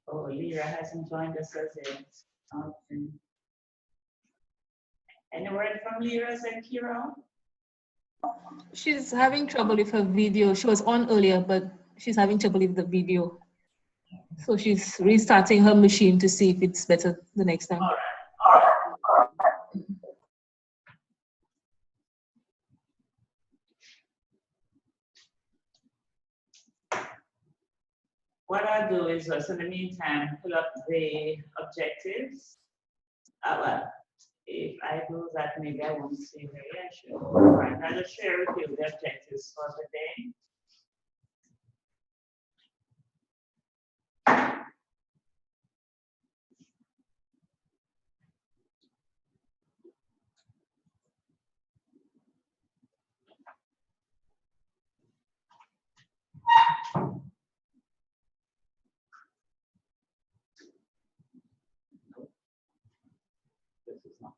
Oh, Lyra hasn't joined us as yet. Okay. Any word from Lyra and Kira? She's having trouble with her video. She was on earlier, but she's having trouble with the video. So she's restarting her machine to see if it's better the next time. All right. What I'll do is, in the meantime, pull up the objectives. Well, if I do that, maybe I won't see the reaction. All right, I'll just share with you the objectives for today. This is not.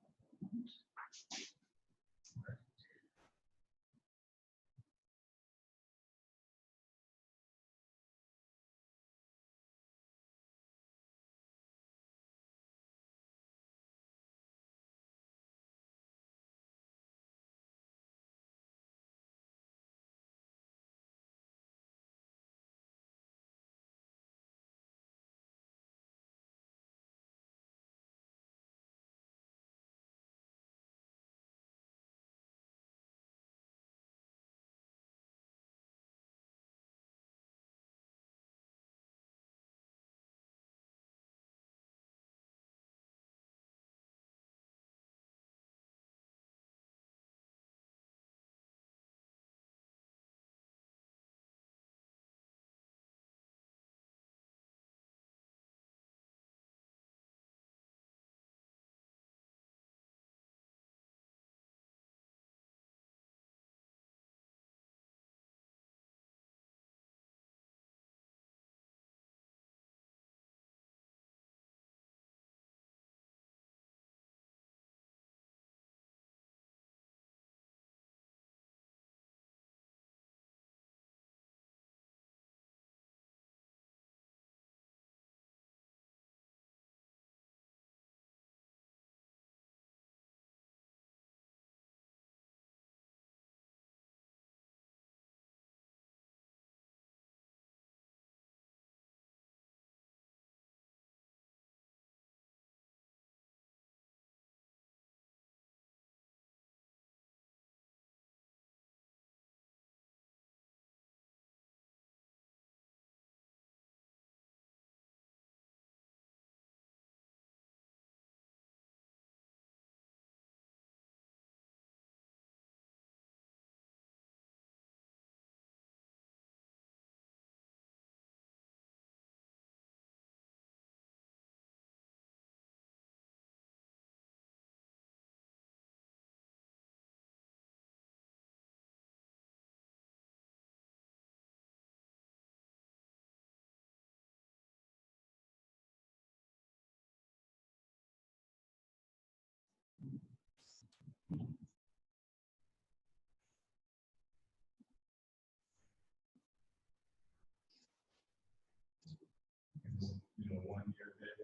You know, 1 year there,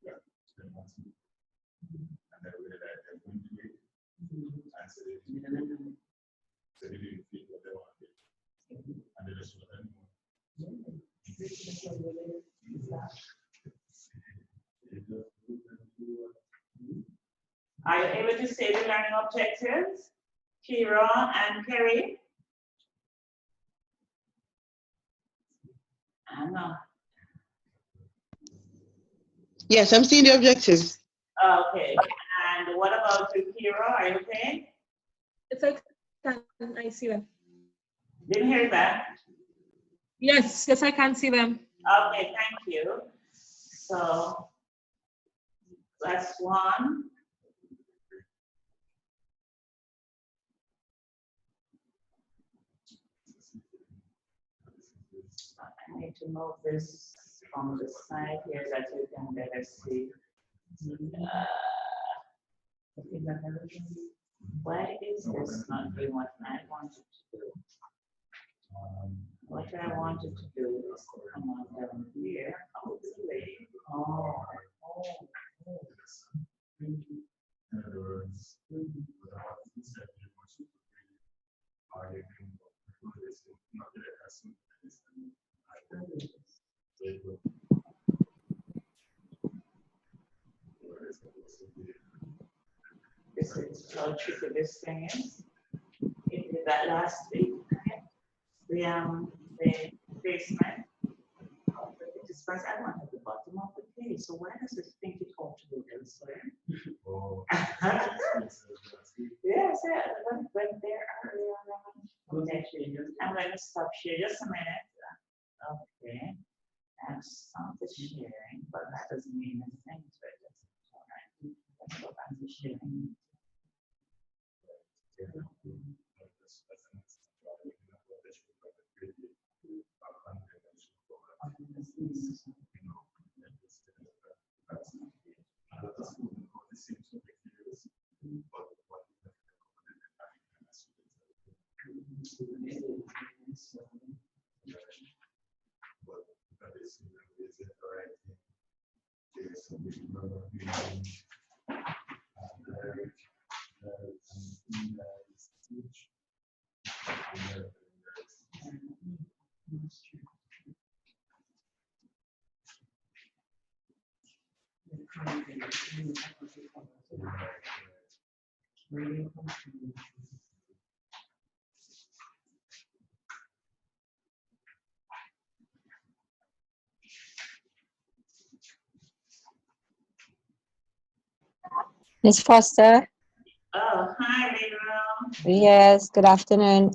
yeah, 10 months. And then we had that went to it. And so they didn't feel what they wanted. And they just went anymore. Are you able to say the learning objectives, Kira and Kerry? Anna. Yes, I'm seeing the objectives. Okay, and what about you, Kira? Are you okay? Yes, I see them. Didn't hear that. Yes, I can see them. Okay, thank you. So that's one. I need to move this from the side here that you can better see. Why is this not doing what I wanted to do? What I wanted to do is to come on down here, out the way. Oh. In other words, without instead you want to arguing or not that it has This is how tricky this thing is. It did that last week. The basement of the participants. I wanted the bottom of the page. So why does it think it ought to go elsewhere? Oh. Yes, when there are connections. I'm going to stop share just a minute. Okay. I've started sharing, but that doesn't mean anything to it. All right. Let's go back to sharing. Ms. Foster? Oh, hi, Rachel. Yes, good afternoon.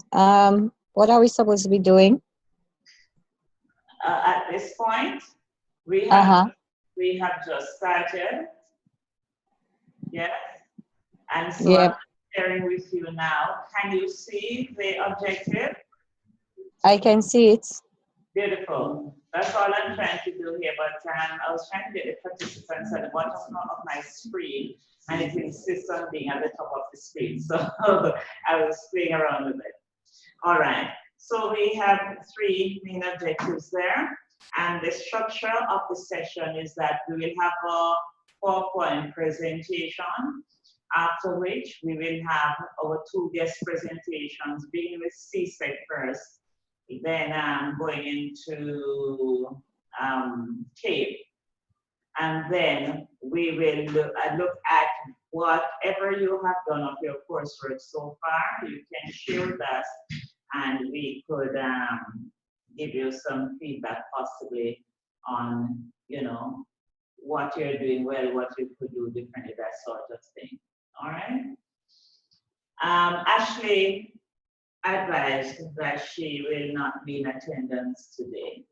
What are we supposed to be doing? At this point, we have just started. Yes. And so Yep. I'm sharing with you now. Can you see the objective? I can see it. Beautiful. That's all I'm trying to do here, but I was trying to get the participants at the bottom of my screen, and it insists on being at the top of the screen. So I was playing around with it. All right. So we have 3 main objectives there, and the structure of the session is that we will have a PowerPoint presentation, after which we will have our 2 guest presentations, beginning with CSEC first, then going into CAPE. And then we will look at whatever you have done of your coursework so far. You can share with us, and we could give you some feedback possibly on, what you're doing well, what you could do differently, that sort of thing. All right. Ashley advised that she will not be in attendance today.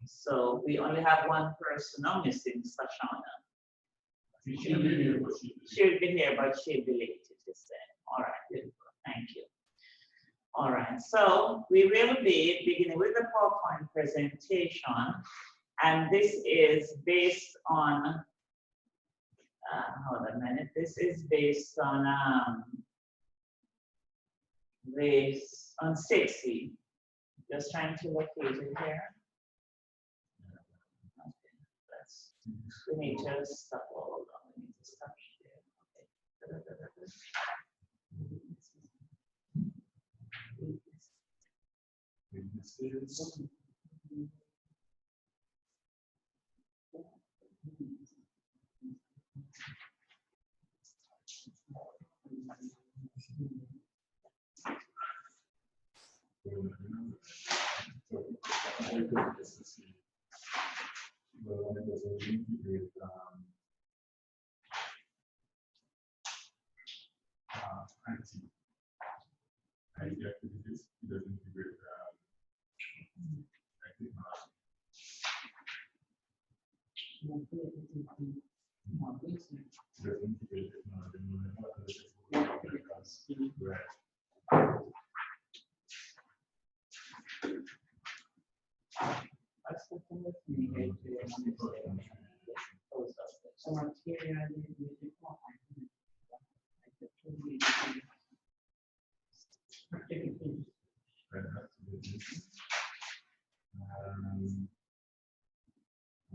So we only have 1 person now missing, Sashana. She'll be here, but she'll be late, she said. All right, beautiful. Thank you. All right, so we will be beginning with the PowerPoint presentation, and this is based on, hold on a minute, this is based on 60. Just trying to locate it here. Okay, we need to stop all of them. We need to stop here. Activities, it doesn't integrate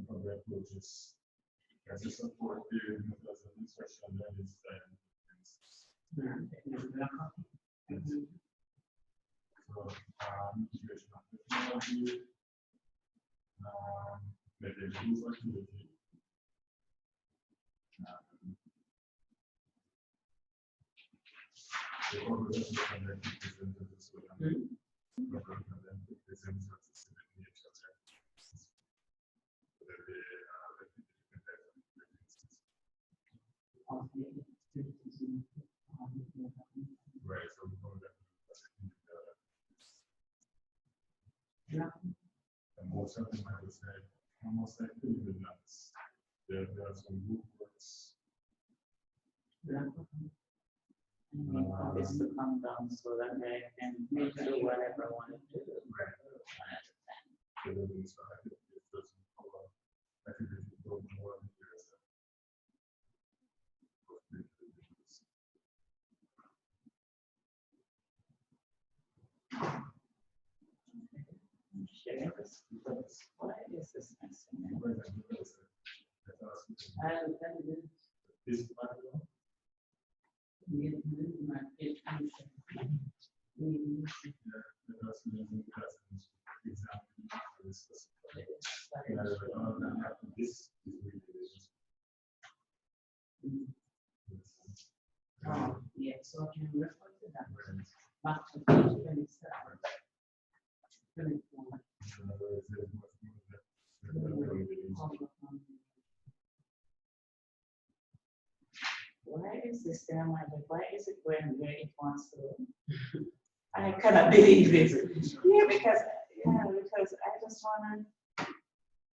Other approaches, as a support period, because of instruction learning style. So, integration of technology, maybe use activity. The organization can then be presented as well. The program can then be presented as a nature check. Right, so we know that and most of them, I would say, almost like the nuts. There are some good words. It's to come down so that I can do whatever I want to do. Right. So that means that it doesn't cover, I think it should go more than years. Share this. Why is this missing? This background, Yeah, so I can refer to that. Back to page 27. 24. Why is this there, my God? Why is it going where it wants to? I cannot believe it. Yeah, because I just want to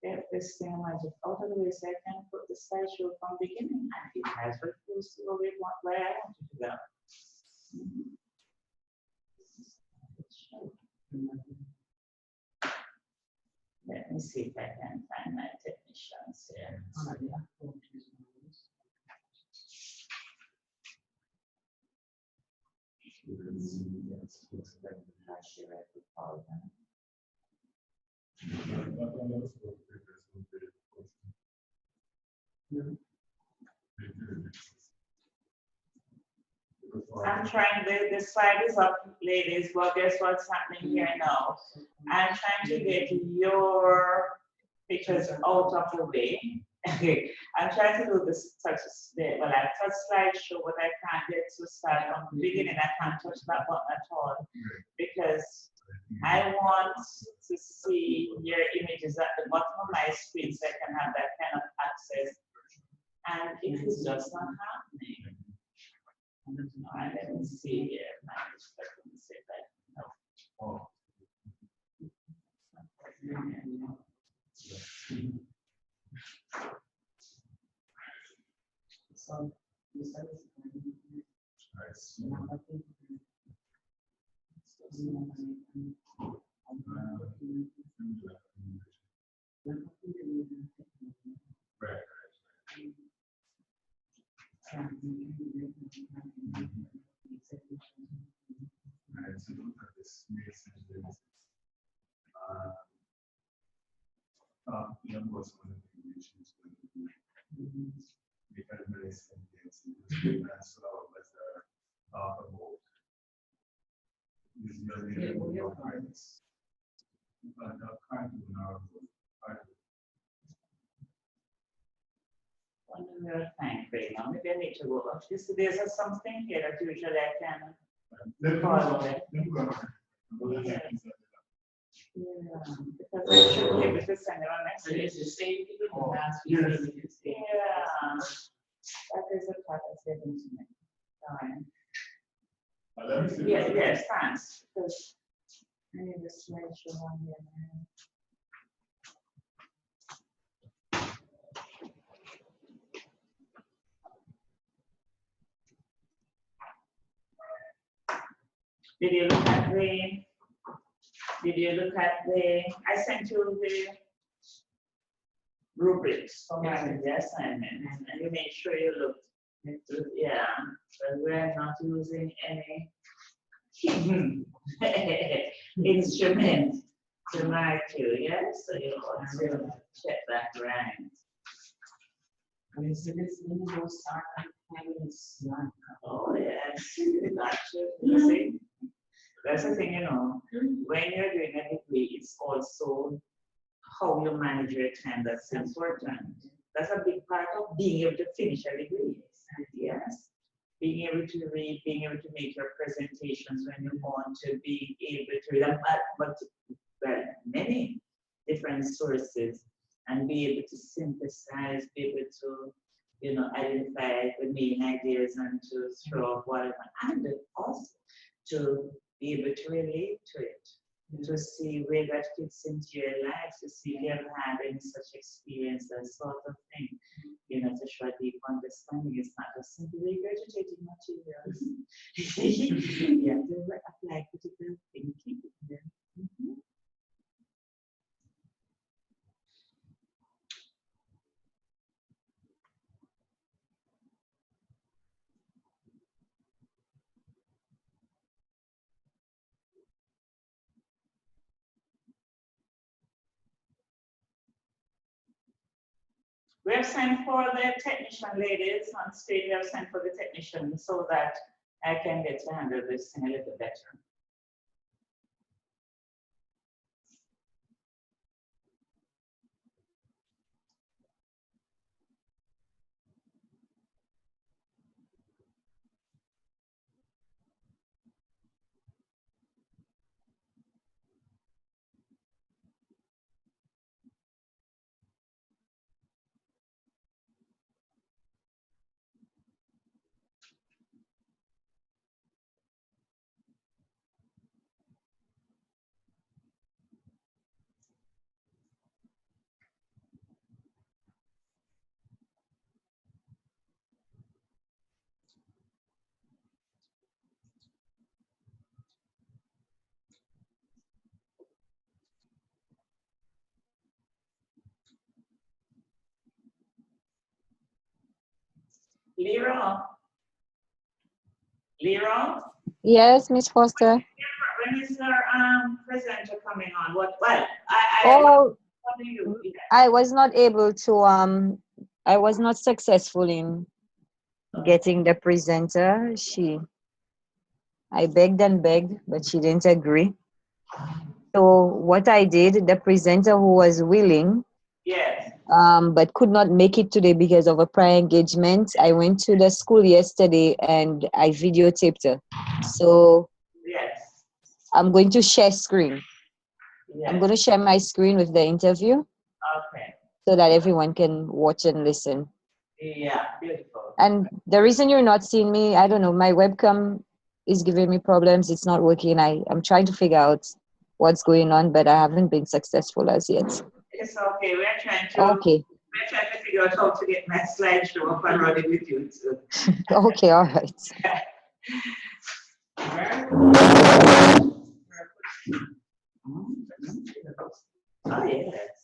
get this thing magic out of the way so I can put the slideshow from the beginning. And it has refused to go where I want it to go. Let me see if I can find my technicians here. I'm trying, the slide is up, ladies, but guess what's happening here now? I'm trying to get your pictures out of the way. Okay, I'm trying to do this touch, well, I touch slideshow, but I can't get to start from the beginning. I can't touch that button at all because I want to see your images at the bottom of my screen so I can have that kind of access. And it is just not happening. All right, let me see here. Let me see if I can help. So, you said it's Maybe I need to go up. There's something here that usually I can follow it. Yeah, because I should be able to send it on next week. It's the same thing with the last week. Yeah, that is a part of the internet. Yes, thanks. Because I need to slideshow on here. Did you look at the, I sent you the rubrics for my assignment, and you made sure you looked. Yeah, but we're not using any instrument to mark you, yes? So you want to check that right. Oh, yes, gotcha. You see? That's the thing, you know, when you're doing a degree, it's also how you manage your time that's important. That's a big part of being able to finish a degree. Yes. Being able to read, being able to make your presentations when you want to, be able to read, but well, many different sources, and be able to synthesize, be able to, you know, identify the main ideas and to throw up whatever, and also to be able to relate to it, to see where that fits into your life, to see if you ever had any such experience, that sort of thing, you know, to show a deep understanding. It's not just simply regurgitating materials. You have to apply critical thinking. Yeah. Mhm. We have sent for the technician ladies on stage. We have sent for the technician so that I can get to handle this thing a little better. Lero, Lero, Yes, Miss Foster. when is our presenter coming on? What? Well, Oh, what do you? Yeah. I was not able to, I was not successful in getting the presenter. I begged and begged, but she didn't agree. So what I did, the presenter who was willing, Yes. but could not make it today because of a prior engagement, I went to the school yesterday and I videotaped her. So Yes. I'm going to share screen. Yes. I'm going to share my screen with the interview Okay. so that everyone can watch and listen. Yeah. Beautiful. And the reason you're not seeing me, I don't know, my webcam is giving me problems. It's not working. I'm trying to figure out what's going on, but I haven't been successful as yet. It's okay. We're trying Okay. to figure out how to get my slideshow up and running with you too. Okay, all right. Oh yes.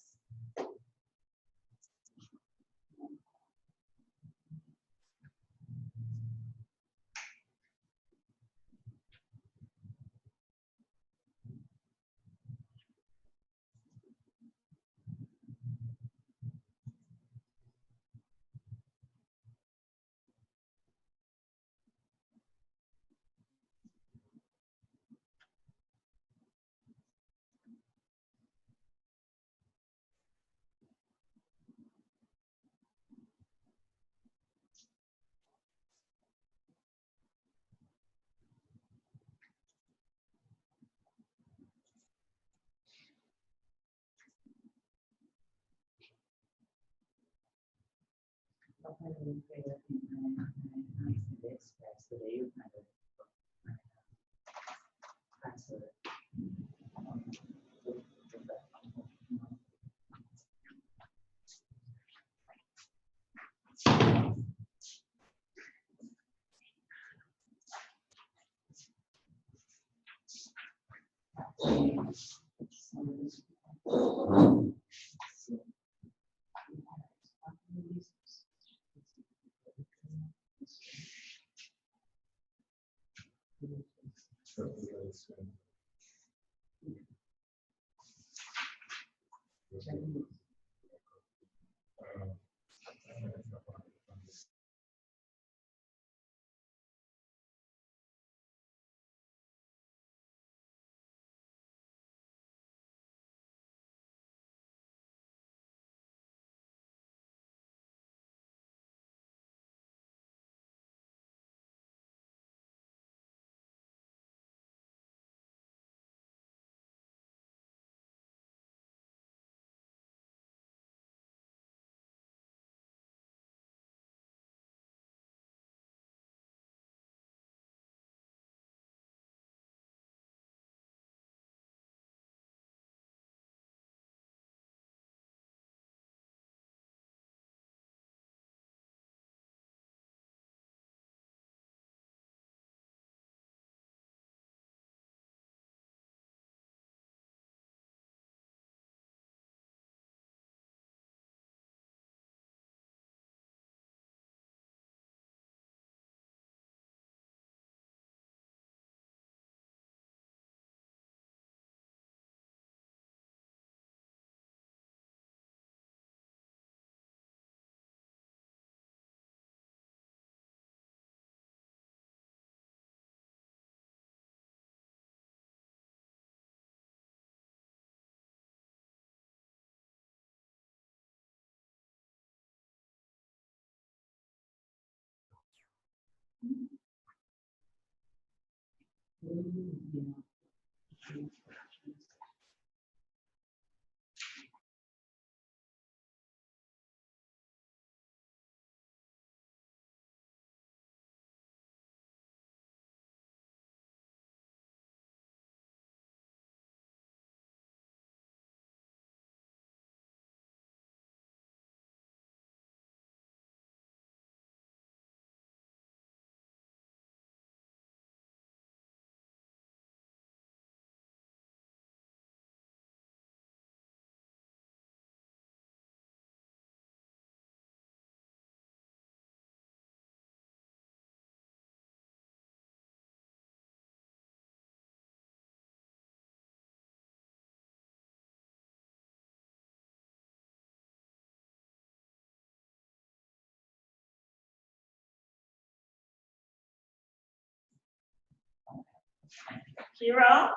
Kira?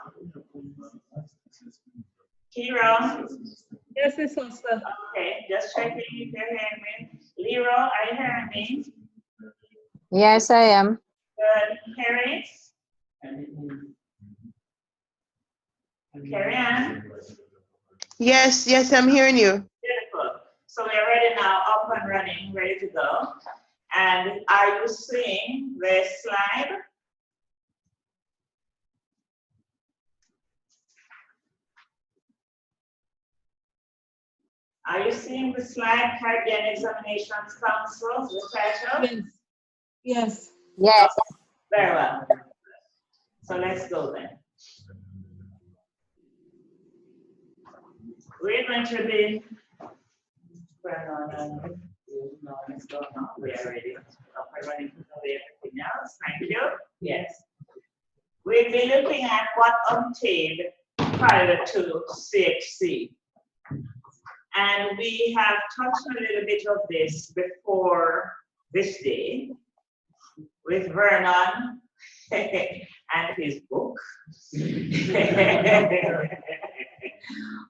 Kira? Yes, Miss Foster. Okay, just checking if you're hearing me. Leroy, are you hearing me? Yes, I am. Good. Harry? Carry on. Yes, yes, I'm hearing you. Beautiful. So we're ready now, up and running, ready to go. And are you seeing the slide? Are you seeing the slide, Caribbean Examinations Council, the title? Yes. Yes. Yes. Very well. So let's go then. We're going to be, let's go now. We are ready. Up and running to everything else. Thank you. Yes. We'll be looking at what obtained prior to CHC. And we have touched a little bit of this before this day with Vernon and his book.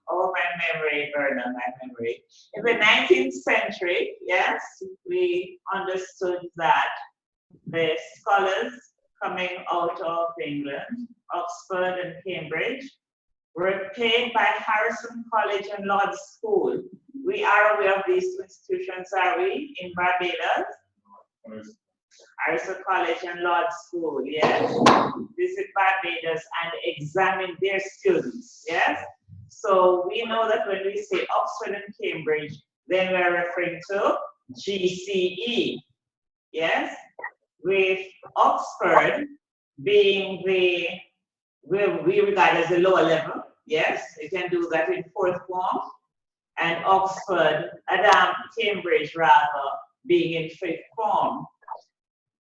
Oh, my memory, Vernon, my memory. In the 19th century, yes, we understood that the scholars coming out of England, Oxford and Cambridge, were paid by Harrison College and Lord School. We are aware of these two institutions, are we, in Barbados? Harrison College and Lord School, yes. Visit Barbados and examine their students, yes. So we know that when we say Oxford and Cambridge, then we're referring to GCE, yes. With Oxford being the, we regard as the lower level, yes. You can do that in fourth form. And Oxford, Cambridge rather, being in fifth form.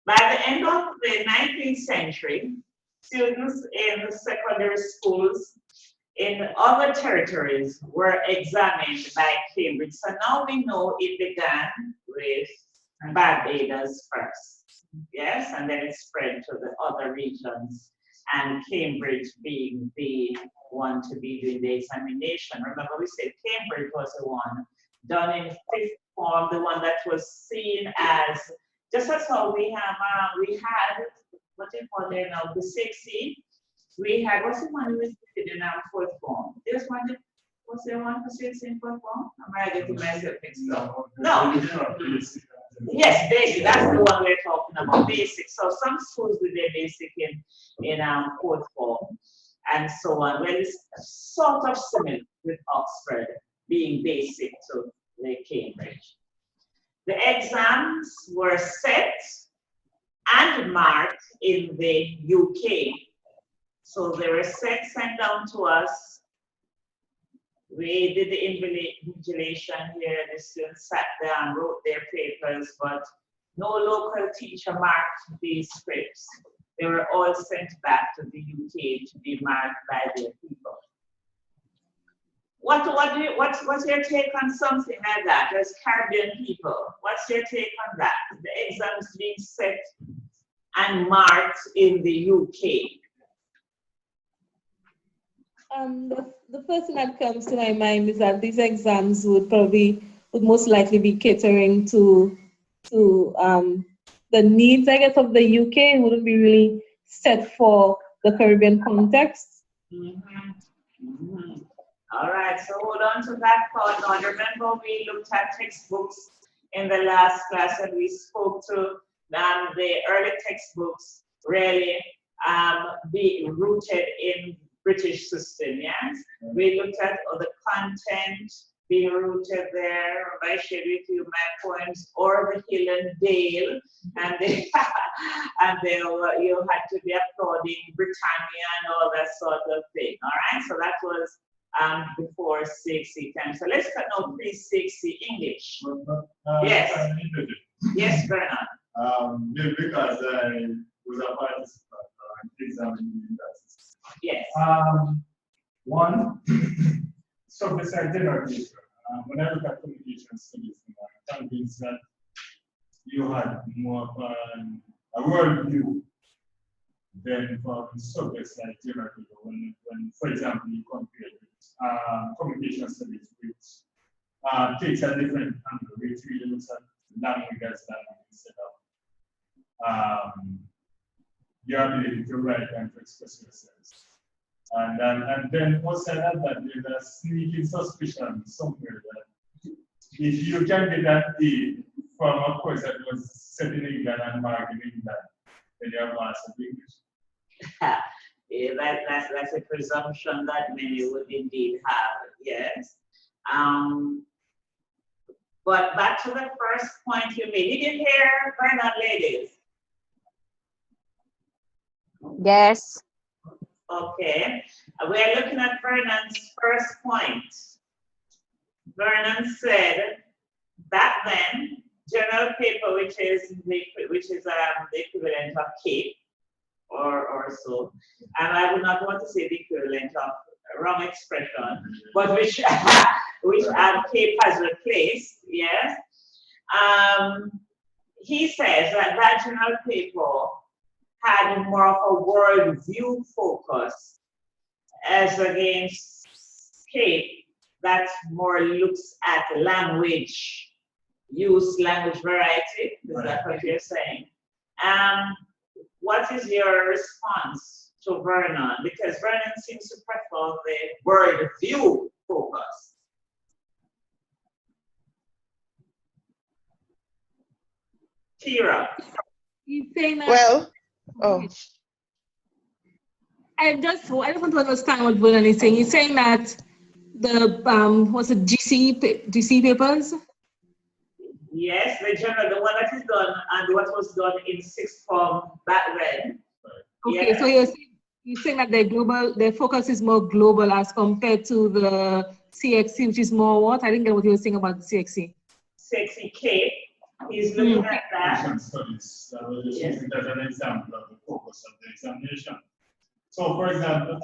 By the end of the 19th century, students in the secondary schools in other territories were examined by Cambridge. So now we know it began with Barbados first. Yes, and then it spread to the other regions, and Cambridge being the one to be doing the examination. Remember, we said Cambridge was the one done in fifth form, the one that was seen as, just as how we had, what do you call it now, the 6C. We had, what's the one we did in our fourth form? There's one, was there one for 6C in fourth form? Am I getting myself mixed up? No. Yes, basic. That's the one we're talking about. Basic. So some schools do their basic in fourth form and so on. Well, it's sort of similar with Oxford being basic to the Cambridge. The exams were set and marked in the UK. So they were sent down to us. We did the invigilation here. The students sat down, wrote their papers, but no local teacher marked these scripts. They were all sent back to the UK to be marked by their people. What's your take on something like that? As Caribbean people, what's your take on that? The exams being set and marked in the UK. The first thing that comes to my mind is that these exams would most likely be catering to the needs, I guess, of the UK. It wouldn't be really set for the Caribbean context. All right, so hold on to that thought. Now, remember we looked at textbooks in the last class and we spoke to the early textbooks really being rooted in British system, yes? We looked at the content being rooted there. I shared with you my poems, or the Hill and Dale, and they, you had to be applauding Britannia and all that sort of thing. All right, so that was before 6C time. So let's cut now pre-6C English. Yes. Yes, Bernard. Because I was a participant in examining universities. Yes. One, so besides general paper, when I look at communication studies, I'm convinced that you had more of a worldview than from subjects like general paper. When, for example, you compare communication studies, which takes a different angle, which really looks at language as language instead of your ability to write and to express yourself. And then outside of that, there's a sneaking suspicion somewhere that if you can get an A from a course that was set in England and marked in England, then you're master of English. Yeah, that's a presumption that many would indeed have, yes. But back to the first point you made. Did you hear Bernard, ladies? Yes. Okay, we're looking at Vernon's first point. Vernon said back then, journal paper, which is the equivalent of CAPE or so, and I would not want to say the equivalent of wrong expression, but which CAPE has replaced. Yes, he says that journal paper had more of a world view focus as against CAPE that more looks at language use, language variety. Is that what you're saying? What is your response to Vernon? Because Vernon seems to prefer the world view focus. Kira. He's saying that. Well, oh, I just want to understand what Vernon is saying. He's saying that the what's it, GC papers? Yes, the general, the one that is done and what was done in sixth form back then. Okay, so you're saying that their focus is more global as compared to the CXC, which is more what? I didn't get what you were saying about the CXC. CXC CAPE. He's looking at that. Studies. I was just using that as an example of the focus of the examination. So, for example,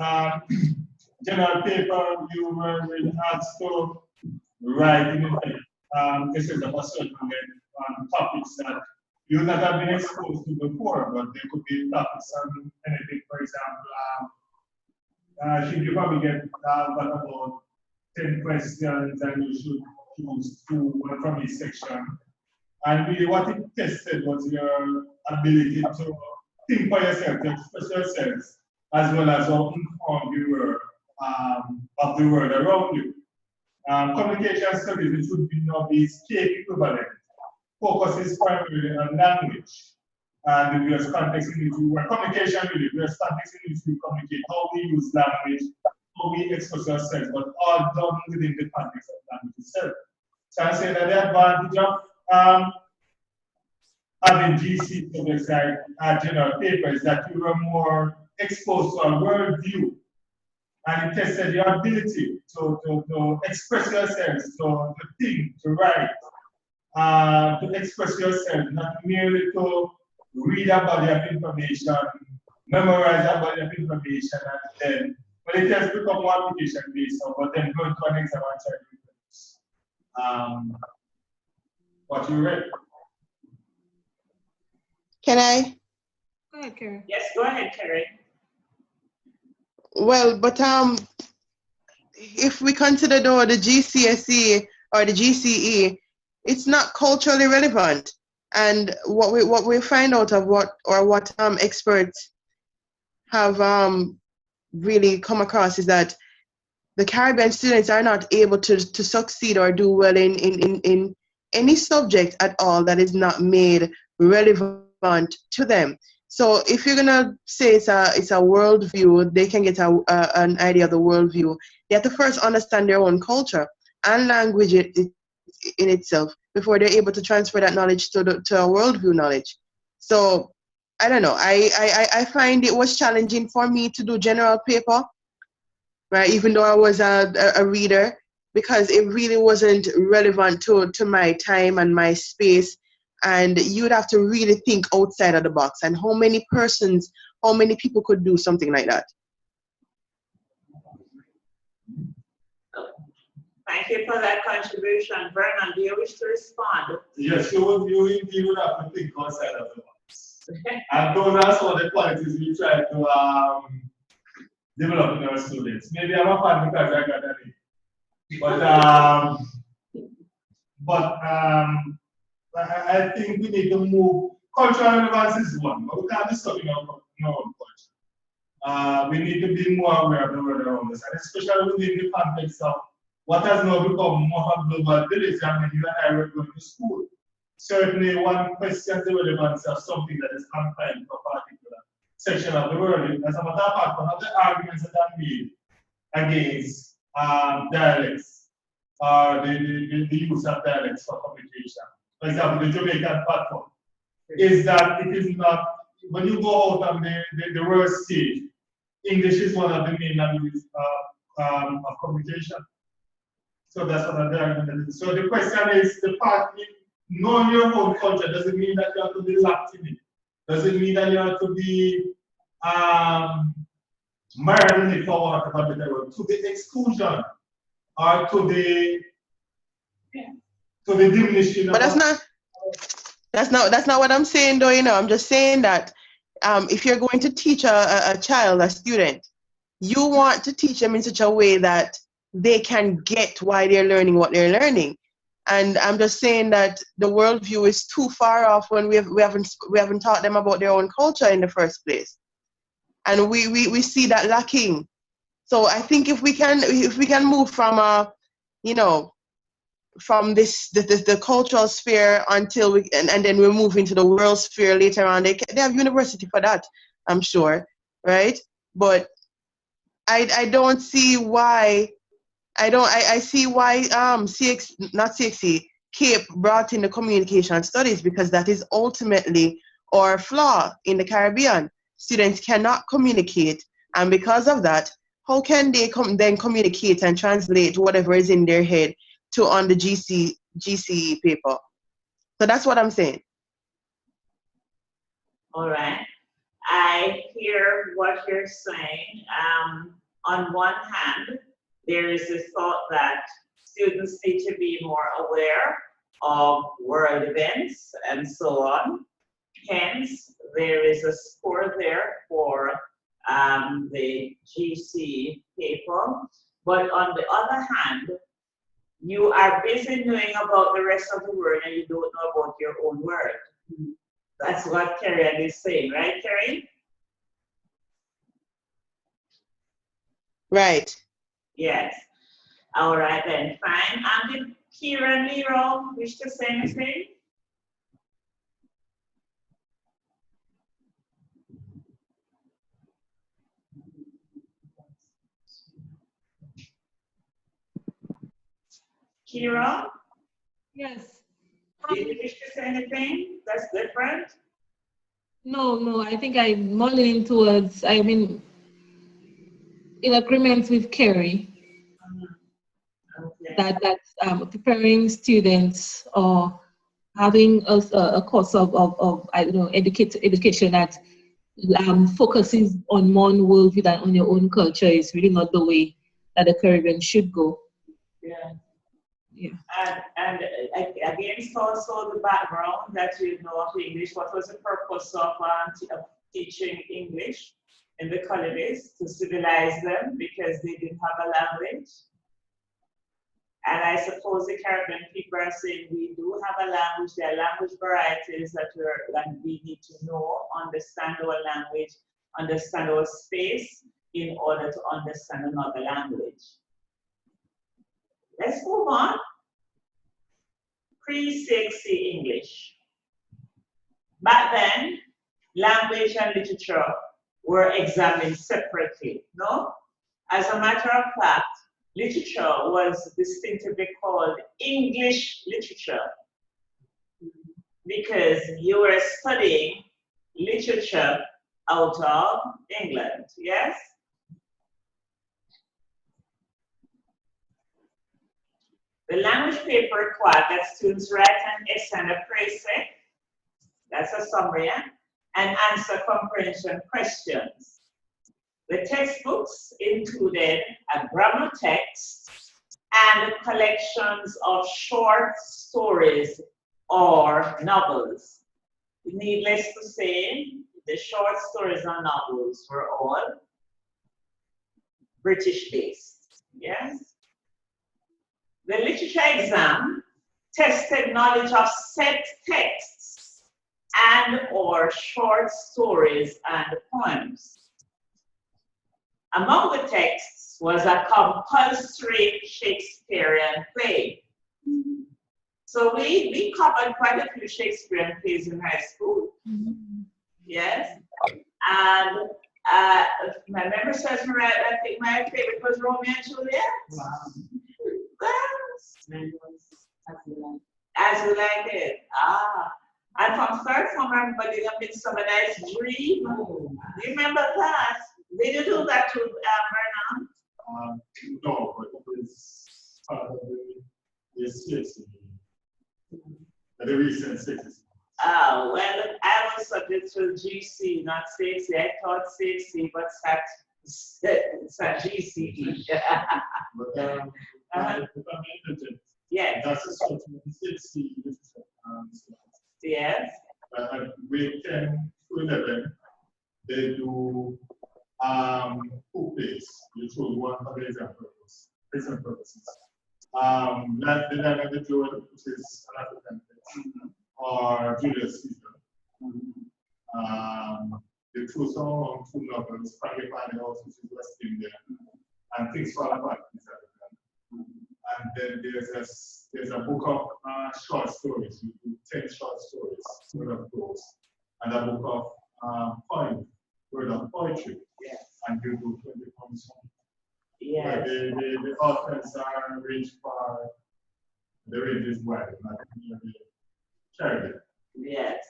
general paper, you were asked to write in this is a certain topics that you would not have been exposed to before, but there could be topics on anything, for example, should you probably get what about 10 questions and you should choose one from each section. And really what it tested was your ability to think for yourself, to express yourself, as well as how informed you were of the world around you. Communication studies, which would be now be state equivalent, focuses primarily on language and the various contexts in which we work. Communication really, various contexts in which we communicate, how we use language, how we express ourselves, but all done within the context of language itself. So I say that the advantage of having GC subjects like general paper is that you were more exposed to a worldview, and it tested your ability to express yourselves, to think, to write, to express yourself, not merely to read a body of information, memorize a body of information, and then when it has become more application based, but then go into an exam and try to reproduce what you read. Can I? Go ahead, Karen. Yes, go ahead, Kerry. Well, but if we consider though the GCSE or the GCE, it's not culturally relevant. And what we find out of what experts have really come across is that the Caribbean students are not able to succeed or do well in any subject at all that is not made relevant to them. So if you're gonna say it's a worldview, they can get an idea of the worldview. They have to first understand their own culture and language in itself before they're able to transfer that knowledge to a worldview knowledge. So I don't know. I find it was challenging for me to do general paper, right? Even though I was a reader, because it really wasn't relevant to my time and my space. And you'd have to really think outside of the box. And how many people could do something like that? Thank you for that contribution. Vernon, do you wish to respond? Yes, you would have to think outside of the box. And those are some of the qualities we try to develop in our students. Maybe I'm a fan because I got that. But I think we need to move. Cultural relevance is one, but we can't be stuck in our culture. We need to be more aware of the world around us, and especially within the context of what has now become more of a global village. I mean, you and I were going to school. Certainly, one questions the relevance of something that is confined to a particular section of the world. As a matter of fact, one of the arguments that are made against dialects or the use of dialects for communication, for example, the Jamaican platform, is that it is not, when you go out on the world stage, English is one of the main languages of communication. So that's what the argument is. So the question is, the part, knowing your own culture doesn't mean that you have to be locked in it. Doesn't mean that you have to be married in it for want of a better word, to the exclusion or to the diminishing. But that's not what I'm saying though, I'm just saying that if you're going to teach a child, a student, you want to teach them in such a way that they can get why they're learning what they're learning. And I'm just saying that the worldview is too far off when we haven't taught them about their own culture in the first place. And we see that lacking. So I think if we can move from from the cultural sphere until and then we move into the world sphere later on. They have university for that, I'm sure, right? But I don't see why. I see why CAPE brought in the communication studies, because that is ultimately our flaw in the Caribbean. Students cannot communicate, and because of that, how can they then communicate and translate whatever is in their head to on the GCE paper? So that's what I'm saying. All right. I hear what you're saying. on one hand, there is this thought that students need to be more aware of world events and so on. Hence, there is a score there for the GC paper. But on the other hand, you are busy knowing about the rest of the world and you don't know about your own world. That's what Kerry is saying, right, Kerry? Right. Yes. All right then, fine. Did Kira and Nero wish to say anything? Kira, Yes. did you wish to say anything that's different? No, I think I'm more leaning towards, I mean, in agreement with Kerry, Okay. that preparing students or having a course of I don't know, education that focuses on one worldview than on your own culture is really not the way that the Caribbean should go. Yeah. Yeah. And against also the background that you know of English, what was the purpose of teaching English in the colonies? To civilize them because they didn't have a language. And I suppose the Caribbean people are saying we do have a language, there are language varieties that we need to know, understand our language, understand our space in order to understand another language. Let's move on. Pre-6C English. Back then, language and literature were examined separately, no? As a matter of fact, literature was distinctively called English literature because you were studying literature out of England, yes? The language paper required that students write an essay and a précis, that's a summary, and answer comprehension questions. The textbooks included a grammar text and collections of short stories or novels. Needless to say, the short stories and novels were all British-based, yes? The literature exam tested knowledge of set texts and or short stories and poems. Among the texts was a compulsory Shakespearean play. So we covered quite a few Shakespearean plays in high school. Yes. And if my memory serves me right, I think my favorite was Romeo and Juliet. Wow. As you like it. And from third form, everybody did a Midsummer Night's Dream. Do you remember that? Did you do that to Bernard? No, but it was part of the CXC, the recent CXC. Well, I was subject to GC, not CXC. I thought CXC, but it's a GCE. But Yes. that's a sort of CXC. Yes. At grade 10 to 11, they do 2 plays. You choose one for the exam purposes. Like the Diamond the Jewel, which is an African play, or Julius Caesar. They choose some 2 novels, Frangipane House, which is West India, and Things Fall Apart, which is African. And then there's a book of short stories. You do 10 short stories, word of prose, and a book of poem, word of poetry. Yes. And you do 20 poems. Yes. The authors are ranged far, the range is wide, not really charity. Yes.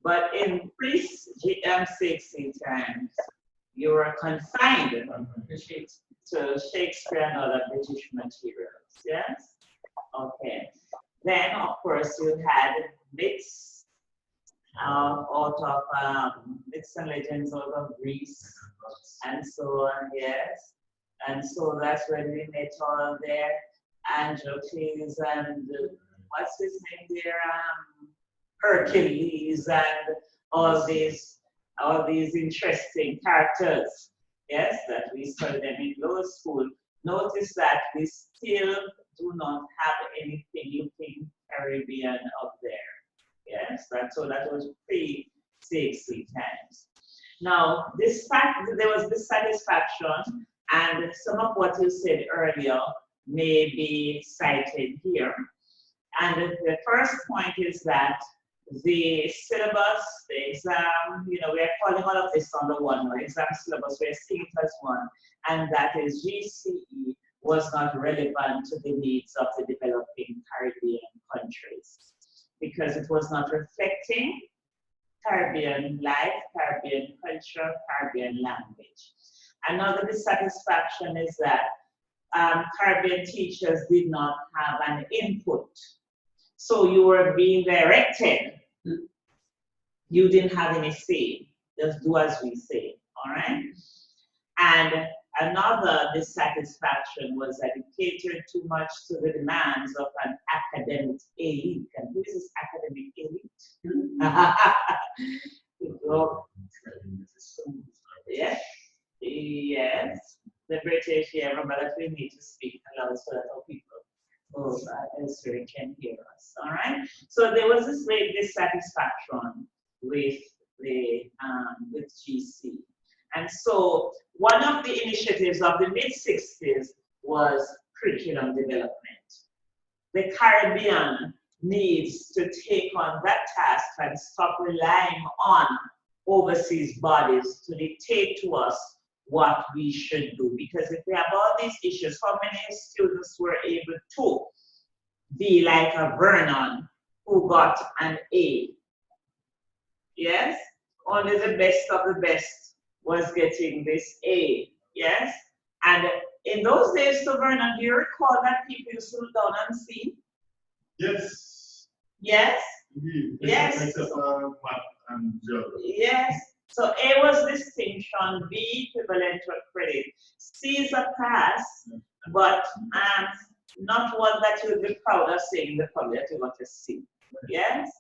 But in pre-GM60 times, you were confined to Shakespeare and other British materials, yes? Okay. Then, of course, you had myths out of myths and legends out of Greece and so on, yes. And so that's when we met all there, Androcles and what's his name there, Hercules, and all these interesting characters. Yes, that we studied them in lower school. Notice that we still do not have anything looking Caribbean up there. Yes, that was pre-CXC times. Now, there was dissatisfaction, and some of what you said earlier may be cited here. And the first point is that the syllabus, the exam, we are calling all of this under one, or exam syllabus, we're seeing it as one, and that is GCE was not relevant to the needs of the developing Caribbean countries because it was not reflecting Caribbean life, Caribbean culture, Caribbean language. Another dissatisfaction is that Caribbean teachers did not have an input. So you were being directed. You didn't have any say. Just do as we say, all right? And another dissatisfaction was that it catered too much to the demands of an academic elite. And who is this academic elite? Yes, yes. The British, yeah, remember that we need to speak aloud so that our people elsewhere can hear us, all right? So there was this great dissatisfaction with with GC. And so one of the initiatives of the mid-60s was curriculum development. The Caribbean needs to take on that task and stop relying on overseas bodies to dictate to us what we should do. Because if we have all these issues, how many students were able to be like a Vernon who got an A? Yes? Only the best of the best was getting this A. Yes? And in those days, so Vernon, do you recall that people used to look down and see? Yes. Yes? Indeed. Yes. Yes. So A was distinction, B equivalent to a credit. C is a pass, but not one that you would be proud of saying in the public that you got a C. Yes?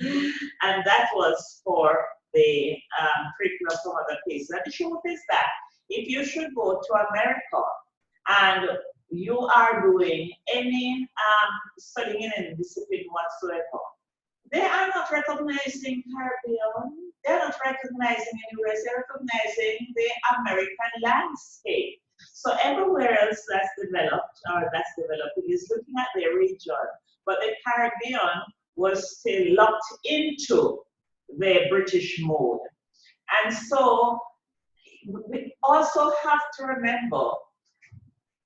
And that was for the curriculum from other places. And the truth is that if you should go to America and you are doing any studying in any discipline whatsoever, they are not recognizing Caribbean, they're not recognizing anywhere, they're recognizing the American landscape. So everywhere else that's developed or that's developing is looking at their region, but the Caribbean was still locked into the British mode. And so we also have to remember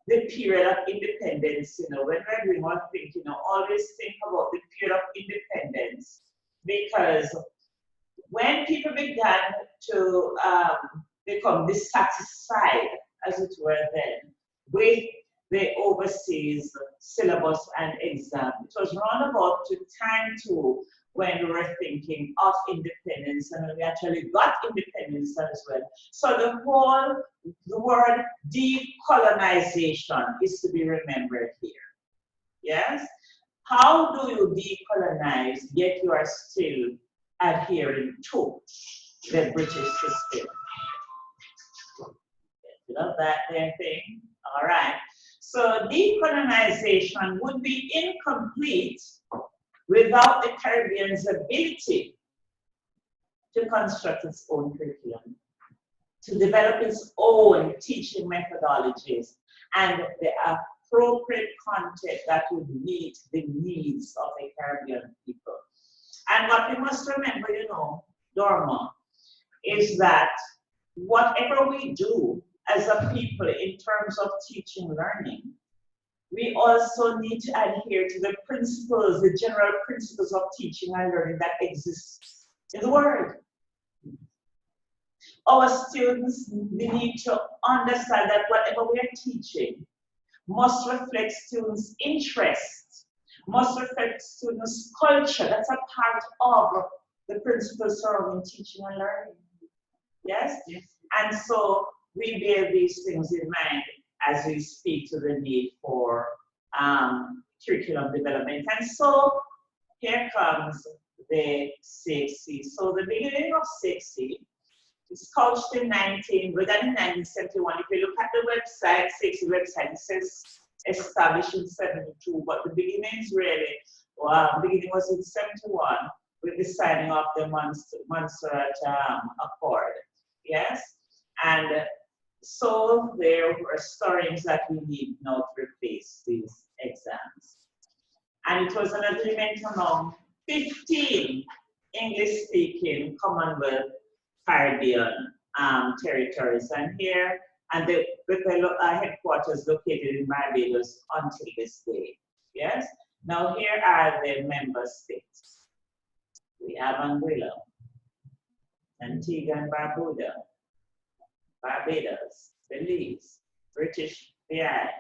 the period of independence, when we're doing one thing, always think about the period of independence, because when people began to become dissatisfied, as it were then, with the overseas syllabus and exam, it was round about the time to when we were thinking of independence, and we actually got independence as well. So the word decolonization is to be remembered here. Yes? How do you decolonize, yet you are still adhering to the British system? You know that there thing? All right. So decolonization would be incomplete without the Caribbean's ability to construct its own curriculum, to develop its own teaching methodologies, and the appropriate content that would meet the needs of the Caribbean people. And what we must remember, Dorma, is that whatever we do as a people in terms of teaching learning, we also need to adhere to the principles, the general principles of teaching and learning that exist in the world. Our students need to understand that whatever we are teaching must reflect students' interests, must reflect students' culture. That's a part of the principles surrounding teaching and learning. Yes? Yes. And so we bear these things in mind as we speak to the need for curriculum development. And so here comes the 6C. So the beginning of 6C is couched in 1971. If you look at the website, 6C website, it says established in 72, but the beginning is really, beginning was in 71 with the signing of the Montserrat Accord. Yes, and so there were stories that we need now to replace these exams. And it was an agreement among 15 English-speaking Commonwealth Caribbean territories. And here, with the headquarters located in Barbados until this day. Yes? Now here are the member states. We have Anguilla, Antigua and Barbuda, Barbados, Belize, British Guiana,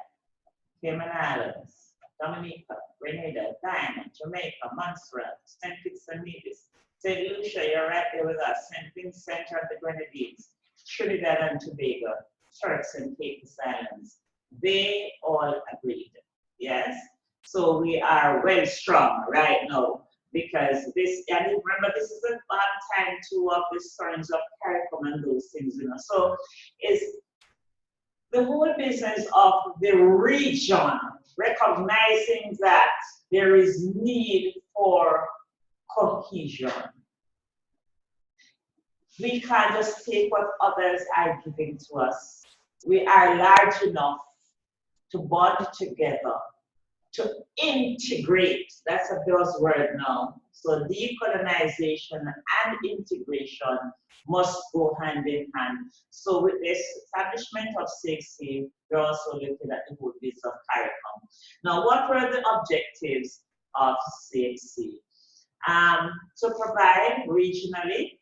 Cayman Islands, Dominica, Grenada, Guyana, Jamaica, Montserrat, St. Kitts and Nevis, St. Lucia, you're right there with us, St. Vincent and the Grenadines, Trinidad and Tobago, Turks and Caicos Islands. They all agreed, yes? So we are well strong right now because this, and remember this is a bad time too of the storms of CARICOM and those things, you know. So it's the whole business of the region recognizing that there is need for cohesion. We can't just take what others are giving to us. We are large enough to bond together, to integrate. That's a buzzword now. So decolonization and integration must go hand in hand. So with this establishment of 6C, we're also looking at the whole business of CARICOM. Now, what were the objectives of 6C? To provide regionally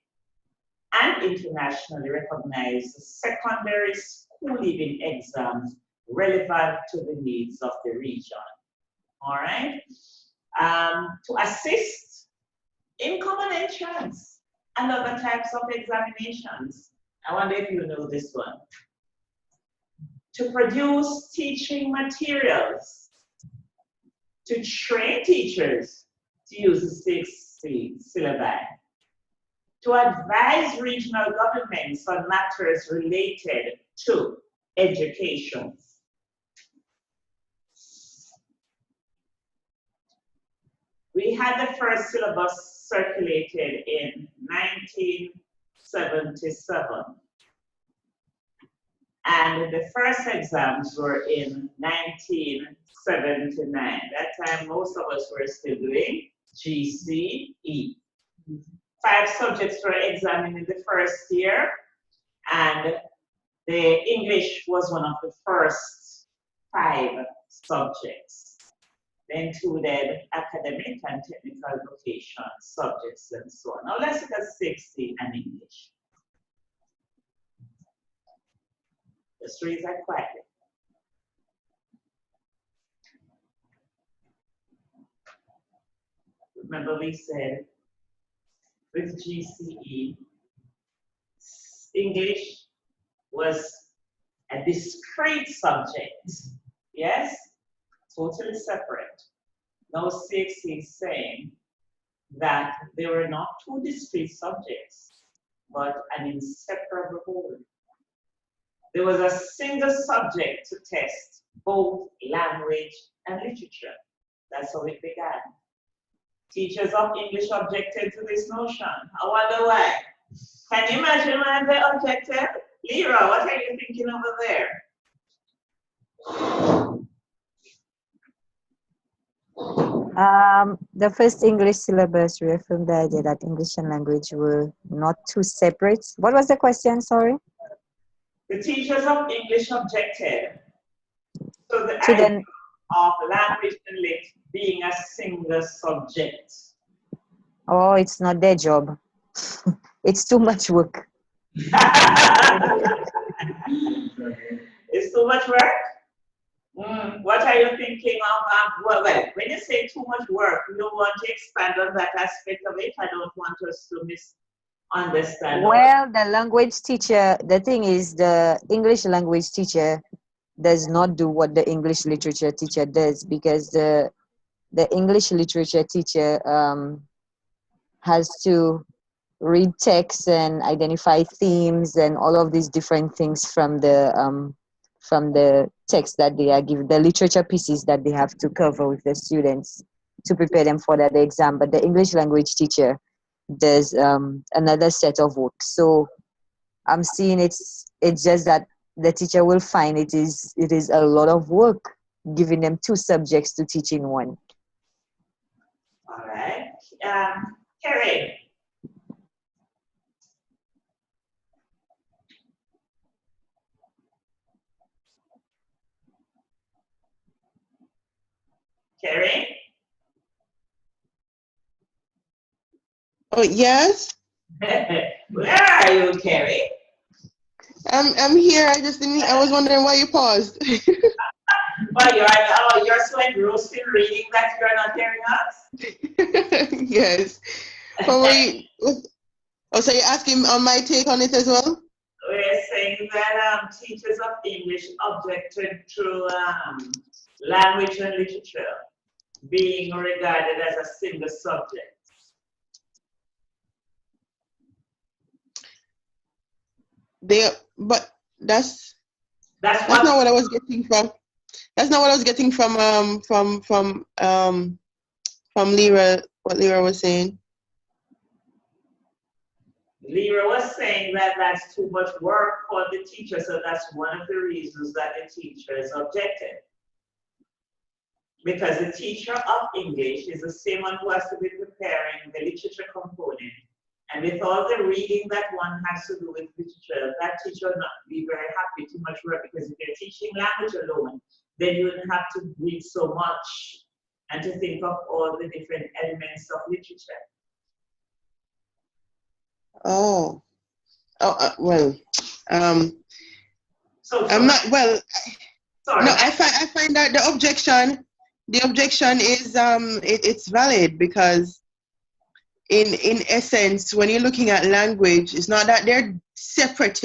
and internationally recognized secondary school leaving exams relevant to the needs of the region. All right? To assist in common entrance and other types of examinations. I wonder if you know this one. To produce teaching materials, to train teachers to use the 6C syllabi, to advise regional governments on matters related to education. We had the first syllabus circulated in 1977. And the first exams were in 1979. That time, most of us were still doing GCE. 5 subjects were examined in the first year, and the English was one of the first 5 subjects. They included academic and technical vocation subjects and so on. Now let's look at 6C and English. Just raise that quietly. Remember we said with GCE, English was a discrete subject, yes? Totally separate. Now 6C is saying that they were not 2 discrete subjects, but an inseparable whole. There was a single subject to test both language and literature. That's how it began. Teachers of English objected to this notion. I wonder why. Can you imagine why they objected? Lira, what are you thinking over there? The first English syllabus reaffirmed the idea that English and language were not 2 separate. What was the question, sorry? The teachers of English objected to the idea of language and lit being a single subject. Oh, it's not their job. It's too much work. It's too much work? What are you thinking of? Well, when you say too much work, you want to expand on that aspect of it? I don't want us to misunderstand. Well, the language teacher, the thing is, the English language teacher does not do what the English literature teacher does, because the English literature teacher has to read text and identify themes and all of these different things from the text that they are given, the literature pieces that they have to cover with the students to prepare them for the exam. But the English language teacher does another set of work. So I'm seeing it's just that the teacher will find it is a lot of work giving them two subjects to teach in one. All right. Carrie. Carrie? Oh, yes, Where are you, Carrie? I'm here. I was wondering why you paused. Well, you're so engrossed in reading that you're not hearing us? Yes. So you're asking on my take on it as well? We're saying that teachers of English objected to language and literature being regarded as a single subject. But that's That's not what what I was getting from. That's not what I was getting from Lyra. What Lyra was saying. Lyra was saying, that that's too much work for the teacher, so that's one of the reasons that the teachers objected. Because the teacher of English is the same one who has to be preparing the literature component. And with all the reading that one has to do with literature, that teacher will not be very happy, too much work, because if you're teaching language alone, then you wouldn't have to read so much and to think of all the different elements of literature. Oh. Well. So I'm not well. sorry. No, I find that the objection is it's valid, because in essence, when you're looking at language, it's not that they're separate,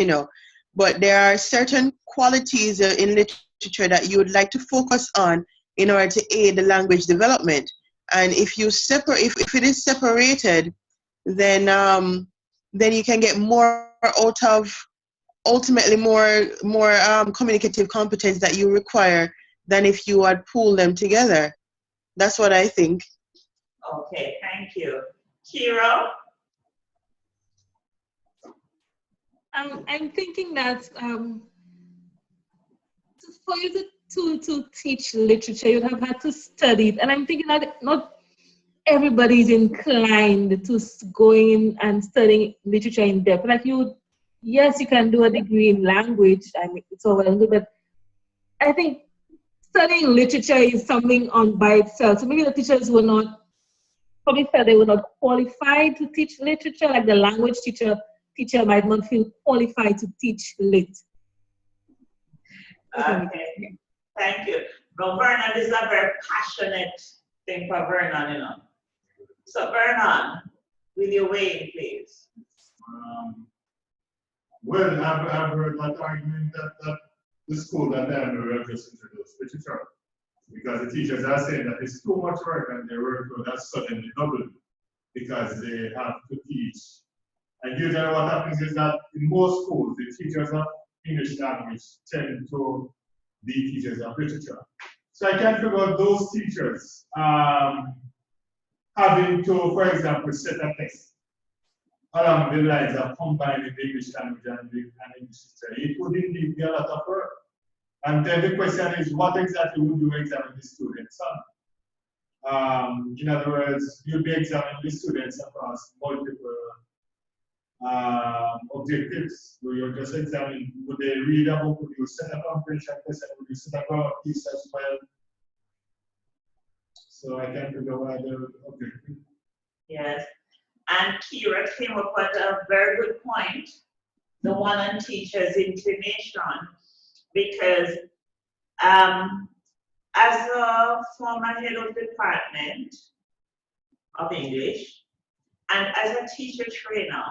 but there are certain qualities in literature that you would like to focus on in order to aid the language development. And if it is separated, then you can get more out of, ultimately more communicative competence that you require than if you had pooled them together. That's what I think. Okay, thank you. Kira? I'm thinking that for you to teach literature, you'd have had to study it. And I'm thinking that not everybody is inclined to going in and studying literature in depth. Like yes, you can do a degree in language. I mean, it's all well and good, but I think studying literature is something on by itself. So maybe the teachers probably felt they were not qualified to teach literature, like the language teacher might not feel qualified to teach lit. Okay, thank you. Now, Vernon, this is a very passionate thing for Vernon, So, Vernon, with your weighing, please. Well, I've heard that argument that the school that I am have just introduced literature, because the teachers are saying that it's too much work and their workload has suddenly doubled because they have to teach. And usually what happens is that in most schools, the teachers of English language tend to be teachers of literature. So I can figure out those teachers having to, for example, set a test along the lines of combining the English language and English literature. It would indeed be a lot of work. And then the question is, what exactly would you examine the students on? In other words, you'll be examining the students across multiple objectives. So you're just examining, would they read a book, would you set a comprehension test, and would you set a grammar piece as well? So I can figure out the objective. Yes. And Kira came up with a very good point, the one on teachers' inclination, because as a former head of department of English and as a teacher trainer,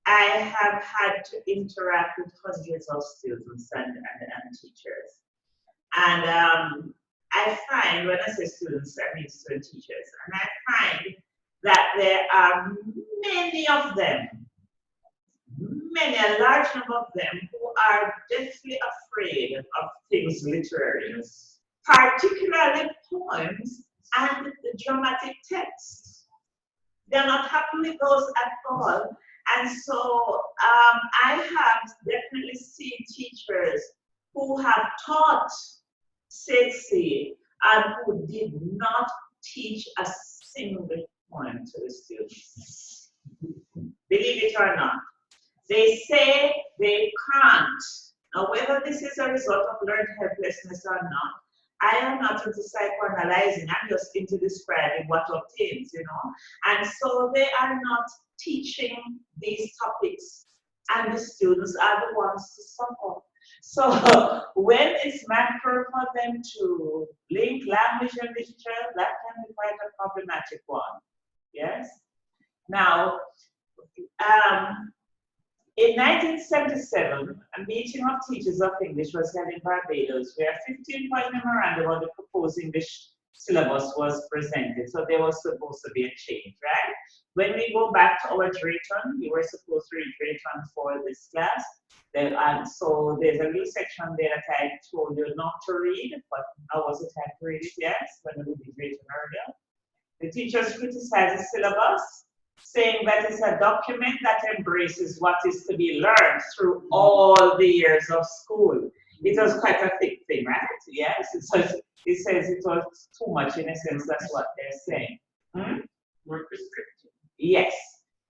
I have had to interact with hundreds of students and teachers. And I find, when I say students, I mean student teachers, and I find that there are many of them, a large number of them, who are deathly afraid of things literary, particularly poems and the dramatic text. They're not happy with those at all. And so I have definitely seen teachers who have taught CXC and who did not teach a single poem to the students. Believe it or not. They say they can't. Now, whether this is a result of learned helplessness or not, I am not into psychoanalyzing, I'm just into describing what obtains, you know. And so they are not teaching these topics, and the students are the ones to suffer. So when it's mandatory for them to link language and literature, that can be quite a problematic one. Yes? Now, in 1977, a meeting of teachers of English was held in Barbados, where a 15-point memorandum on the proposed English syllabus was presented. So there was supposed to be a change, right? When we go back to our Drayton, we were supposed to read Drayton for this class. And so there's a little section there that I told you not to read, but I wasn't time to read it, yes, when we did Drayton earlier. The teachers criticized the syllabus, saying that it's a document that embraces what is to be learned through all the years of school. It was quite a thick thing, right? Yes, it says it was too much, in a sense, that's what they're saying. More prescriptive. Yes.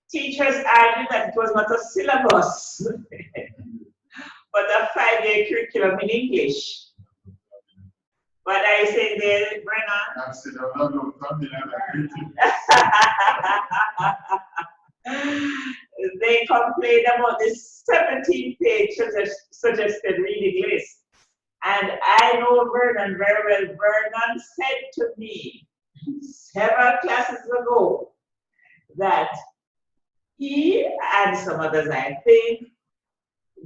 Teachers argued that it was not a syllabus, but a 5-year curriculum in English. What are you saying there, Brennan? They complained about this 17-page suggested reading list. And I know Vernon very well. Vernon said to me several classes ago that he and some others, I think,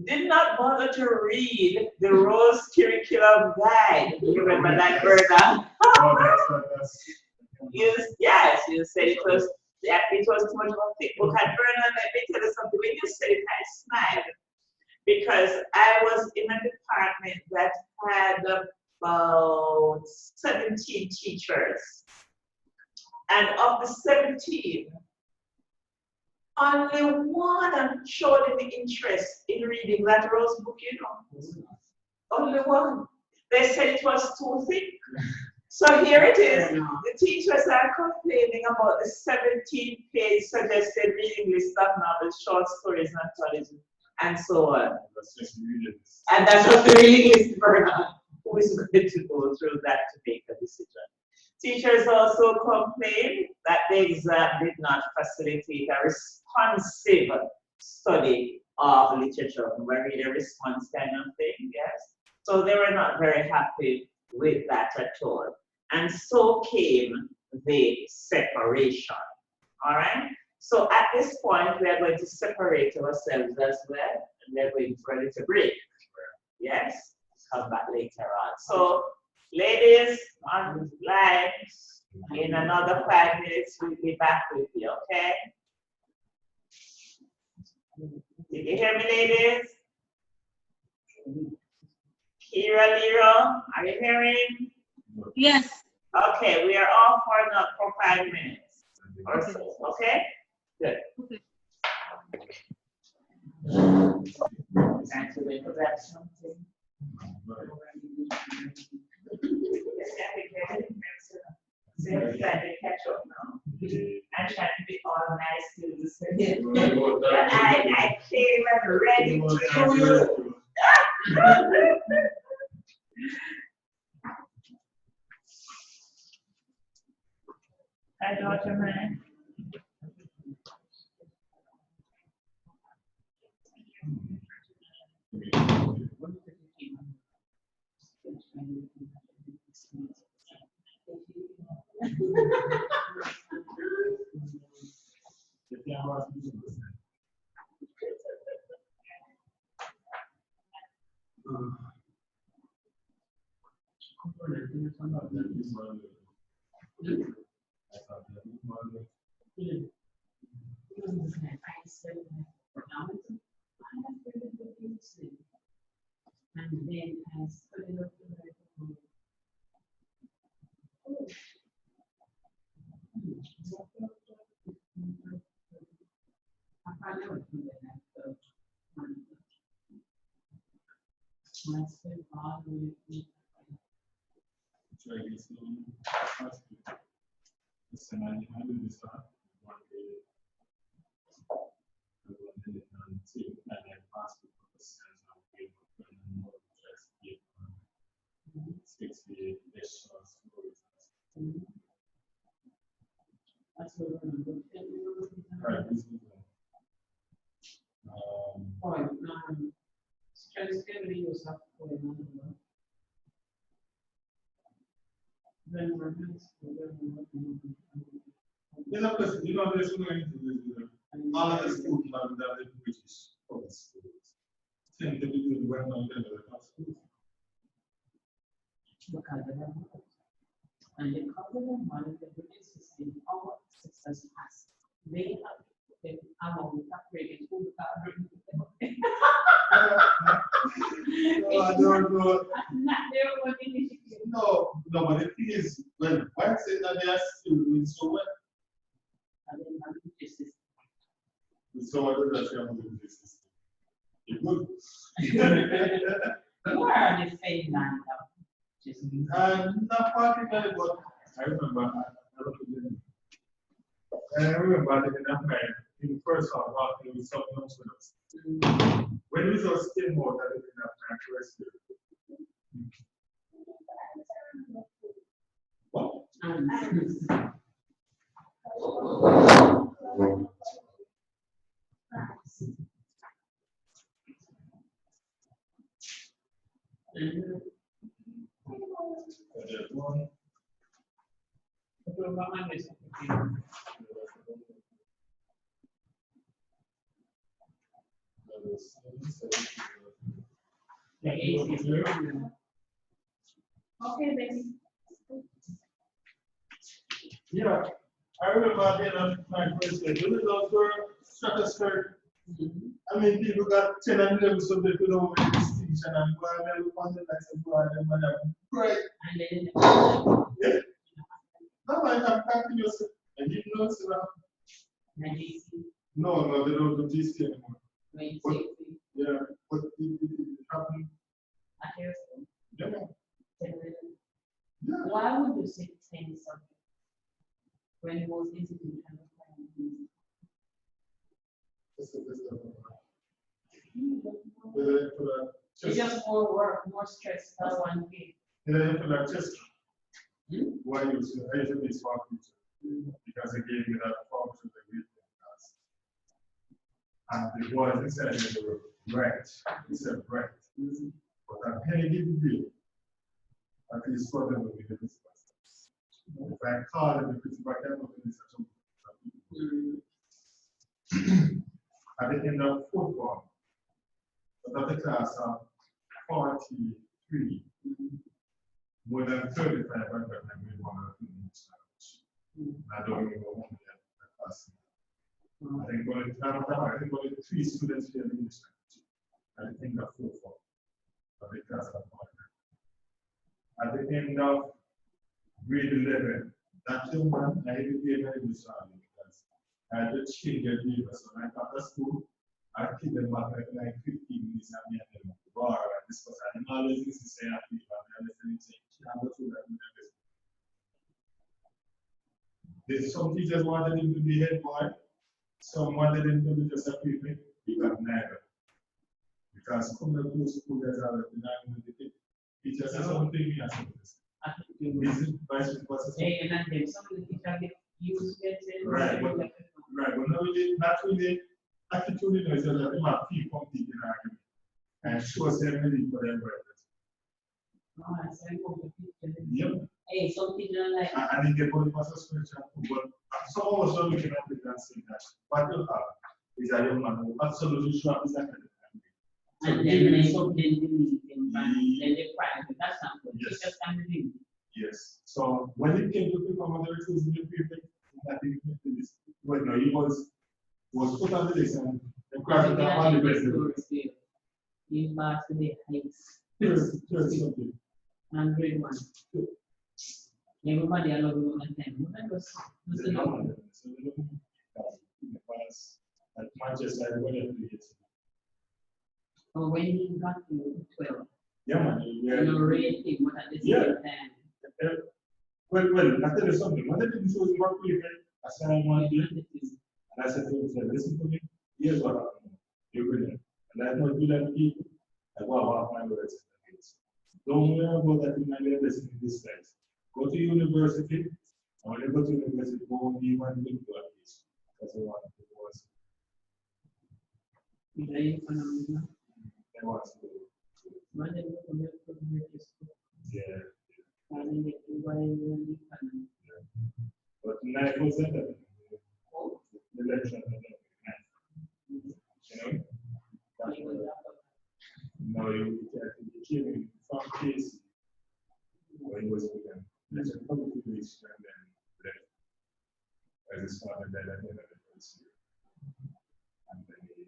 did not bother to read the Rose Curriculum Guide. You remember that, Vernon? Yes, you said it was too much of a thick book. And Vernon, let me tell you something. When you said it, I smiled, because I was in a department that had about 17 teachers. And of the 17, only one showed any interest in reading that Rose book, you know. Only one. They said it was too thick. So here it is. The teachers are complaining about the 17-page suggested reading list of novels, short stories, anthologies, and so on. And that's just the reading list for who is going to go through that to make a decision. Teachers also complained that the exam did not facilitate a responsive study of literature, where read a response kind of thing, yes. So they were not very happy with that at all. And so came the separation, all right? So at this point, we are going to separate ourselves as well, and we're going for a little break, yes? Come back later on. So, ladies on line, in another 5 minutes, we'll be back with you, okay? Did you hear me, ladies? Kira, Lero, are you hearing? Yes. Okay, we are off for 5 minutes or so, okay? Good. Time to wait for that something. I'm trying to catch up now. I'm trying to be all nice to but I came and ready to you. Hi, Dr. Man. And then I studied up to you know, there's going to be all of the schools have the British public schools. Tend to be doing well now than the top schools. And because of the money, the British system, our success has, they have the amount of credit who are bringing them. No, I don't know. Not their own initiative. No, but the thing is, well, why say that they are still doing so well? And then the British system. So what does that say about the British system? It would. You are the same man now. Just Not particularly, but I remember in that time, in the first half, after we saw the us. When we saw still more than in that time to rescue. What? Okay, baby. Yeah, I remember being on my first day. The results were stratospheric. I mean, people got 10 and 11 subjects with over distinction and go and look on the next and go and then great. Yeah. No, I have continuous. And you know, no, they don't do GC anymore. But, yeah, but it happened. Yeah. Yeah. Why would you say 10 subjects when most institutions it's just more work, more stress, that's one thing. Why you say I usually be smart teacher? Because they gave me that function that we class. And the boys inside they were bright. He said bright. But I'm penny didn't do. At least for them will be the business. If I call them, if it's back end of the at the end of fourth form, but at the class of 43, more than 35 I got them in one or two minutes. I don't even know how many class. I think only 3 students here in English language. I think of 4 form. But the class of 49. At the end of grade 11, that young man, I even gave him this family because I had to change their behavior. So when I got to school, I keep them back like 15 minutes and me and them at the bar and discuss. And I always used to say, I feel bad, I listen to can't go through that with them. There's some teachers wanted him to be head boy, some wanted him to be just a pupil, he got neither. Because coming to school, there's a teacher says something, he has something. Vice Hey, and then some of the teachers get used to it. Right, but no, not really. Attitude is that they might feel complete in argument and shows them the need for their brothers. Yep. Hey, some teachers like. And in the body mass spiritual, but some of us are looking at it and saying that what you have is a young man who absolutely sure is academic. And then they delete him, and then they cry. That's not good. Yes. Just can delete. Yes. So when it came to become a recruitment prefect, I think this, well, no, he was put on the list and the craft of all the best. He's back to the heights. Something. And grade 1. Everybody I love you all the time. The number, so they don't in the past at Manchester, everybody played. So when he got to 12, Yeah, man. Yeah. you rate him, but at the same time, Well, I tell you something. When I didn't choose work prefect, I said I want to and I said to him, listen to me, here's what happened. You're brilliant. And I don't do that to people. I go about my words. Don't worry about that in my lesson in this place. Go to university, and when you go to university, go and be one thing to at least. That's what I want to do. They want to yeah. But 9% of the election, you know, no, you came in from case when he was with them. There's a couple of weeks and then left as his father died at the end of the first year. And then he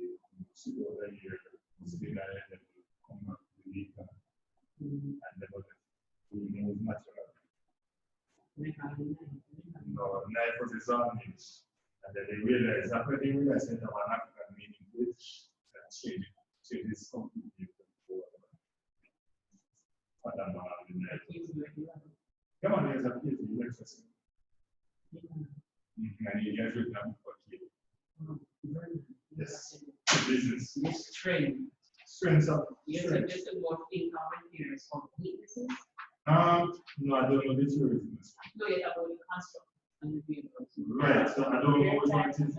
took over a year, was been and then come back to the league and never left. He was natural. No, 9 was his own names. And then they realized, after they realized that there was an African meaning to it, that changed his completely. Come on, there's a place in Texas. And you guys written up for you. Yes. Business. Strengths up. Yes, I just about income and years of weaknesses. No, I don't know the tourism. No, yet about the construct and the vehicles. Right, so I don't know what it is.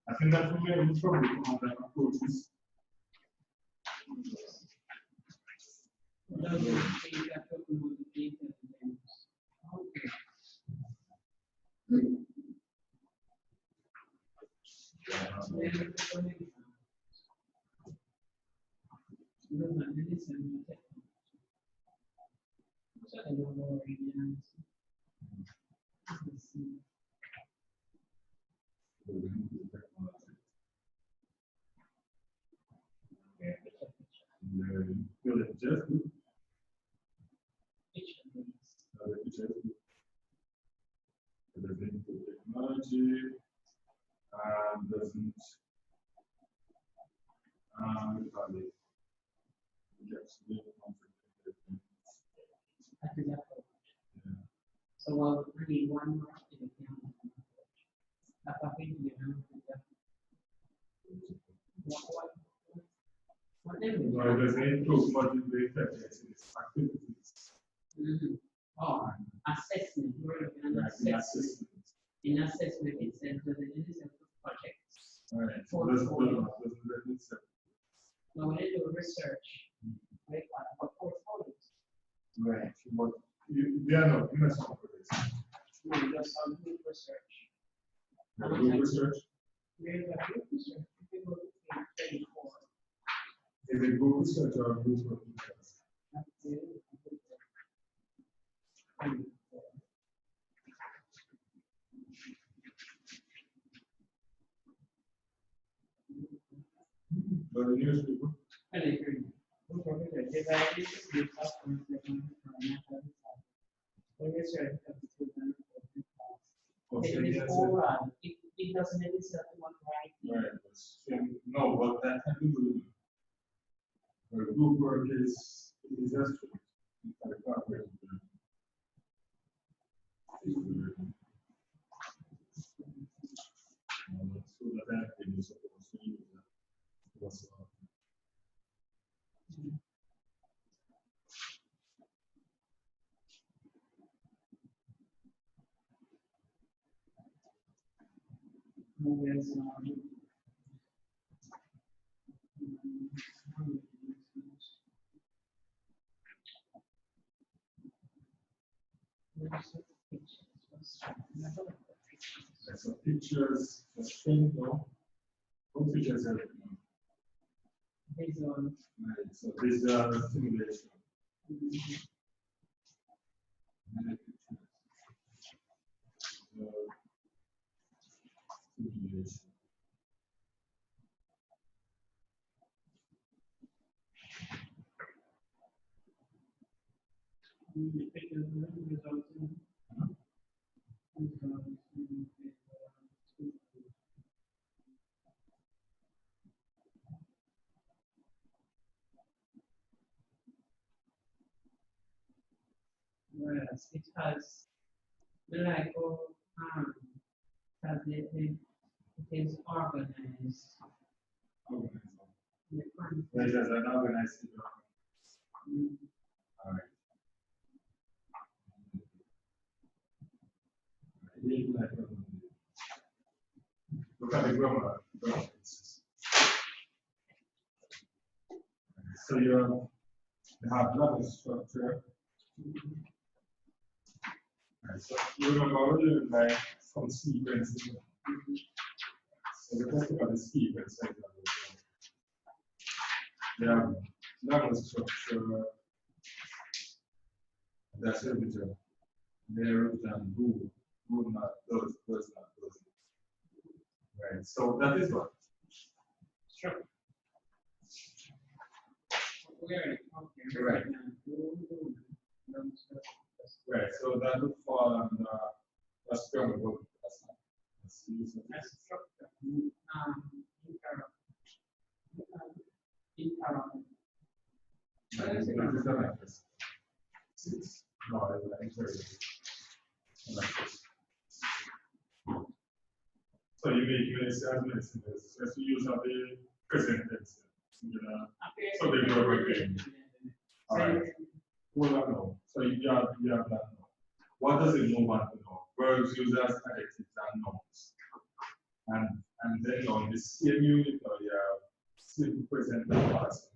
I think that for me, it's probably one of the approaches. Technology doesn't so I'll read one more thing. it doesn't improve motivate activities. Oh, assessment. We're looking at assessment. In assessment, it says that it is a project. Right. Portfolio. Now, when you do research, right, for portfolios. Right. But they are not in a for this. No, just some group research. Group research? There's a group research. People go to page 34. Is it group research or group research? But the newspaper? I agree. Overall, it doesn't necessarily want right. Right. No, but that can do group work is just like corporate. So that is supposed to use that. So pictures, no pictures everything. Visual. Right, so visual stimulation. Stimulation. Yes, because the like of that it is organized. Right, as an organized development. All right. Look at the grammar. So you have level structure. Right, so you remember you like some sequencing. So we talk about the sequence. You have level structure. That's everything. There and do not, does not, does. Right. So that is what. Sure. Right. Right. So that would fall under a strong book. That's structure. No, it's very. So you make as medicine as you use of the present tense. So they go again. All right. Well, no. So you have that now. What does it move on to now? Verbs used as adjectives and nouns. And then on the same unit, you have simple present and past.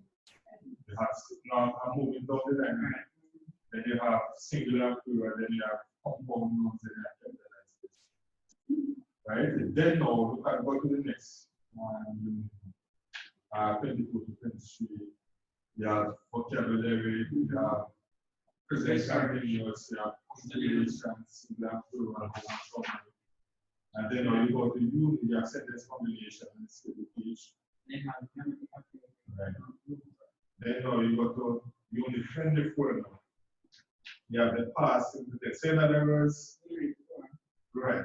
You have now I'm moving down the line. Then you have singular and plural, then you have compound nouns, then you have right? Then now look at go to the next one. 22 to 23. You have vocabulary, you have present continuous, you have conjugation, singular and plural, and then now you go to unit, you have sentence combination and simplification. Right. Then now you go to unit 24 now. You have the past simple tense. Say in other words, right.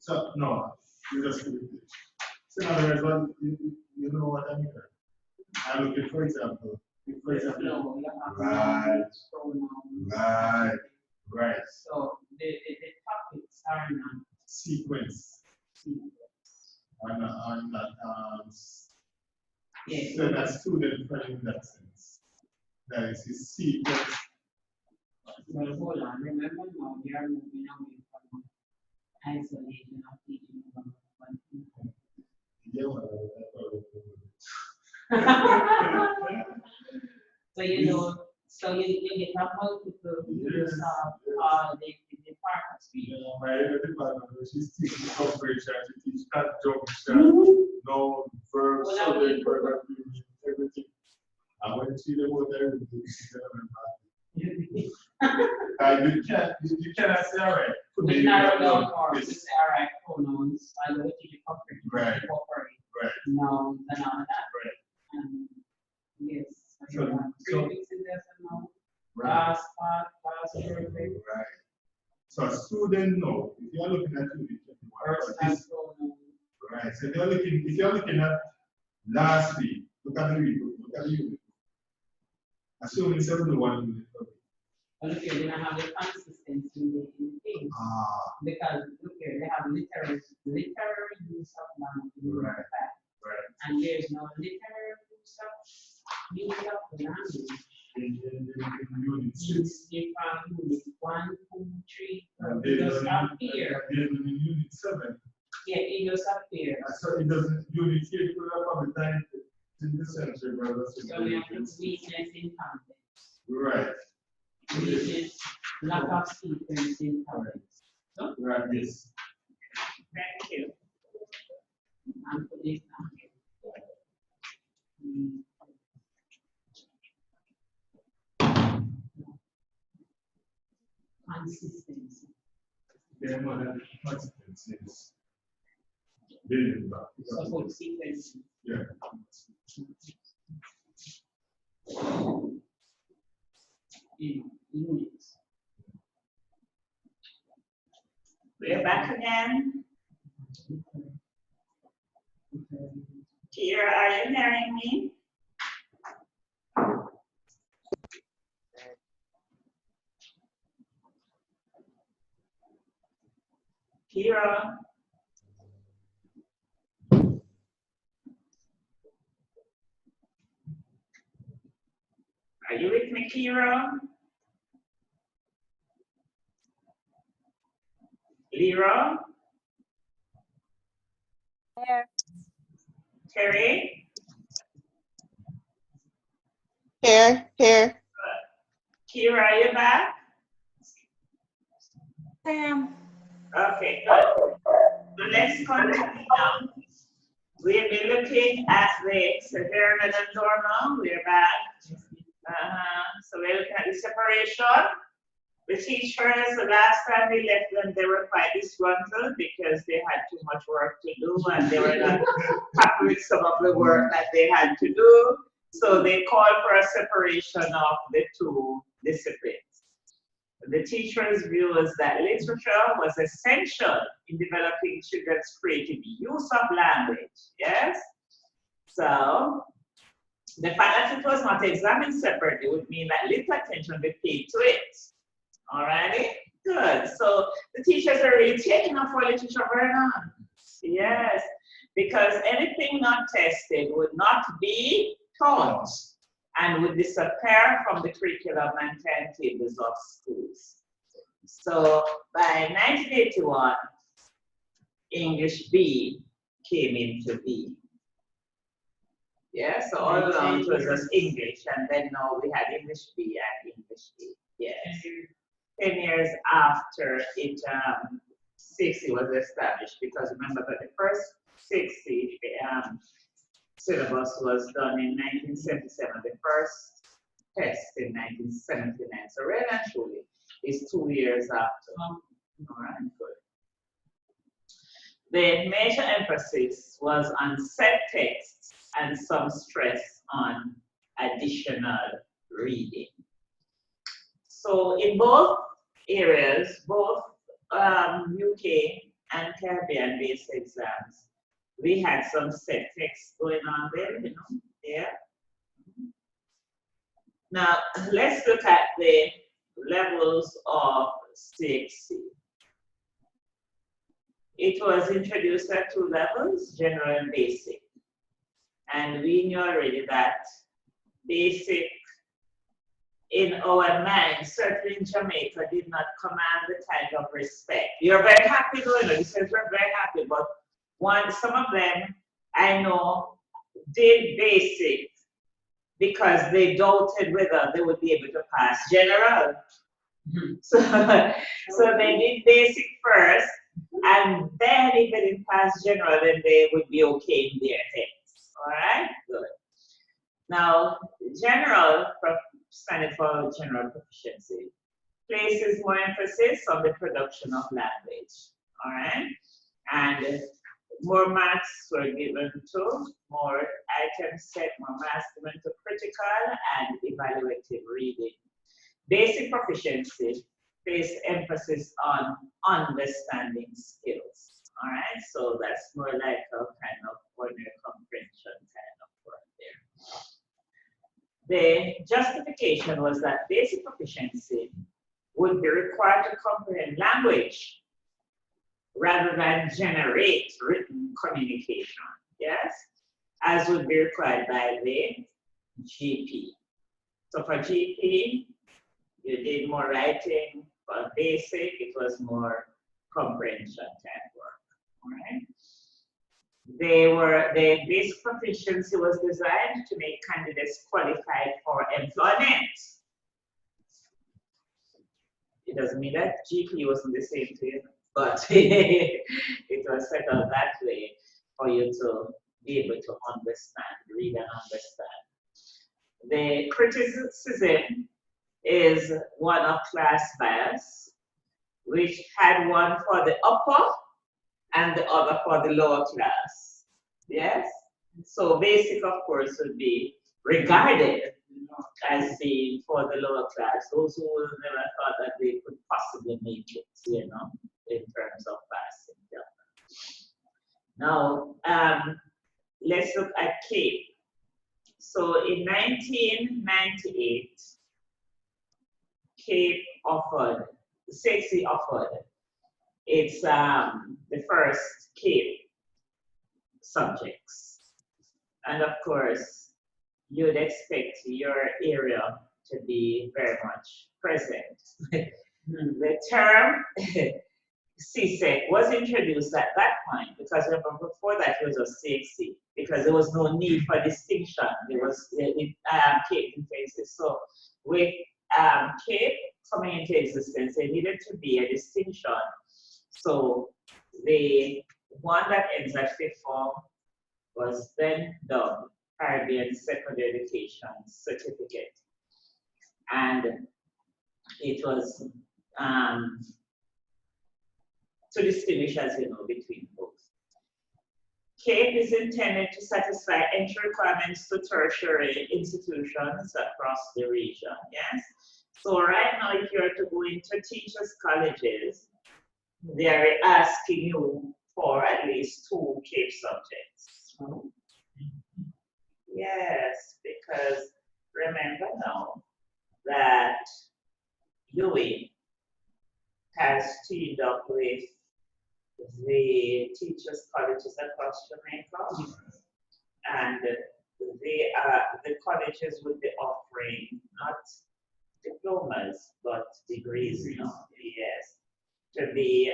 So no, you just repeat it. So in other words, you know what I mean. I'm looking for example. For example, right. So the topics are not Sequence. And yeah. so that's student friendly in that sense. That is a sequence. Well, hold on. Remember now we are moving away from isolation of teaching from one thing. Yeah, So you know, so you get a multiple use of the departments. my department, she's teaching comprehension, she teaches conjunction, no verb, subject, verb, everything. And when she wrote everything, she you cannot say, all right. We narrow down more. We say, all right, pronouns. I go to the comprehension. Right. Right. Nouns and all that. Right. Yes. So- You want so- prefixes as a noun. Right. Past, perfect. Right. So a student know, if you're looking at unit 21, First and pronoun. right. So if you're looking at last week, look at the week, look at the unit. Assuming 71 unit. But look here, they don't have the consistency in the thing. Because look here, they have literary use of language in Right. fact. Right. And there's no literary use of language. In unit 6. It's different unit 1, 2, 3. And It then does appear. in unit 7. Yeah, it does appear. So it doesn't, unit 8 will have probably 19th century, brother. So we have to weakness in context. Right. Weakness, lack of sequence in context. So, Right, yes. thank you. And put this down here. Consistency. Then what the consequence is building back. Support sequence. Yeah. In units. We're back again. Kira, are you hearing me? Kira. Are you with me, Kira? Lira? Here. Terry? Here. Kira, are you back? Okay, good. So let's continue now. We'll be looking at the severe and normal. We're back. So we're looking at the separation. The teachers, the last time we left them, they were quite disgruntled because they had too much work to do and they were not happy with some of the work that they had to do. So they called for a separation of the two disciplines. The teacher's view was that literature was essential in developing children's creative use of language, yes? So the fact that it was not examined separately would mean that little attention be paid to it. All righty, good. So the teachers are really taking up for literature very on. Yes, because anything not tested would not be taught and would disappear from the curriculum and timetables of schools. So by 1981, English B came into being. Yeah, so all along it was just English, and then now we had English B and English A. Yes. 10 years after it, 60 was established, because remember that the first 60 syllabus was done in 1977, the first test in 1979. So really and truly, it's 2 years after. All right, good. The major emphasis was on set texts and some stress on additional reading. So in both areas, both UK and Caribbean based exams, we had some set text going on there, you know, yeah. Now, let's look at the levels of CXC. It was introduced at 2 levels, general and basic. And we knew already that basic, in our minds, certainly in Jamaica, did not command the type of respect. You're very happy doing it. You said we're very happy, but some of them I know did basic because they doubted whether they would be able to pass general. So they did basic first, and then if they didn't pass general, then they would be okay in their heads. All right, good. Now, general, standing for general proficiency, places more emphasis on the production of language. All right, and more marks were given to more items set, more marks given to critical and evaluative reading. Basic proficiency placed emphasis on understanding skills. All right, so that's more like a kind of ordinary comprehension kind of work there. The justification was that basic proficiency would be required to comprehend language rather than generate written communication, yes, as would be required by the GP. So for GP, you did more writing. For basic, it was more comprehension type work, all right? The basic proficiency was designed to make candidates qualified for employment. It doesn't mean that GP wasn't the same thing, but it was set up that way for you to be able to understand, read and understand. The criticism is one of class bias, which had one for the upper and the other for the lower class. Yes? So basic, of course, would be regarded as being for the lower class, those who never thought that they could possibly make it, you know, in terms of passing. Now, let's look at CAPE. So in 1998, CAPE offered, SEXI offered, it's the first CAPE subjects. And of course, you'd expect your area to be very much present. The term CSEC was introduced at that point because remember before that it was a CXC because there was no need for distinction. There was CAPE in phases. So with CAPE coming into existence, there needed to be a distinction. So the one that ends at fifth form was then dubbed Caribbean Secondary Education Certificate. And it was to distinguish, as you know, between both. CAPE is intended to satisfy entry requirements to tertiary institutions across the region, yes? So right now, if you're to go into teachers' colleges, they're asking you for at least 2 CAPE subjects. Yes, because remember now that UWI has teamed up with the teachers' colleges across Jamaica, and the colleges would be offering not diplomas but degrees, you know, yes, to be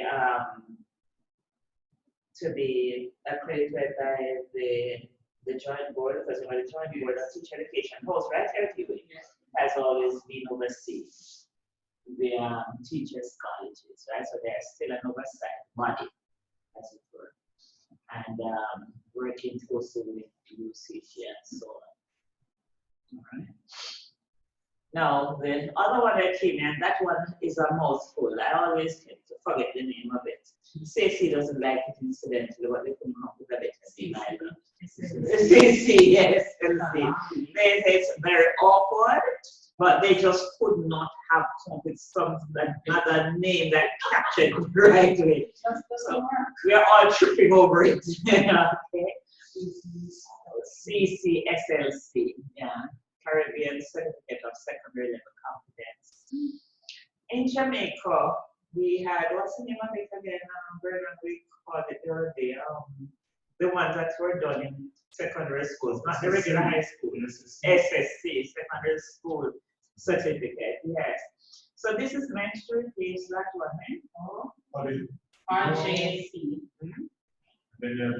accredited by the joint board, because the joint board of teacher education holds right everywhere, has always been overseas the teachers' colleges, right? So they're still an oversight body, as it were, and working closely with UCT and so on. All right. Now, the other one that came in, that one is a mouthful. I always forget the name of it. Stacey doesn't like it incidentally, but they couldn't come up with a better name either. Stacey, yes, it's very awkward, but they just could not have come up with some another name that captured it rightly. So we are all tripping over it. Okay. CCSLC, yeah. Caribbean Certificate of Secondary Level Competence. In Jamaica, we had, what's the name of it again? Brendan, we called it the other day. The ones that were done in secondary schools, not the regular high school. SSC, Secondary School Certificate, yes. So this is meant to replace that one, eh? RJC. When you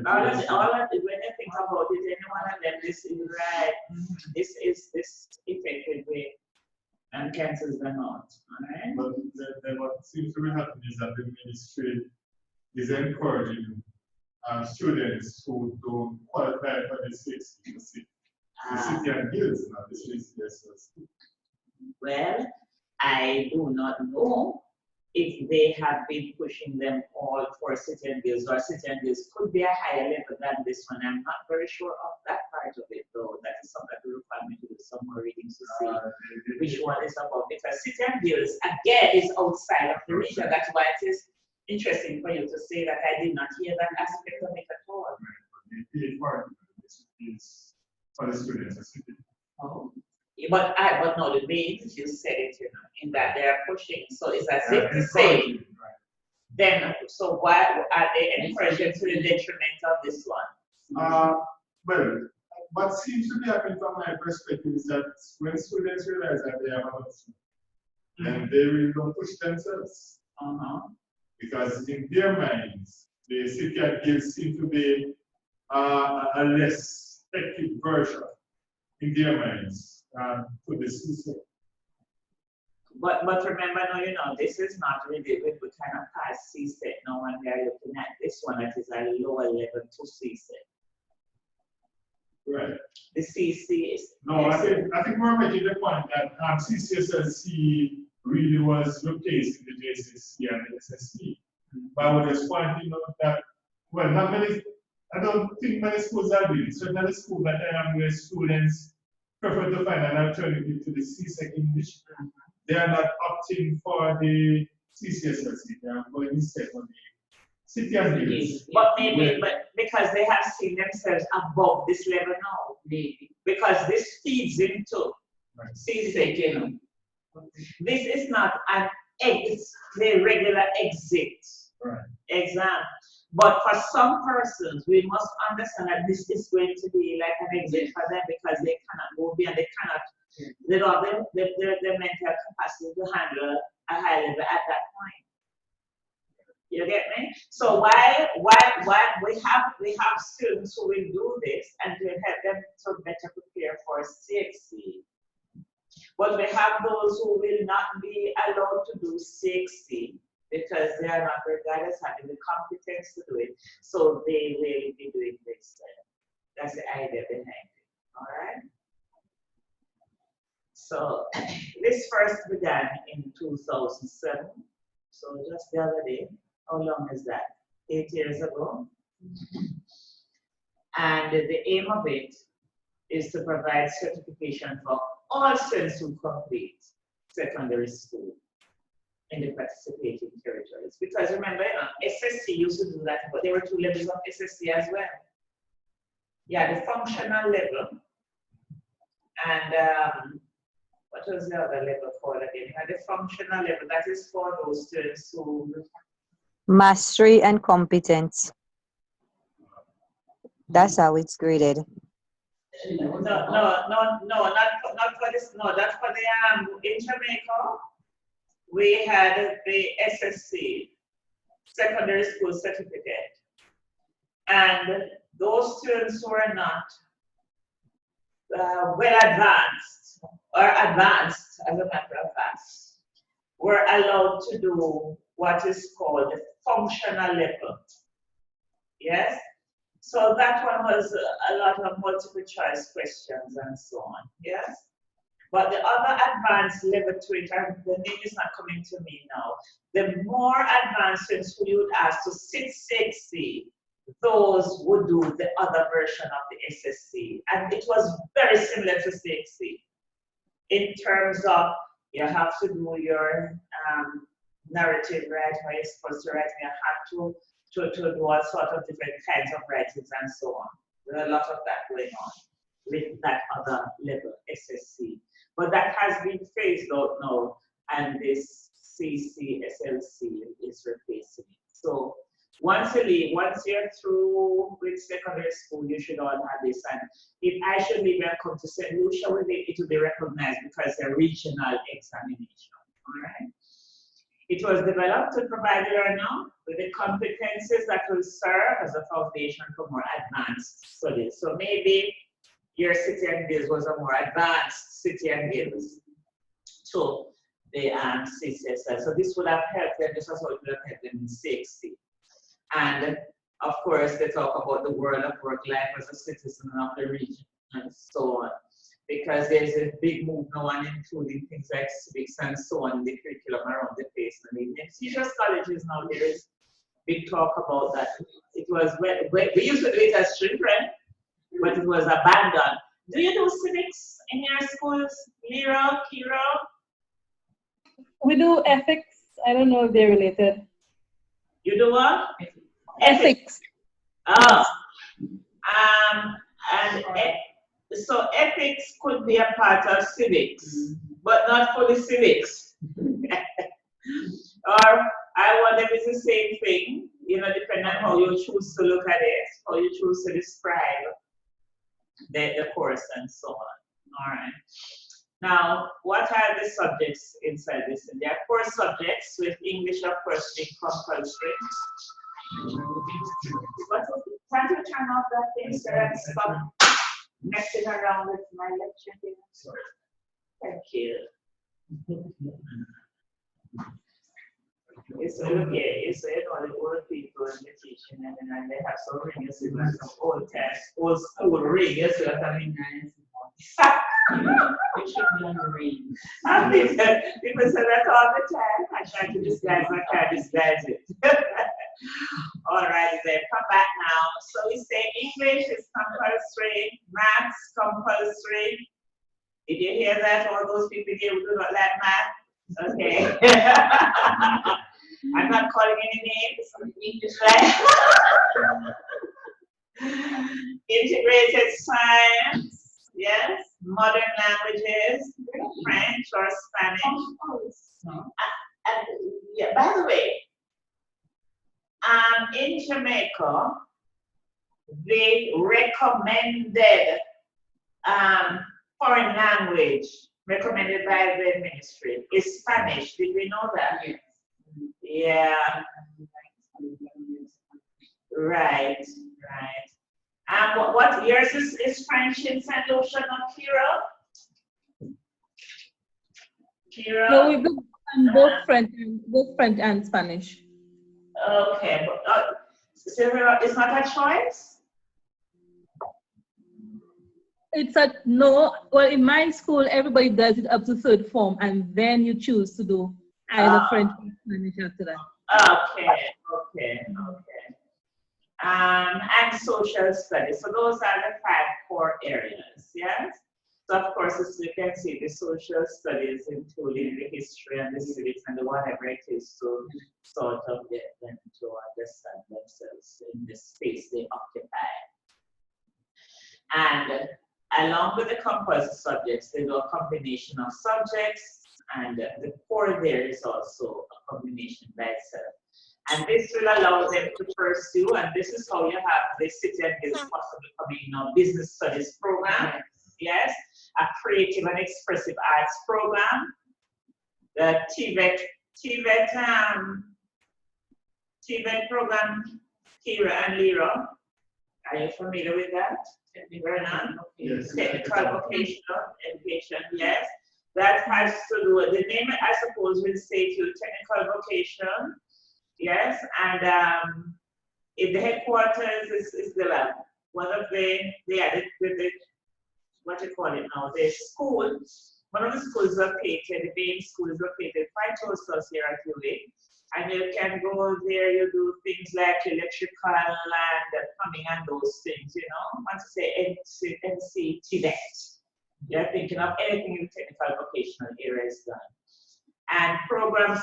think about it, any one of them, this is right. This affected with and cancels them out. Alright? But what seems to be happening is that the ministry is encouraging students who don't qualify for the 6 to sit. The city and guilds, not the CCSLC. Well, I do not know if they have been pushing them all for city and guilds, or city and guilds could be a higher level than this one. I'm not very sure of that part of it, though. That is something that will require me to do some more readings to see which one is about. Because city and guilds, again, is outside of the region. That's why it is interesting for you to say that I did not hear that aspect of it at all. For the students. Oh. But no, the means you said it, you know, in that they are pushing. So it's as if to say, then, so why are they encouraging to the detriment of this one? Well, what seems to be happening from my perspective is that when students realize that they have an option, then they will not push themselves. Because in their minds, the city and guilds seem to be a less effective version in their minds. To the system. But remember, no, you know, this is not really we kind of pass CSET now when we are looking at this one that is a lower level to CSET. Right. The CC is. No, I think we're making the point that CCSLC really was replacing the JCC and the SSC. But I was just pointing out that, well, not many, I don't think many schools are doing it. Certainly the school that I am where students prefer to find an alternative to the CSEC English. They are not opting for the CCSLC, they are going instead on the city and village. But maybe, but because they have seen themselves above this level now, maybe. Because this feeds into CSEC, you know. This is not an it's the regular exit exam. But for some persons, we must understand that this is going to be like an exit for them because they cannot go beyond, they cannot, they don't have the mental capacity to handle a high level at that point. You get me? So why we have students who will do this and to help them to better prepare for CXC. But we have those who will not be allowed to do CXC because they are not regarded as having the competence to do it. So they will be doing this. That's the idea behind it. All right. So this first began in 2007. So just the other day. How long is that? 8 years ago. And the aim of it is to provide certification for all students who complete secondary school in the participating territories. Because remember, SSC used to do that, but there were 2 levels of SSC as well. Yeah, the functional level and what was the other level called again? You had the functional level, that is for those students who Mastery and competence. That's how it's graded. No, not for this. No, that's for the in Jamaica. We had the SSC, secondary school certificate, and those students who are not well advanced or advanced, as a matter of fact, were allowed to do what is called the functional level. Yes. So that one was a lot of multiple choice questions and so on, yes? But the other advanced level to it, and the name is not coming to me now, the more advanced students who you would ask to sit CXC, those would do the other version of the SSC. And it was very similar to CXC in terms of you have to do your narrative writing, where you're supposed to write, you have to do all sorts of different kinds of writings and so on. There's a lot of that going on with that other level, SSC. But that has been phased out now, and this CCSLC is replacing it. So once you're through with secondary school, you should all have this. And if I should leave and come to St. Lucia with it, it will be recognized because they're regional examination. All right. It was developed to provide the learner with the competencies that will serve as a foundation for more advanced studies. So maybe your City and Guilds was a more advanced City and Guilds to the CCSL. So this would have helped them, this was what would have helped them in CXC. And of course, they talk about the world of work life as a citizen of the region and so on. Because there's a big move now on including things like civics and so on in the curriculum around the place. I mean, in serious colleges now, there is big talk about that. It was, we used to do it as children, but it was abandoned. Do you do civics in your schools, Lira, Kira? We do ethics. I don't know if they're related. You do what? Ethics. Oh. So ethics could be a part of civics, but not fully civics. Or I wonder if it's the same thing, you know, depending on how you choose to look at it, how you choose to describe the course and so on. All right. Now, what are the subjects inside this? And there are 4 subjects, with English, of course, being compulsory. What is it? Can you turn off that thing so that stop messing around with my lecture here? Thank you. It's okay, it's all the old people in the teaching, and then they have some ringers in like some old school ringers, so I mean, it should be on the ring. People say that all the time. I try to disguise, I can't disguise it. All right, then come back now. So we say English is compulsory, maths compulsory. Did you hear that? All those people here who do not like math? Okay. I'm not calling any names. English, right? Integrated science, yes. Modern languages, French or Spanish. Yeah, by the way, in Jamaica, they recommended foreign language recommended by the ministry is Spanish. Did we know that? Yes. Yeah. Right, right. And what years is French in St. Lucia, not Kira? Kira? No, we do both French and Spanish. Okay, but so it's not a choice? It's no, well, in my school, everybody does it up to third form, and then you choose to do either French or Spanish after that. Okay. And social studies. So those are the 5 core areas, yes? So of course, as you can see, the social studies, including the history and the civics and the whatever it is, to sort of get them to understand themselves in the space they occupy. And along with the compulsory subjects, they do a combination of subjects, and the core there is also a combination by itself. And this will allow them to pursue, and this is how you have the City and Guilds possibly coming business studies program, yes, a creative and expressive arts program, the TVET program, Kira and Lira. Are you familiar with that? Vernon? Yes. Technical vocational education, yes. That has to do with the name, I suppose, will say to technical vocation. Yes, and in the headquarters is the lab. One of the what you call it now, the school. One of the schools located, the main school is located quite close to us here at UA. And you can go there, you do things like electrical and plumbing and those things, you know. Once you say NC TVET, you're thinking of anything in the technical vocational area is done. And programs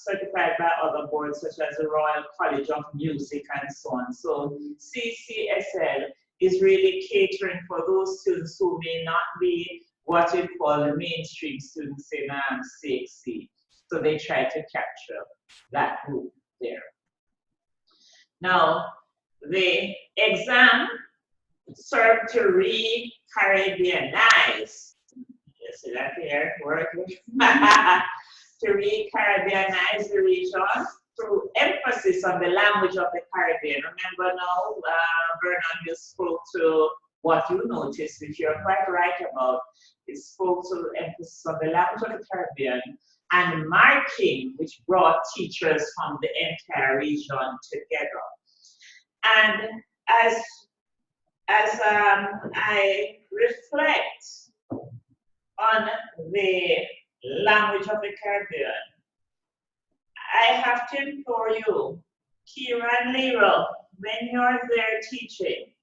certified by other boards such as the Royal College of Music and so on. So CCSL is really catering for those students who may not be what we call the mainstream students in CXC. So they try to capture that group there. Now, the exam served to re-Caribbeanize. You see that here, working. To re-Caribbeanize the region through emphasis on the language of the Caribbean. Remember now, Vernon, you spoke to what you noticed, which you're quite right about. It spoke to emphasis on the language of the Caribbean and marking, which brought teachers from the entire region together. And as I reflect on the language of the Caribbean, I have to implore you, Kira and Lira, when you're there teaching,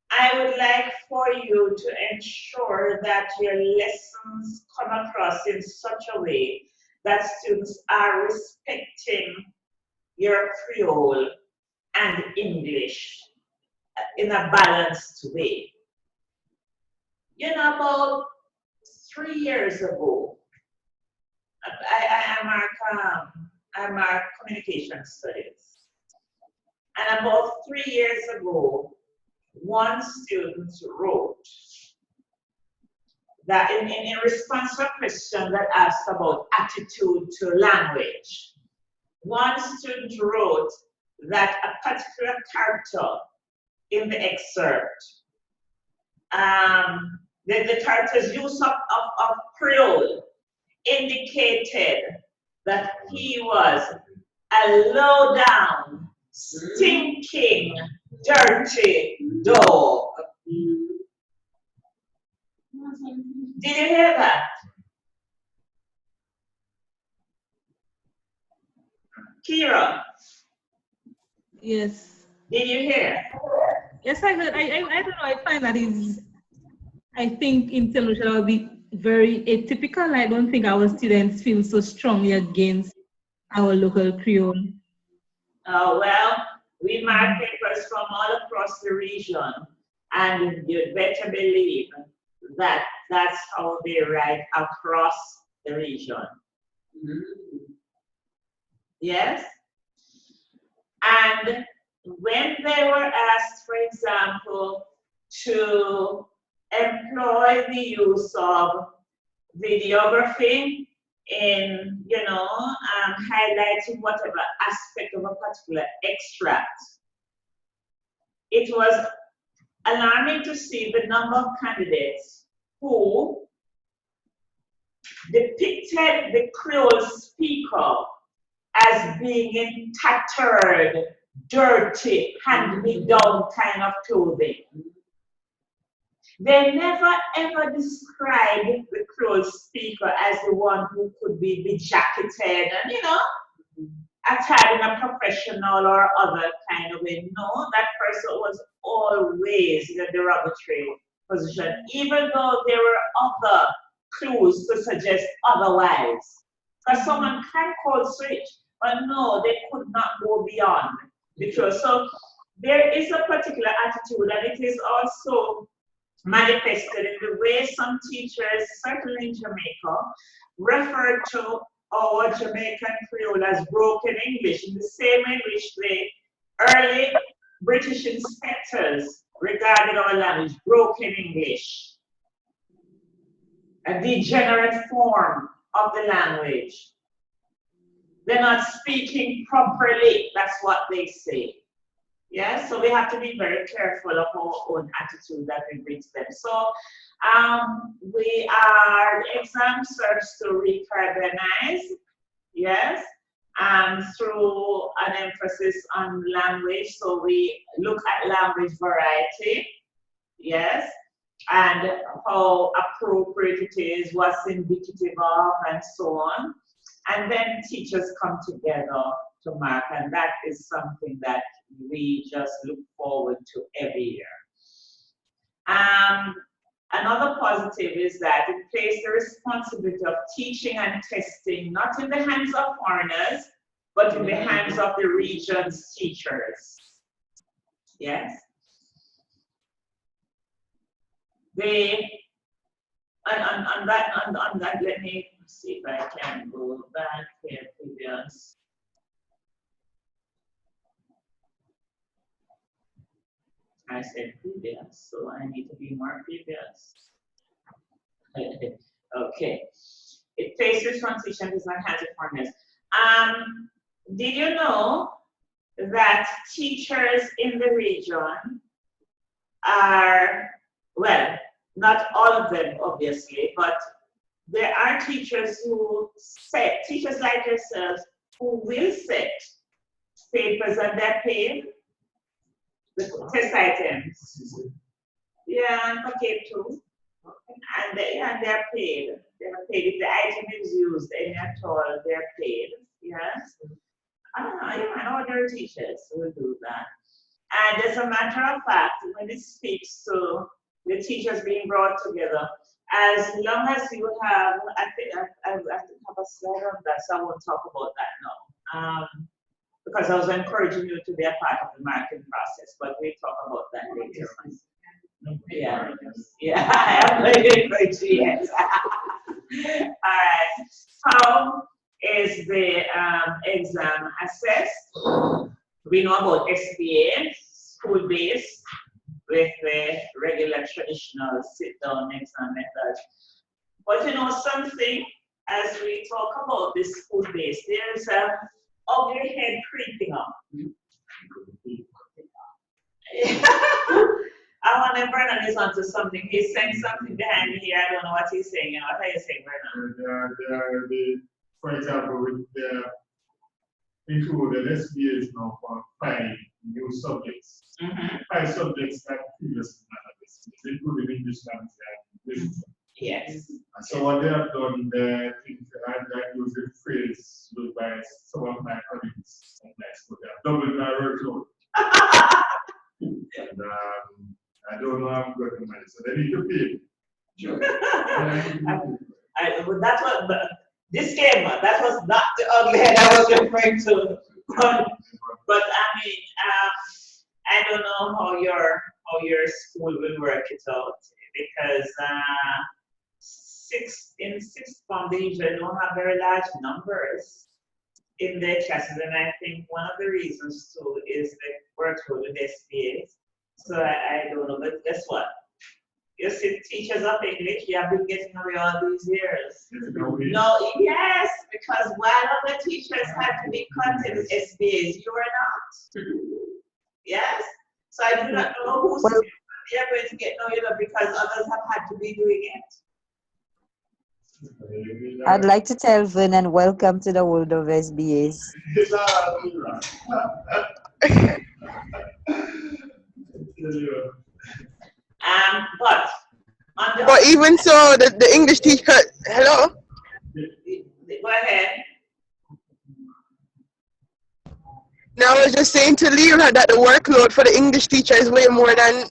I would like for you to ensure that your lessons come across in such a way that students are respecting your Creole and English in a balanced way. You know, about 3 years ago, I mark communication studies. And about 3 years ago, one student wrote that in response to a question that asked about attitude to language, one student wrote that a particular character in the excerpt, the character's use of Creole indicated that he was a low down, stinking, dirty dog. Did you hear that? Kira, Yes. did you hear? Yes, I heard. I don't know. I find that is, I think in St. will be very atypical. I don't think our students feel so strongly against our local Creole. Well, we mark papers from all across the region, and you'd better believe that that's how they write across the region. Yes? And when they were asked, for example, to employ the use of videography in, highlighting whatever aspect of a particular extract, it was alarming to see the number of candidates who depicted the Creole speaker as being in tattered, dirty, hand-me-down kind of clothing. They never ever described the Creole speaker as the one who could be bejacketed and, attired in a professional or other kind of way. No, that person was always in a derogatory position, even though there were other clues to suggest otherwise. Because someone can code switch, but no, they could not go beyond the truth. So there is a particular attitude, and it is also manifested in the way some teachers, certainly in Jamaica, refer to our Jamaican Creole as broken English, in the same way in which the early British inspectors regarded our language, broken English, a degenerate form of the language. They're not speaking properly, that's what they say. Yeah, so we have to be very careful of our own attitude that we bring to them. So the exam serves to recarbonize, yes, through an emphasis on language. So we look at language variety, yes, and how appropriate it is, what's indicative of, and so on. And then teachers come together to mark, and that is something that we just look forward to every year. Another positive is that it places the responsibility of teaching and testing not in the hands of foreigners, but in the hands of the region's teachers. Yes? On that, let me see if I can go back here previous. I said previous, so I need to be more previous. Okay. It faces transition is not hands of foreigners. Did you know that teachers in the region are, well, not all of them obviously, but there are teachers who set, teachers like yourselves, who will set papers and they're paid. The test items. Yeah, and for K2. And they're paid. They're paid. If the item is used any at all, they're paid. Yes. Ordinary teachers will do that. And as a matter of fact, when it speaks to the teachers being brought together, as long as you have, I think I have a slide on that, so I won't talk about that now. Because I was encouraging you to be a part of the marketing process, but we'll talk about that later on. Yeah, I am very encouraging, yes. All right, how is the exam assessed? We know about SBA, school-based, with the regular traditional sit-down exam method. But you know something, as we talk about this school-based, there's a ugly head creeping up. I want to Vernon is onto something. He's saying something behind me here. I don't know what he's saying. You know, what are you saying, Vernon? For example, with the included SBAs now for 5 new subjects. 5 subjects that previously not including English language and English. Yes. And so what they have done, I think I use the phrase used by some of my colleagues at my school. They have doubled my workload. And I don't know how I'm going to manage. So they need to pay. Sure. That's what the disclaimer. That was not the ugly head I was referring to. But I mean, I don't know how your school will work it out because in sixth form they usually don't have very large numbers in their classes, and I think one of the reasons too is the workload with SBAs. So I don't know, but guess what? You see, teachers of English, you have been getting away all these years. No, yes, because while other teachers had to be content with SBAs, you are not. Yes, so I do not know who's you're going to get no, because others have had to be doing it. I'd like to tell Vernon, welcome to the world of SBAs. But even so, the English teacher, hello? Go ahead. Now I was just saying to Lyra that the workload for the English teacher is way more than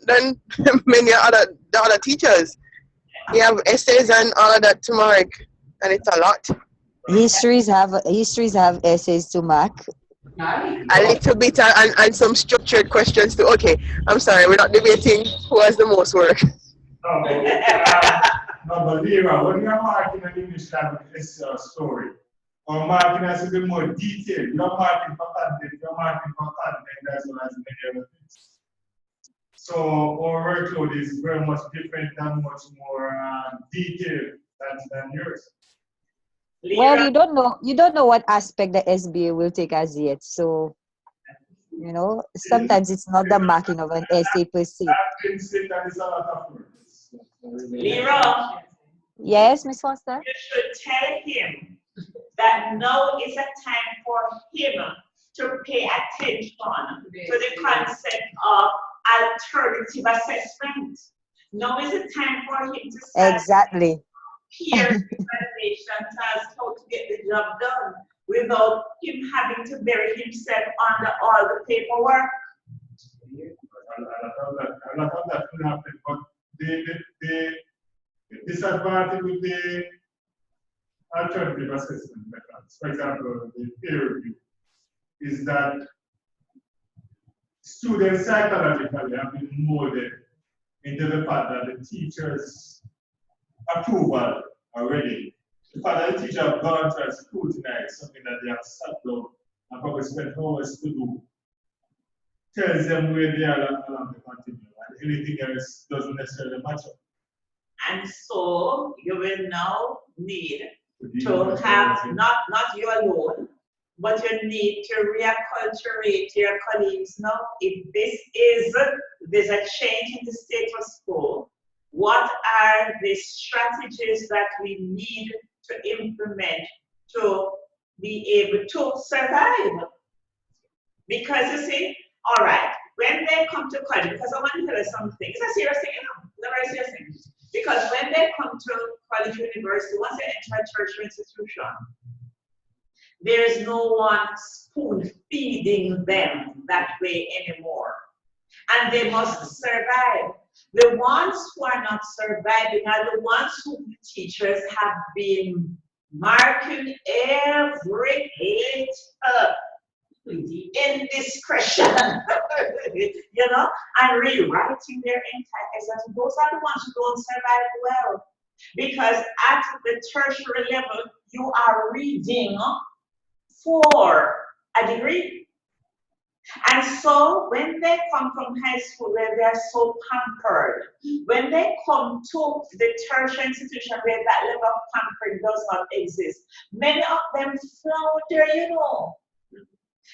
many other teachers. You have essays and all of that to mark, and it's a lot. Histories have essays to mark. A little bit and some structured questions too. Okay, I'm sorry, we're not debating who has the most work. No, but Lyra, when you're marking an English language essay or story, or marking has to be more detailed. You're marking for content, you're marking for content as well as many other things. So our workload is very much different and much more detailed than yours. Well, you don't know what aspect the SBA will take as yet. So, you know, sometimes it's not the marking of an essay per se. Lyra. Yes, Miss Foster? You should tell him that now is a time for him to pay attention to the concept of alternative assessment. Now is a time for him to start Exactly. peer evaluation as how to get the job done without him having to bury himself under all the paperwork. A lot of that will happen, but the disadvantage with the alternative assessment methods, for example, the peer review, is that students psychologically have been molded into the fact that the teacher's approval already. The fact that the teacher have gone to a school tonight, something that they have sat down and probably spent hours to do, tells them where they are along the continuum, and anything else doesn't necessarily match up. And so you will now need to have not you alone, but you need to reacculturate your colleagues now. If there's a change in the status quo, what are the strategies that we need to implement to be able to survive? Because you see, all right, when they come to college, because I want to tell you something, it's a serious thing, it's a very serious thing. Because when they come to college, university, once they enter a tertiary institution, there is no one spoon feeding them that way anymore. And they must survive. The ones who are not surviving are the ones who the teachers have been marking every letter indiscretion, you know, and rewriting their entire exams. Those are the ones who don't survive well. Because at the tertiary level, you are reading for a degree. And so when they come from high school where they are so pampered, when they come to the tertiary institution where that level of pampering does not exist, many of them flounder, you know.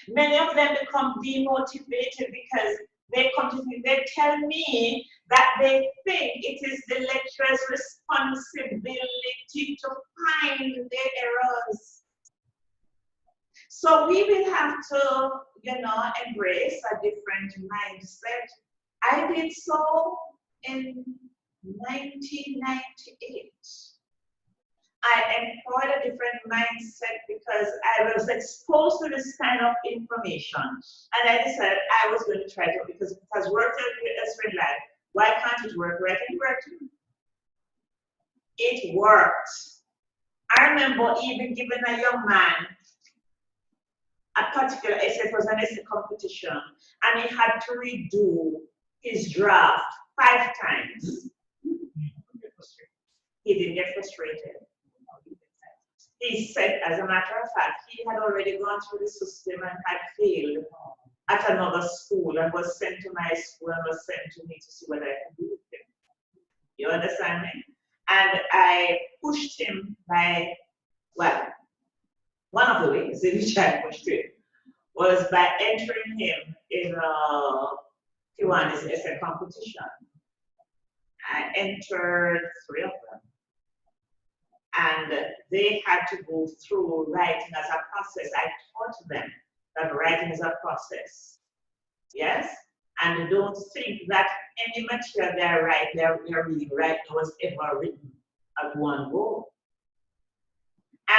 Many of them become demotivated because they come to me, they tell me that they think it is the lecturer's responsibility to find the errors. So we will have to, embrace a different mindset. I did so in 1998. I employed a different mindset because I was exposed to this kind of information. And I decided I was going to try it because it has worked as red light. Why can't it work? Right? It worked. It worked. I remember even giving a young man a particular essay. It was an essay competition, and he had to redo his draft 5 times. He didn't get frustrated. He said, as a matter of fact, he had already gone through the system and had failed at another school and was sent to my school and was sent to me to see what I can do with him. You understand me? And I pushed him by, well, one of the ways in which I pushed him was by entering him in Kiwani's essay competition. I entered 3 of them. And they had to go through writing as a process. I taught them that writing is a process. Yes? And don't think that any material they're reading right now was ever written at one go.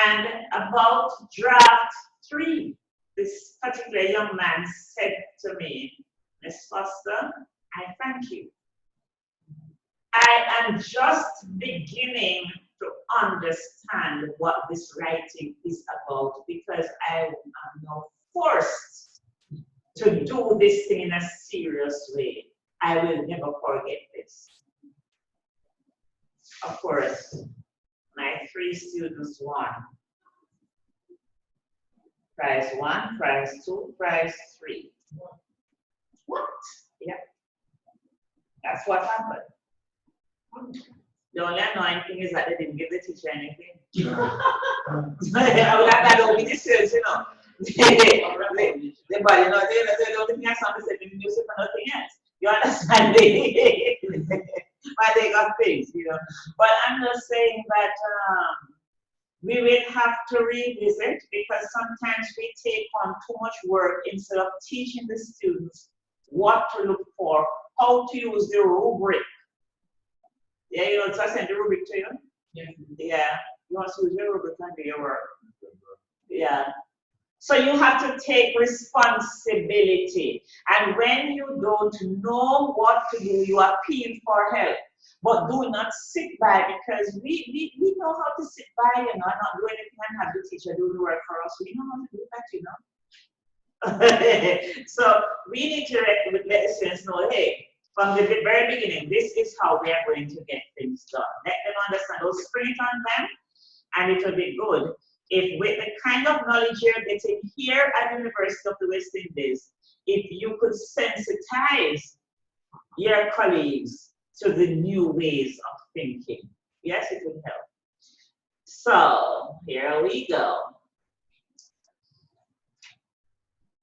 And about draft 3, this particular young man said to me, Ms. Foster, I thank you. I am just beginning to understand what this writing is about because I am now forced to do this thing in a serious way. I will never forget this. Of course, my 3 students won. Prize 1, prize 2, prize 3. What? Yeah. That's what happened. The only annoying thing is that they didn't give the teacher anything. I would have that over the search, The body, they don't think something said in the newspaper, nothing else. You understand? But they got things, But I'm just saying that we will have to revisit because sometimes we take on too much work instead of teaching the students what to look for, how to use the rubric. Yeah, so I sent the rubric to you. Yeah. You want to use your rubric and do your work. Yeah. So you have to take responsibility. And when you don't know what to do, you appeal for help. But do not sit by because we know how to sit by, and not do anything and have the teacher do the work for us. We know how to do that, So we need to let the students know, hey, from the very beginning, this is how we are going to get things done. Let them understand, don't spring it on them, and it will be good. If with the kind of knowledge you're getting here at the University of the West Indies, if you could sensitize your colleagues to the new ways of thinking, yes, it would help. So here we go.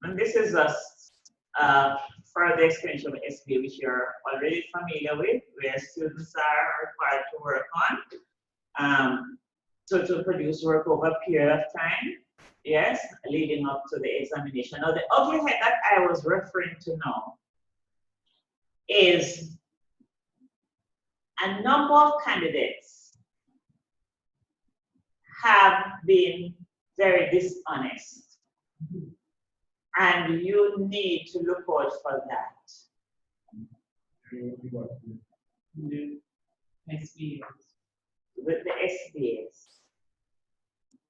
And this is just further extension of SBA, which you're already familiar with, where students are required to work on. So to produce work over a period of time, yes, leading up to the examination. Now, the ugly head that I was referring to now is a number of candidates have been very dishonest. And you need to look out for that. With the SBAs.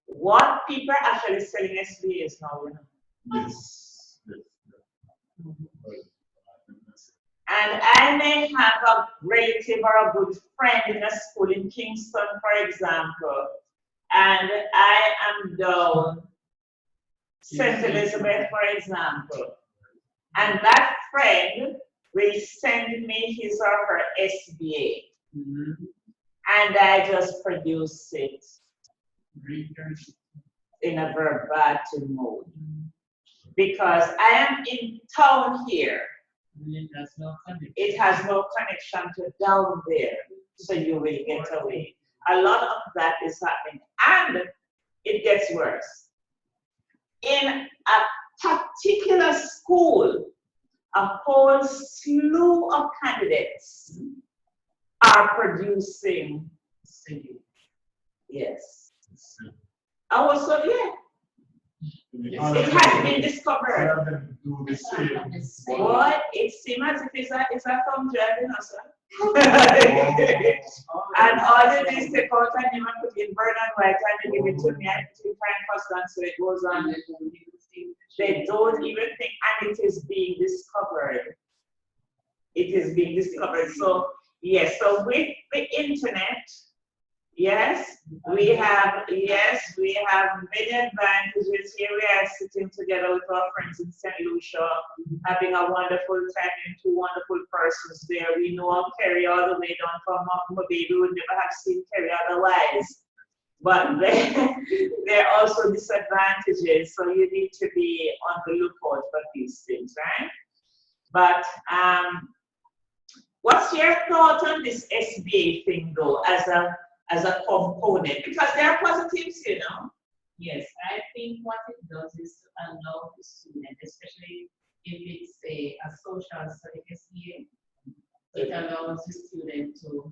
What people are actually selling SBAs now, Yes. And I may have a relative or a good friend in a school in Kingston, for example, and I am down St. Elizabeth, for example, and that friend will send me his or her SBA, and I just produce it in a verbatim mode. Because I am in town here, It has no connection to down there, so you will get away. A lot of that is happening, and it gets worse. In a particular school, a whole slew of candidates are producing CD. Yes. Also, yeah. It has been discovered. What? It seems as if it's a thumb driving us. And all it is take out and you put in burn and white and you give it to me and to try and pass on so it goes on. They don't even think, and it is being discovered. It is being discovered. So yes, so with the internet, yes, we have many advantages. Here we are sitting together with our friends in St. Lucia, having a wonderful time, and two wonderful persons there. We know Kerry all the way down from Mobile. We would never have seen Kerry otherwise. But there are also disadvantages, so you need to be on the lookout for these things, right? But what's your thought on this SBA thing, though, as a component? Because there are positives, you know. Yes, I think what it does is to allow the student, especially if it's a social study SBA, it allows the student to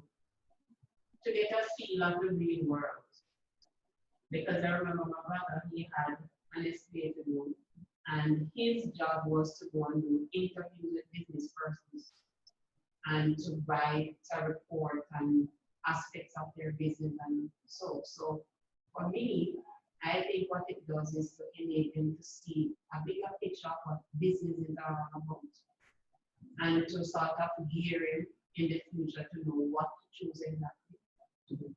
get a feel of the real world. Because I remember my brother, he had an SBA to do, and his job was to go and do interviews with business persons and to write a report and aspects of their business and so. So for me, I think what it does is to enable them to see a bigger picture of what businesses are about and to sort of gear him in the future to know what to choose exactly to do.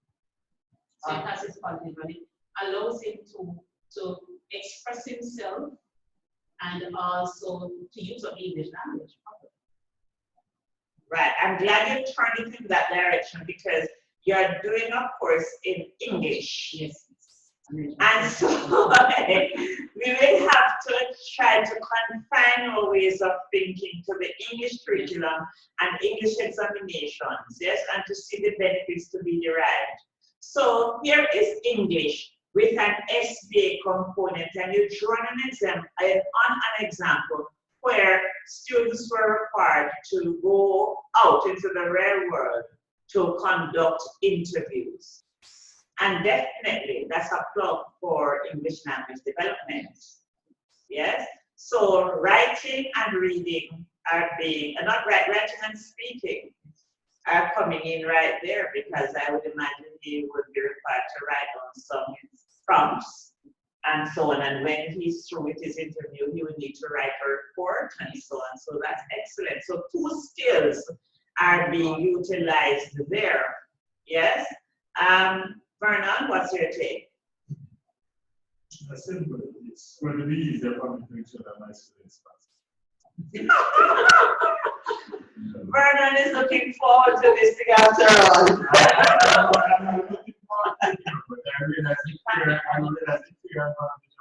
So it has its positive, but it allows him to express himself and also to use of English language. Right, I'm glad you turned it in that direction because you're doing a course in English. Yes. And so we will have to try to confine our ways of thinking to the English curriculum and English examinations, yes, and to see the benefits to be derived. So here is English with an SBA component, and you draw on an example where students were required to go out into the real world to conduct interviews. And definitely that's a plug for English language development. Yes? So writing and reading are being, writing and speaking are coming in right there because I would imagine he would be required to write on some prompts and so on. And when he's through with his interview, he would need to write a report and so on. So that's excellent. So 2 skills are being utilized there. Yes? Vernon, what's your take? It's going to be easier for me to make sure that my students pass. Vernon is looking forward to this thing after all. I'm looking forward to it, but I realize the fear advantage.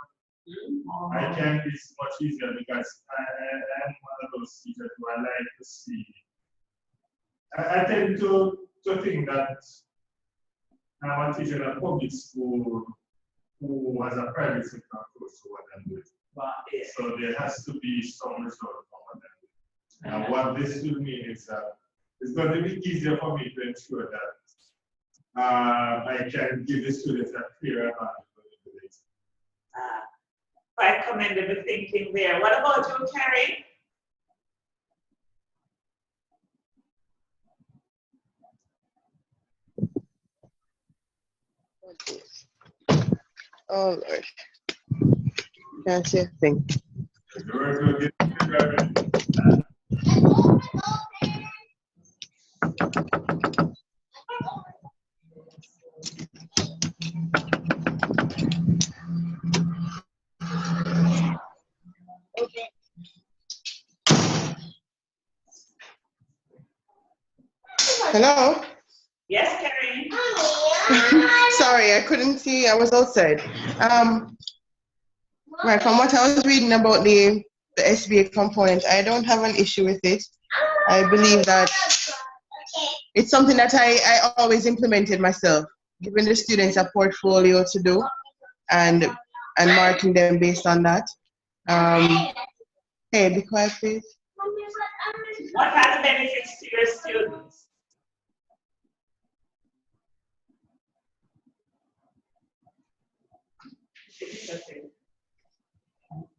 I can be much easier because I am one of those teachers who I like to see. I tend to think that I'm a teacher in a public school who has a private sector approach to what I'm doing. So there has to be some result from what I'm doing. And what this will mean is that it's going to be easier for me to ensure that I can give the students a clear advantage. Quite commendable thinking there. What about you, Carrie? Oh Lord. Can't see a thing. Hello? Yes, Carrie. Sorry, I couldn't see. I was outside. Right, from what I was reading about the the SBA component, I don't have an issue with it. I believe that it's something that I always implemented myself, giving the students a portfolio to do and marking them based on that. Hey, be quiet, please. What are the benefits to your students?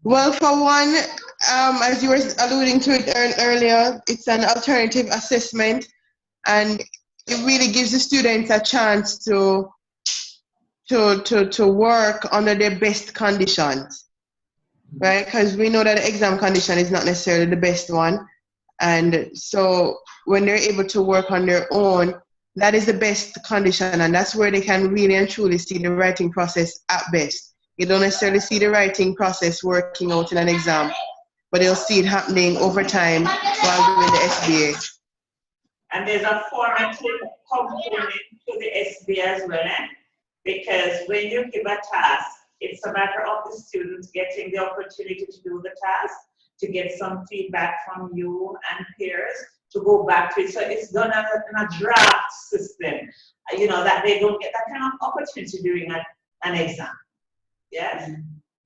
Well, for one, as you were alluding to it earlier, it's an alternative assessment, and it really gives the students a chance to work under their best conditions, right? Because we know that the exam condition is not necessarily the best one, and so when they're able to work on their own, that is the best condition, and that's where they can really and truly see the writing process at best. You don't necessarily see the writing process working out in an exam, but they'll see it happening over time while doing the SBA. And there's a formative component to the SBA as well, because when you give a task, it's a matter of the students getting the opportunity to do the task, to get some feedback from you and peers, to go back to it. So it's done as a draft system, you know, that they don't get that kind of opportunity during an exam. Yes,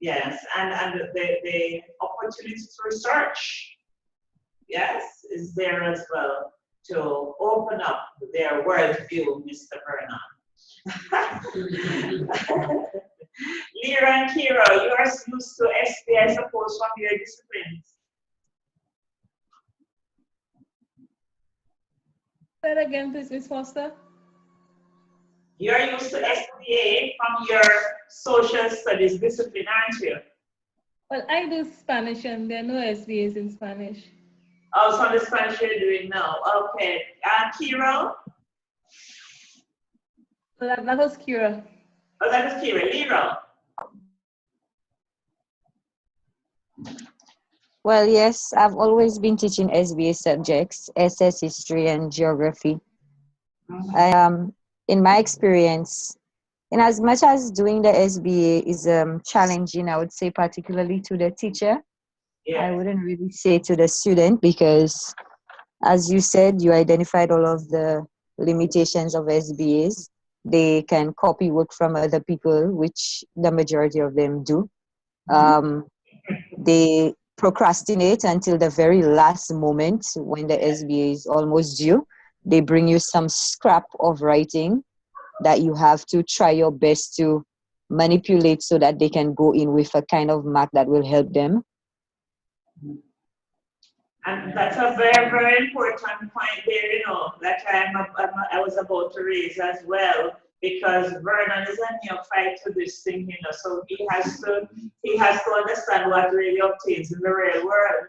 yes, and the opportunity to research, yes, is there as well to open up their worldview, Mr. Vernon. Lyra and Kira, you are used to SBA, I suppose, from your disciplines. Say that again, please, Ms. Foster. You're used to SBA from your social studies discipline, aren't you? Well, I do Spanish and there are no SBAs in Spanish. Oh, so the Spanish you're doing now. Okay. Kira? Well, that was Kira. Oh, that is Kira. Lyra? Well, yes, I've always been teaching SBA subjects, SS history and geography. In my experience, in as much as doing the SBA is challenging, I would say particularly to the teacher, Yeah. I wouldn't really say to the student, because as you said, you identified all of the limitations of SBAs. They can copy work from other people, which the majority of them do. They procrastinate until the very last moment when the SBA is almost due. They bring you some scrap of writing that you have to try your best to manipulate so that they can go in with a kind of mark that will help them. And that's a very, very important point there, you know, that I was about to raise as well, because Vernon is a neophyte to this thing, you know, so he has to understand what really obtains in the real world.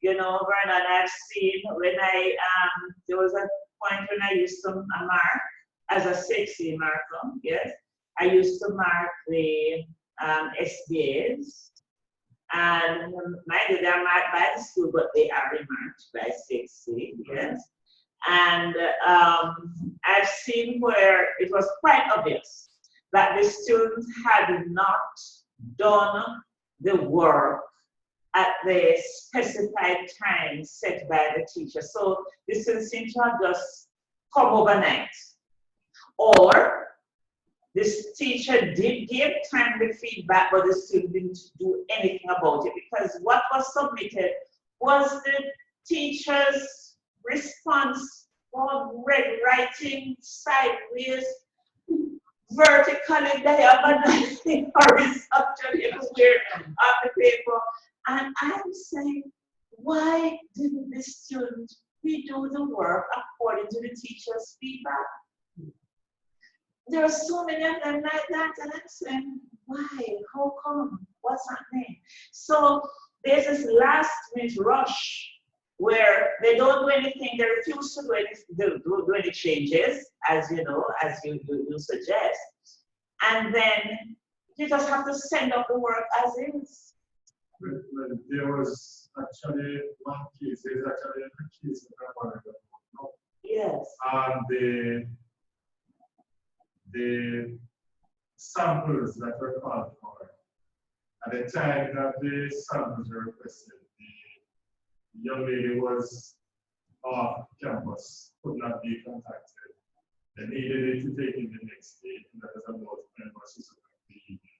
You know, Vernon, I've seen when there was a point when I used to mark as a 6E marker, yes, I used to mark the SBAs. And mind you, they're marked by the school, but they are remarked by 6C, yes. And I've seen where it was quite obvious that the students had not done the work at the specified time set by the teacher. So the students seem to have just come overnight. Or this teacher did give timely feedback, but the student didn't do anything about it, because what was submitted was the teacher's response for writing sideways, vertically, diagonally, horizontally, everywhere on the paper. And I'm saying, why didn't the student redo the work according to the teacher's feedback? There are so many of them like that, and I'm saying, why? How come? What's happening? So there's this last minute rush where they don't do anything, they refuse to do any changes, as you know, as you suggest. And then you just have to send up the work as is. Well, there was actually one case, there's actually a case in the Yes. The samples that were called for, at the time that the samples were requested, young lady was off campus, could not be contacted. They needed it to take in the next day, and that was about 10 or the evening.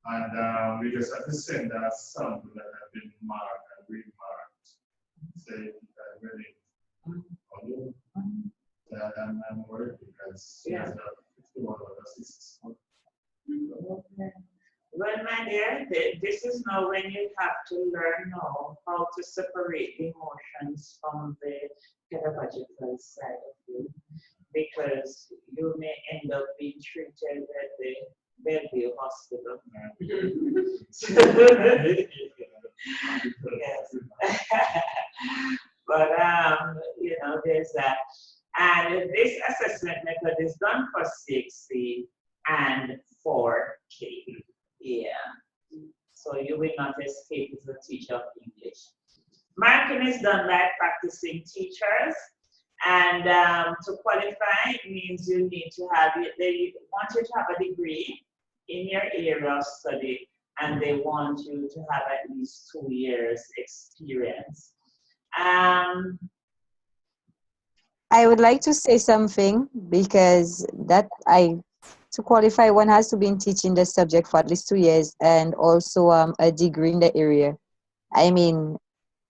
And we just had to send that sample that had been marked and remarked, say that really, although that I'm worried because she has a 51 or 60. Okay. Well, my dear, this is now when you have to learn now how to separate the emotions from the pedagogical side of you, because you may end up being treated at the Bellevue Hospital. Yes. But you know, there's that. And this assessment method is done for 6C and 4K. Yeah. So you will not escape as a teacher of English. Marking is done by practicing teachers. And to qualify, it means you need to have, they want you to have a degree in your area of study, and they want you to have at least 2 years experience. I would like to say something, because to qualify, one has to be in teaching the subject for at least 2 years and also a degree in the area. I mean,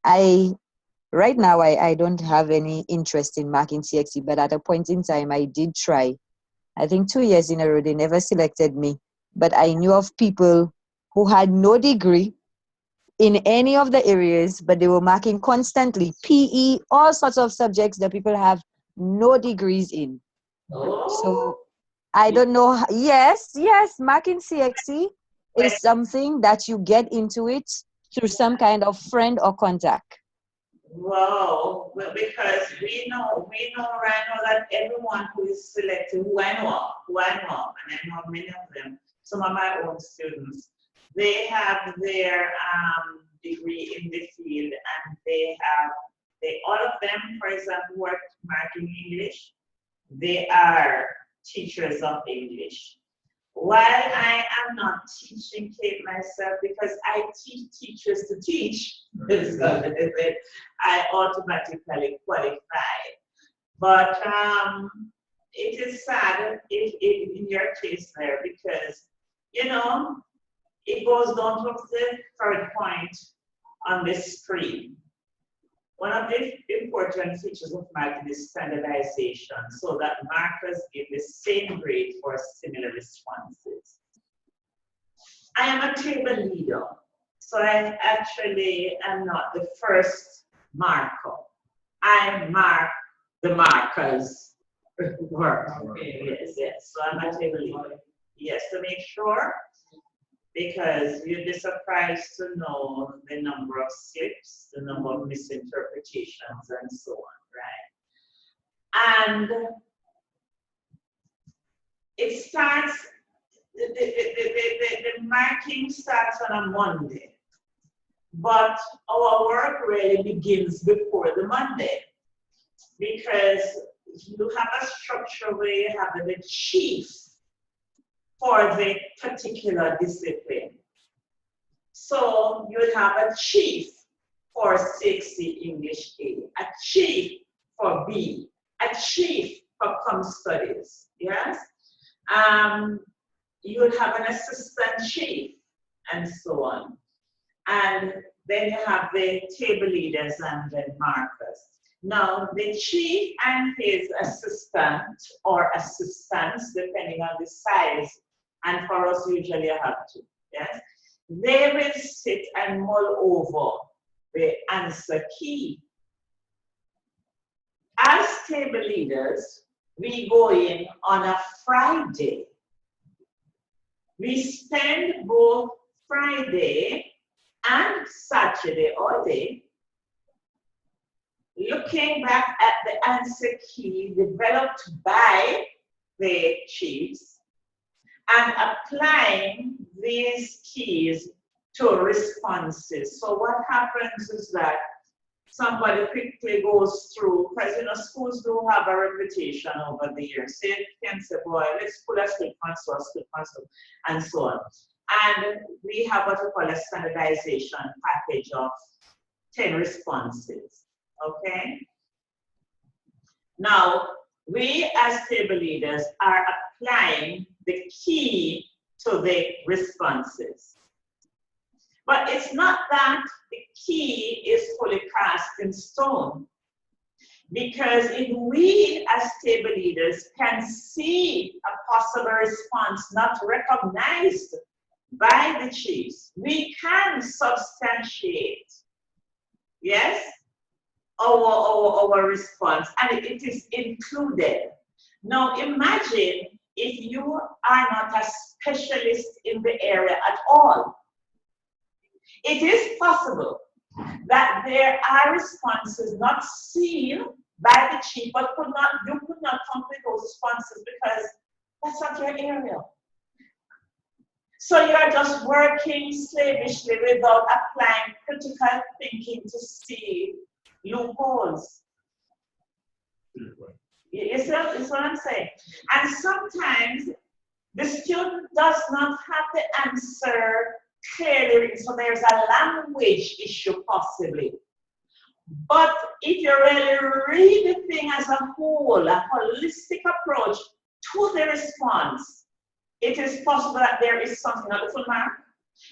right now I don't have any interest in marking CXC, but at a point in time I did try. I think 2 years in a row, they never selected me. But I knew of people who had no degree in any of the areas, but they were marking constantly. PE, all sorts of subjects that people have no degrees in. So I don't know. Yes, marking CXC is something that you get into it through some kind of friend or contact. Wow, well, because we know right now that everyone who is selected, who I know of, and I know many of them, some of my own students, they have their degree in the field, and all of them, for example, work marking English. They are teachers of English. While I am not teaching Kate myself, because I teach teachers to teach, I automatically qualify. But it is sad in your case there, because, you know, it goes down to the third point on the screen. One of the important features of marking is standardization, so that markers give the same grade for similar responses. I am a table leader, so I actually am not the first marker. I mark the markers' work. Yes. So I'm a table leader. Yes, to make sure, because you'd be surprised to know the number of slips, the number of misinterpretations, and so on, right? And it starts, the marking starts on a Monday, but our work really begins before the Monday, because you have a structure where you have the chief for the particular discipline. So you have a chief for 6C English A, a chief for B, a chief for Com Studies, yes? You would have an assistant chief, and so on. And then you have the table leaders and the markers. Now, the chief and his assistant or assistants, depending on the size, and for us usually I have two, yes? They will sit and mull over the answer key. As table leaders, we go in on a Friday. We spend both Friday and Saturday all day looking back at the answer key developed by the chiefs and applying these keys to responses. So what happens is that somebody quickly goes through, because you know, schools do have a reputation over the years. They can say, boy, let's pull a split console, and so on. And we have what we call a standardization package of 10 responses, okay? Now, we as table leaders are applying the key to the responses. But it's not that the key is fully cast in stone. Because if we as table leaders can see a possible response not recognized by the chiefs, we can substantiate, yes, our response, and it is included. Now imagine if you are not a specialist in the area at all. It is possible that there are responses not seen by the chief, but you could not come with those responses because that's not your area. So you're just working slavishly without applying critical thinking to see loopholes. You see what I'm saying? And sometimes the student does not have the answer clearly written, so there's a language issue possibly. But if you really read the thing as a whole, a holistic approach to the response, it is possible that there is something, not the full mark,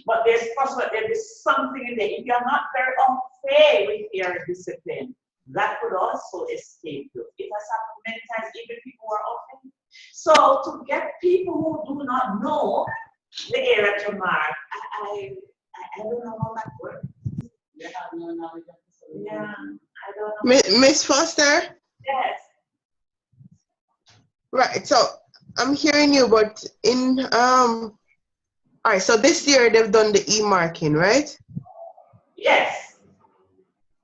but there's possible that there is something in there. If you're not very au fait with your discipline, that could also escape you. It has happened many times, even people who are au fait. So to get people who do not know the area to mark, I don't know how that works. You have no knowledge of the Yeah, I don't know. Miss Foster? Yes. Right, so I'm hearing you, but all right, so this year they've done the e-marking, right? Yes.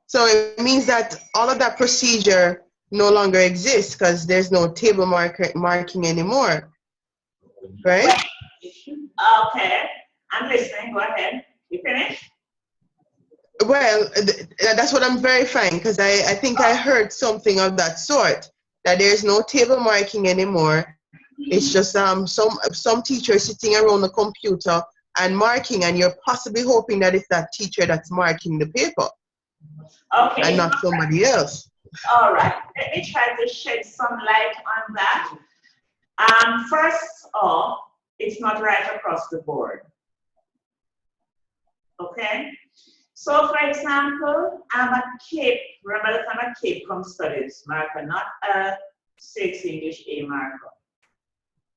So it means that all of that procedure no longer exists because there's no table marking anymore, right? Okay. I'm listening. Go ahead. You finished? Well, that's what I'm verifying because I think I heard something of that sort, that there's no table marking anymore. It's just some teacher sitting around the computer and marking, and you're possibly hoping that it's that teacher that's marking the paper. Okay. And not somebody else. All right. Let me try to shed some light on that. First off, it's not right across the board. Okay? So, for example, I'm a CAPE, remember that I'm a CAPE from studies marker, not a 6 English A marker.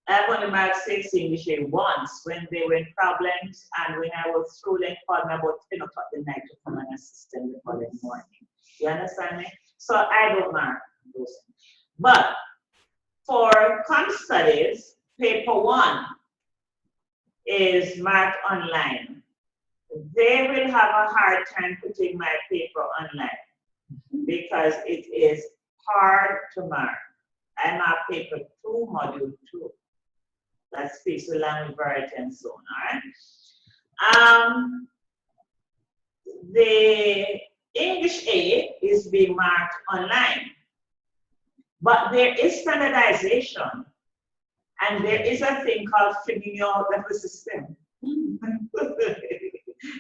I've only marked 6 English A once when they were in problems, and when I was through, they called me about 10 o'clock at night to come and assist them the following morning. You understand me? So I don't mark those things. But for com studies, paper 1 is marked online. They will have a hard time putting my paper online because it is hard to mark. I mark paper 2, module 2. That speaks the language, variety, and so on, all right? The English A is being marked online, but there is standardization, and there is a thing called figuring out the system.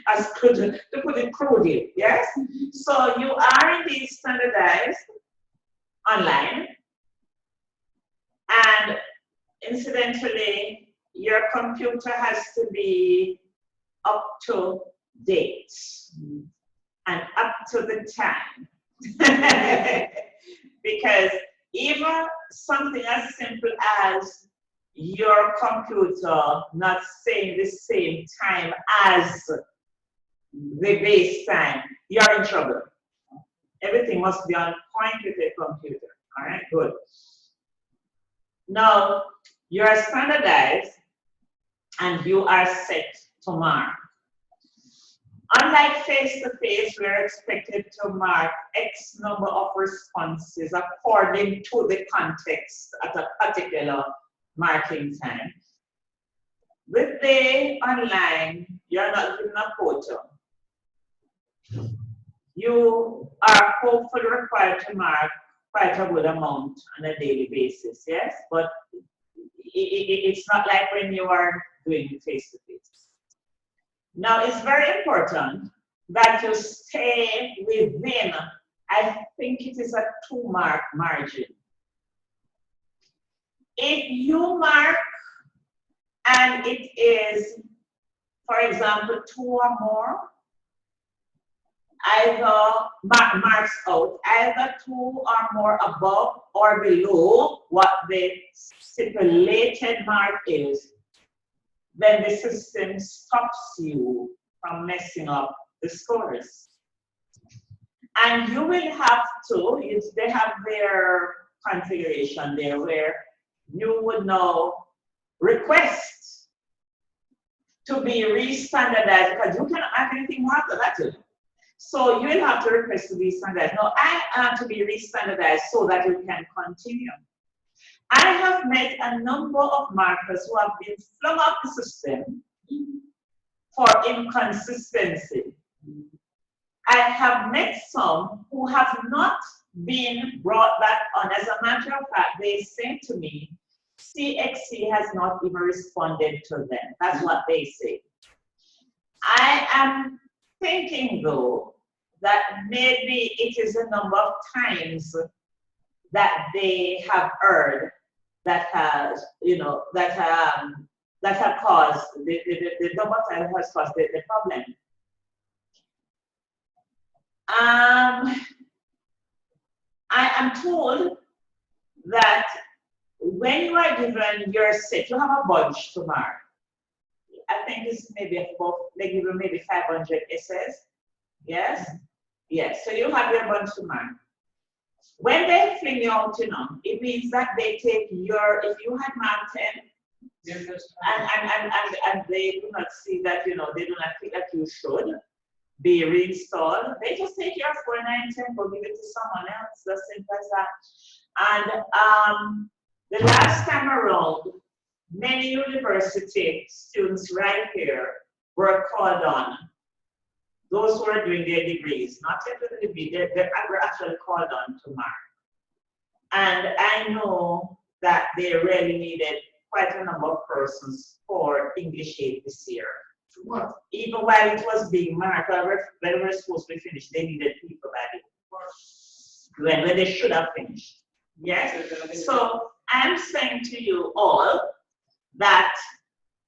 As to put it crudely, yes? So you are indeed standardized online, and incidentally, your computer has to be up to date and up to the time. Because even something as simple as your computer not saying the same time as the base time, you're in trouble. Everything must be on point with your computer. All right, good. Now, you're standardized and you are set to mark. Unlike face-to-face, we're expected to mark X number of responses according to the context at a particular marking time. With the online, you're not given a quota. You are hopefully required to mark quite a good amount on a daily basis, yes? But it's not like when you are doing face-to-face. Now, it's very important that you stay within, I think it is a 2-mark margin. If you mark and it is, for example, 2 or more, either marks out, either 2 or more above or below what the stipulated mark is, then the system stops you from messing up the scores. And you will have to, they have their configuration there where you would now request to be re-standardized because you cannot have anything more after that. So you will have to request to be standardized. Now, I am to be re-standardized so that you can continue. I have met a number of markers who have been flung out the system for inconsistency. I have met some who have not been brought back on. As a matter of fact, they say to me, CXC has not even responded to them. That's what they say. I am thinking, though, that maybe it is a number of times that they have heard that has, that have caused the number of times has caused the problem. I am told that when you are given your set, you have a bunch to mark. I think it's maybe about, they give you maybe 500 essays. Yes? Yes, so you have your bunch to mark. When they fling you out, it means that they take your, if you had marked 10, and they do not see that, they do not think that you should be reinstalled, they just take your 4, 9, 10, go give it to someone else, as simple as that. And the last time around, many university students right here were called on. Those who are doing their degrees, not yet with the degree, they were actually called on to mark. And I know that they really needed quite a number of persons for English 8 this year. What? Even while it was being marked, when we were supposed to be finished, they needed people when they should have finished. Yes? So I'm saying to you all that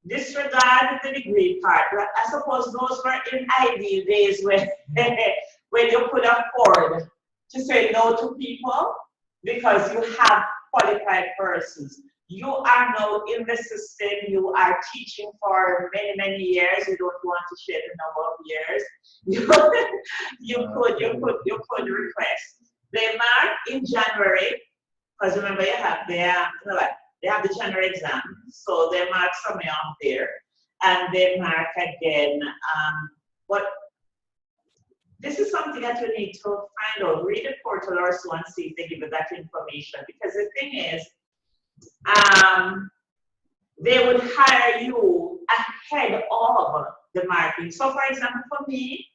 disregard the degree part. I suppose those were in ideal days when you could afford to say no to people because you have qualified persons. You are now in the system, you are teaching for many, many years, you don't want to share the number of years. You could request. They mark in January, because remember they have the January exam, so they mark somewhere up there, and they mark again. But this is something that you need to find out. Read the portal or so and see if they give you that information. Because the thing is, they would hire you ahead of the marking. So for example, for me,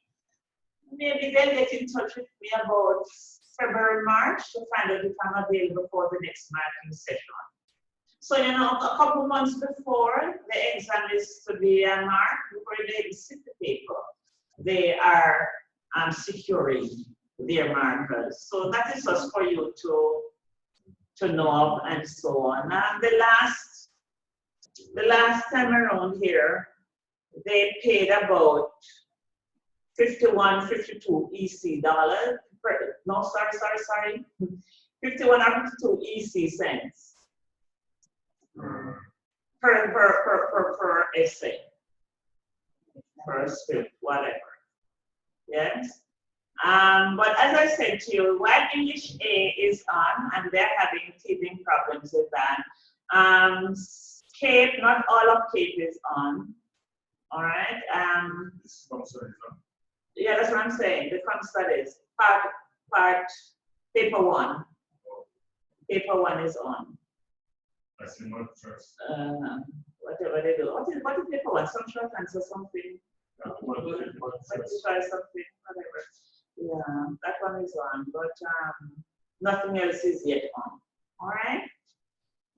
maybe they'll get in touch with me about February, March to find out if I'm available for the next marking session. So, a couple months before the exam is to be marked, before they receive the paper, they are securing their markers. So that is just for you to know of and so on. And the last time around here, they paid about 51, 52 EC dollars. No, sorry. 51 or 52 EC cents per essay, per script, whatever. Yes. But as I said to you, while English A is on, and they're having teething problems with that, CAPE, not all of CAPE is on. All right. Yeah, that's what I'm saying. The studies, part paper 1. Paper 1 is on. Whatever they do. What is paper 1? Some short answer, something. Let's try something, whatever. Yeah, that one is on, but nothing else is yet on. All right.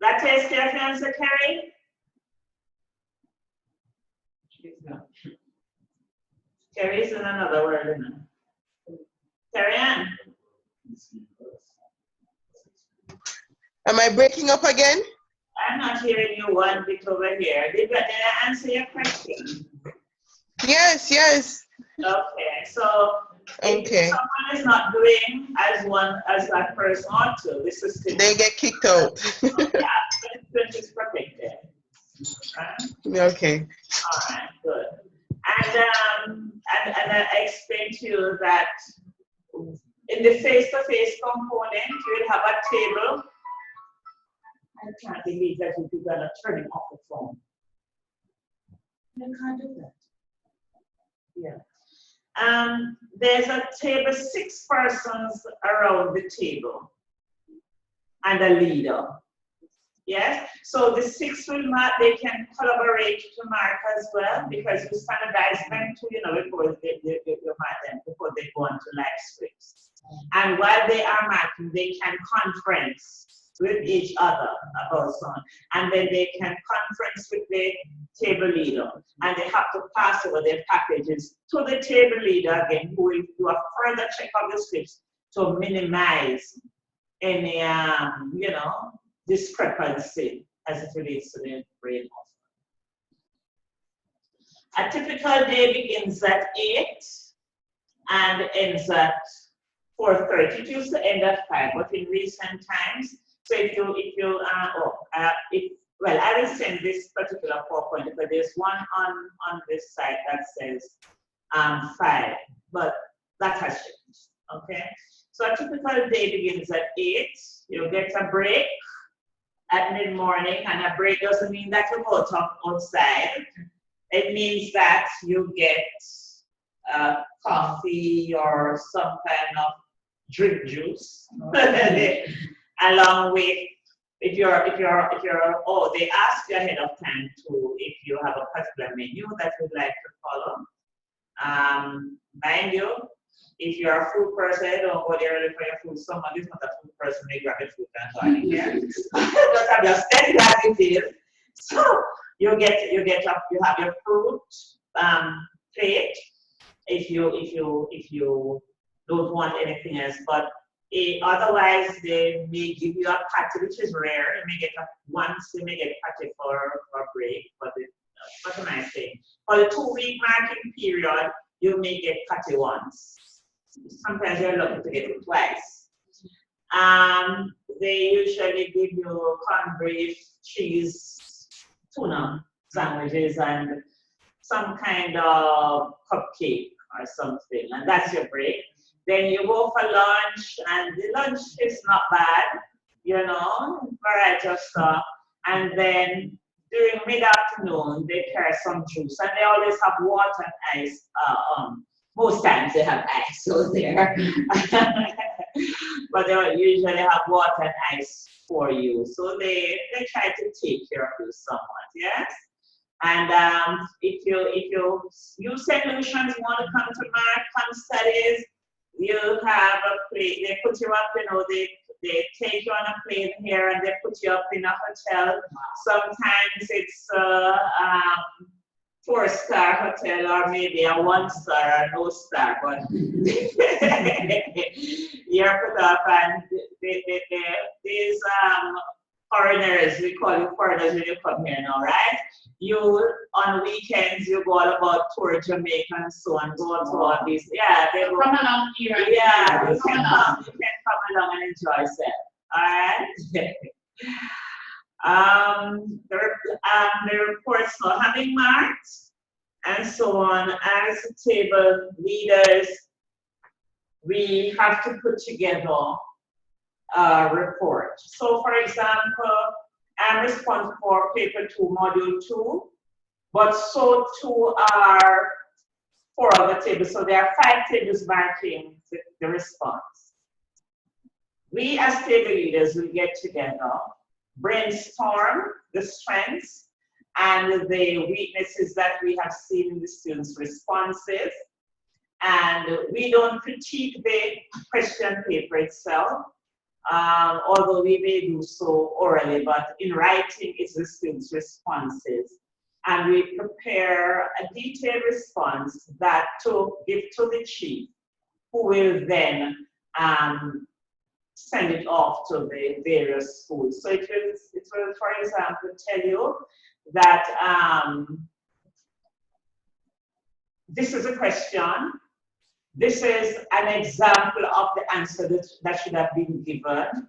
That takes care of your answer, Carrie. Terry is in another world, isn't it? Terry Ann. Am I breaking up again? I'm not hearing you one bit over here. Did I answer your question? Yes, yes. Okay, so if Okay. someone is not doing as that person ought to, the system They get kicked out. is protected. Right? Okay. All right, good. And I explained to you that in the face-to-face component, you will have a table. I can't believe that you people are turning off the phone. You can't do that. Yeah. There's a table, 6 persons around the table, and a leader. Yes, so the 6 will mark, they can collaborate to mark as well, because you standardize them too, before you mark them, before they go on to live scripts. And while they are marking, they can conference with each other about something. And then they can conference with the table leader. And they have to pass over their packages to the table leader again, who will do a further check of the scripts to minimize any, discrepancy as it relates to the brain. A typical day begins at 8 and ends at 4:30. It used to end at 5, but in recent times, so well, I will send this particular PowerPoint, but there's one on this side that says 5, but that has changed. Okay, so a typical day begins at 8. You get a break at mid-morning, and a break doesn't mean that you go outside. It means that you get coffee or some kind of drink juice, along with if they ask you ahead of time to if you have a particular menu that you'd like to follow. Mind you, if you're a food person, don't go there for your food. Someone is not a food person, they grab the food and go in here. But I'm just telling that it is. So you have your fruit plate if you don't want anything else. But otherwise, they may give you a patty, which is rare. You may get patty for break. But what am I saying? For the 2-week marking period, you may get patty once. Sometimes you're lucky to get it twice. They usually give you corned beef, cheese, tuna sandwiches, and some kind of cupcake or something, and that's your break. Then you go for lunch, and the lunch is not bad, variety of stuff. And then during mid-afternoon, they carry some juice, and they always have water and ice. Most times they have ice so there, but they usually have water and ice for you. So they try to take care of you somewhat, yes. And if you use solutions, want to come to Markham Studies, you have a plane. They put you up, they take you on a plane here and they put you up in a hotel. Sometimes it's 4-star hotel or maybe a 1-star or no star, but you're put up, and these foreigners, we call you foreigners when you come here now, right? You on weekends you go all about tour Jamaica and so on, go to all these, they go. Come along here. Yeah, you can come along and enjoy yourself. All right. The reports for having marked and so on. As table leaders, we have to put together a report. So for example, I'm responsible for paper 2, module 2, but so too are 4 other tables. So there are 5 tables marking the response. We as table leaders will get together, brainstorm the strengths and the weaknesses that we have seen in the students' responses. And we don't critique the question paper itself, although we may do so orally, but in writing it's the students' responses. and we prepare a detailed response that to give to the chief, who will then send it off to the various schools. So it will, for example, tell you that this is a question. This is an example of the answer that should have been given.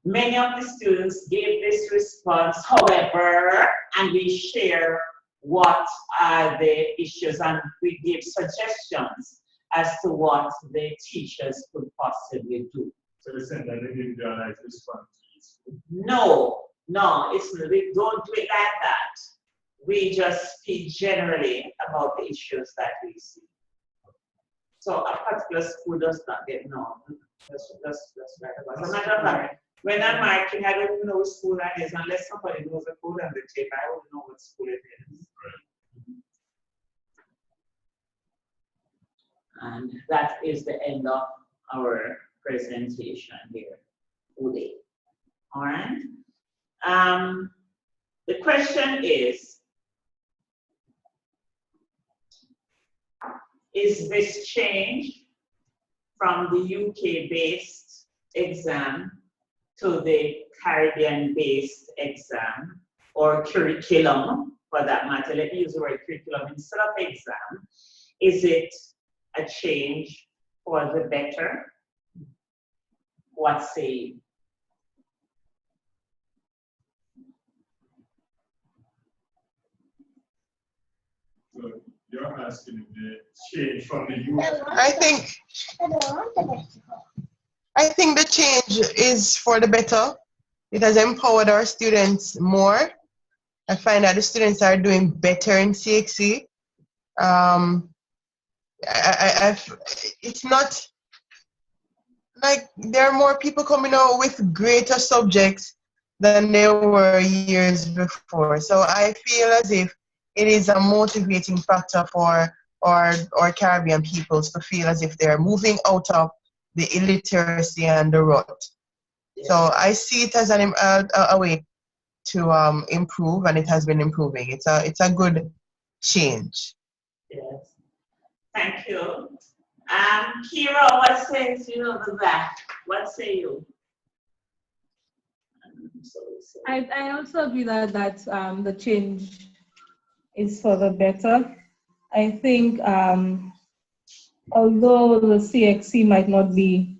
Many of the students gave this response, however, and we share what are the issues and we give suggestions as to what the teachers could possibly do. So you're saying that they didn't realize response to this? No, we don't do it like that. We just speak generally about the issues that we see. So a particular school does not get known. That's right. As a matter of fact, when I'm marking, I don't even know what school that is unless somebody knows the code on the tape. I wouldn't know what school it is. And that is the end of our presentation here today. All right. The question is this change from the UK-based exam to the Caribbean-based exam, or curriculum for that matter? Let me use the word curriculum instead of exam. Is it a change for the better? What say you? So you're asking if the change from the US. I think the change is for the better. It has empowered our students more. I find that the students are doing better in CXC. It's not like there are more people coming out with greater subjects than there were years before. So I feel as if it is a motivating factor for our Caribbean peoples to feel as if they're moving out of the illiteracy and the rut. Yeah. So I see it as a way to improve, and it has been improving. It's a good change. Yes. Thank you. Kira, what says you over that? What say you? I also agree that the change is for the better. I think although the CXC might not be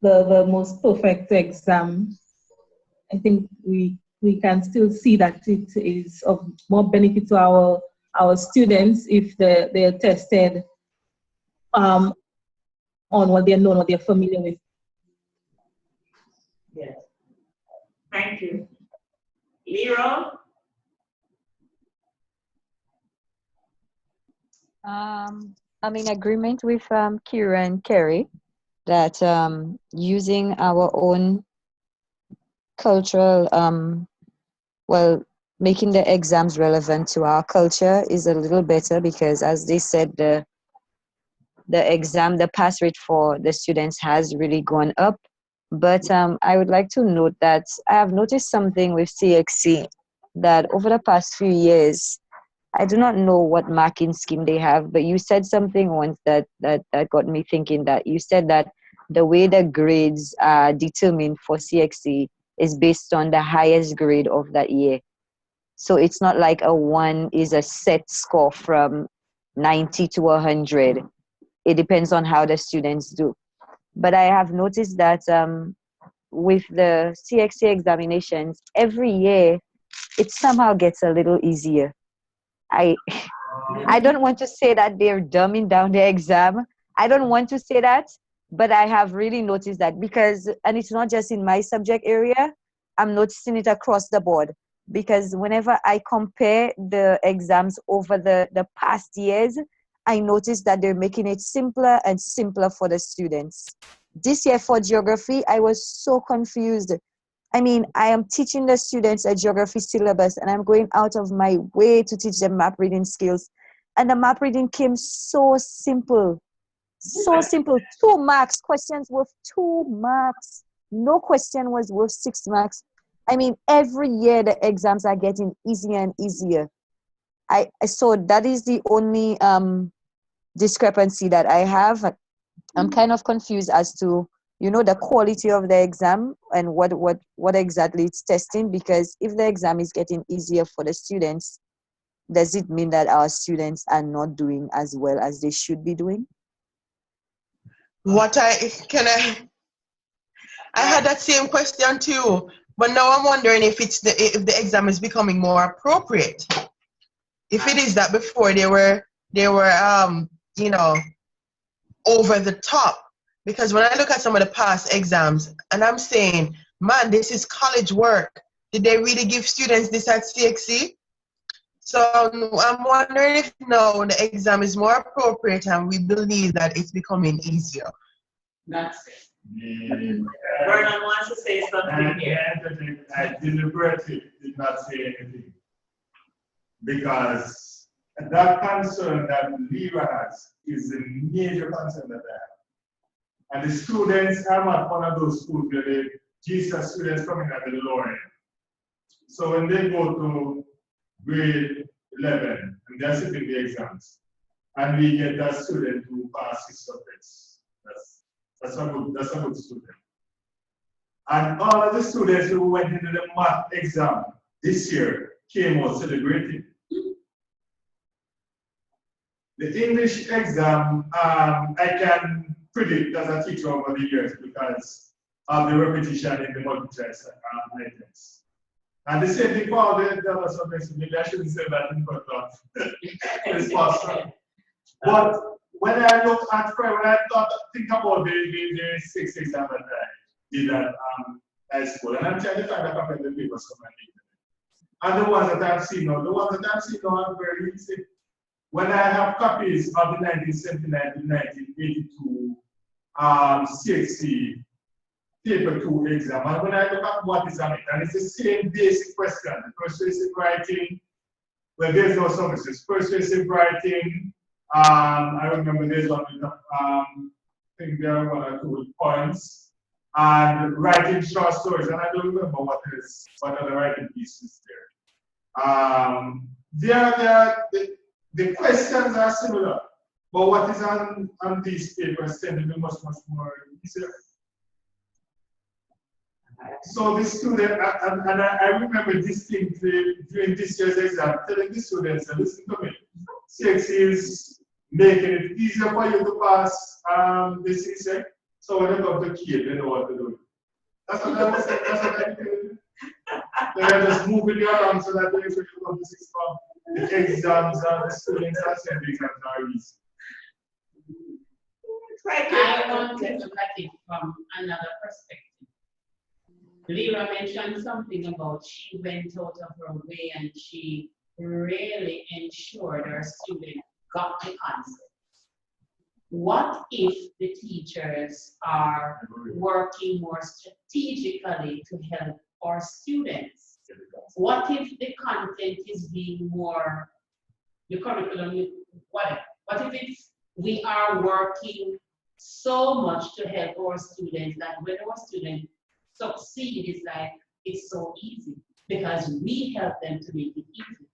the most perfect exam, I think we can still see that it is of more benefit to our students if they're tested on what they know, what they're familiar with. Yes. Thank you. Lero? I'm in agreement with Kira and Kerry that using our own cultural, making the exams relevant to our culture is a little better, because as they said, the pass rate for the students has really gone up. But I would like to note that I have noticed something with CXC, that over the past few years, I do not know what marking scheme they have, but you said something once that got me thinking. That you said that the way the grades are determined for CXC is based on the highest grade of that year. So it's not like a 1 is a set score from 90 to 100. It depends on how the students do. But I have noticed that with the CXC examinations, every year it somehow gets a little easier. I don't want to say that they're dumbing down the exam. I don't want to say that, but I have really noticed that, because, and it's not just in my subject area, I'm noticing it across the board. Because whenever I compare the exams over the past years, I noticed that they're making it simpler and simpler for the students. This year for geography, I was so confused. I mean, I am teaching the students a geography syllabus, and I'm going out of my way to teach them map reading skills. And the map reading came so simple. So simple. 2 marks. Questions worth 2 marks. No question was worth 6 marks. I mean, every year the exams are getting easier and easier. So that is the only discrepancy that I have. I'm kind of confused as to, the quality of the exam and what exactly it's testing, because if the exam is getting easier for the students, does it mean that our students are not doing as well as they should be doing? I had that same question too, but now I'm wondering if the exam is becoming more appropriate. If it is that before they were over the top. Because when I look at some of the past exams, and I'm saying, man, this is college work. Did they really give students this at CXC? So I'm wondering if now the exam is more appropriate and we believe that it's becoming easier. That's it. Vernon wants to say something here. I deliberately did not say anything because that concern that Lira has is a major concern that I have. And the students, I'm at one of those schools where the GCSE students coming at the lower end. So when they go to grade 11 and they're sitting the exams, and we get that student who passes subjects, that's a good student. And all of the students who went into the math exam this year came out celebrating. The English exam, I can predict as a teacher over the years because of the repetition in the multiple choice items. And the same thing for all the other subjects. Maybe I shouldn't say that in front of this pastor. But when I look at when I think about the 6 exams that I did at high school, and I'm trying to find a copy of the papers for my internet. And the ones that I've seen now, are very easy. When I have copies of the 1979 to 1982 CXC paper 2 exam, and when I look at what is on it, and it's the same basic question, persuasive writing, well, there's no summations. Persuasive writing, I remember there's one with, I think there are 1 or 2 points, and writing short stories, and I don't remember what other writing pieces there. The questions are similar, but what is on these papers tend to be much more easier. So the student, and I remember distinctly during this year's exam, telling the students, listen to me, CX is making it easier for you to pass the CX, so when you come to Kiev, they know what to do. That's what I was saying, that's what I did. They're just moving you along so that when you come to 6 form, the exams and the students are saying the exams are easy. I want to look at it from another perspective. Lyra mentioned something about she went out of her way and she really ensured her students got the concept. What if the teachers are working more strategically to help our students? What if the content is being more, the curriculum, whatever? What if we are working so much to help our students that when our students succeed, it's like, it's so easy because we help them to make it easy.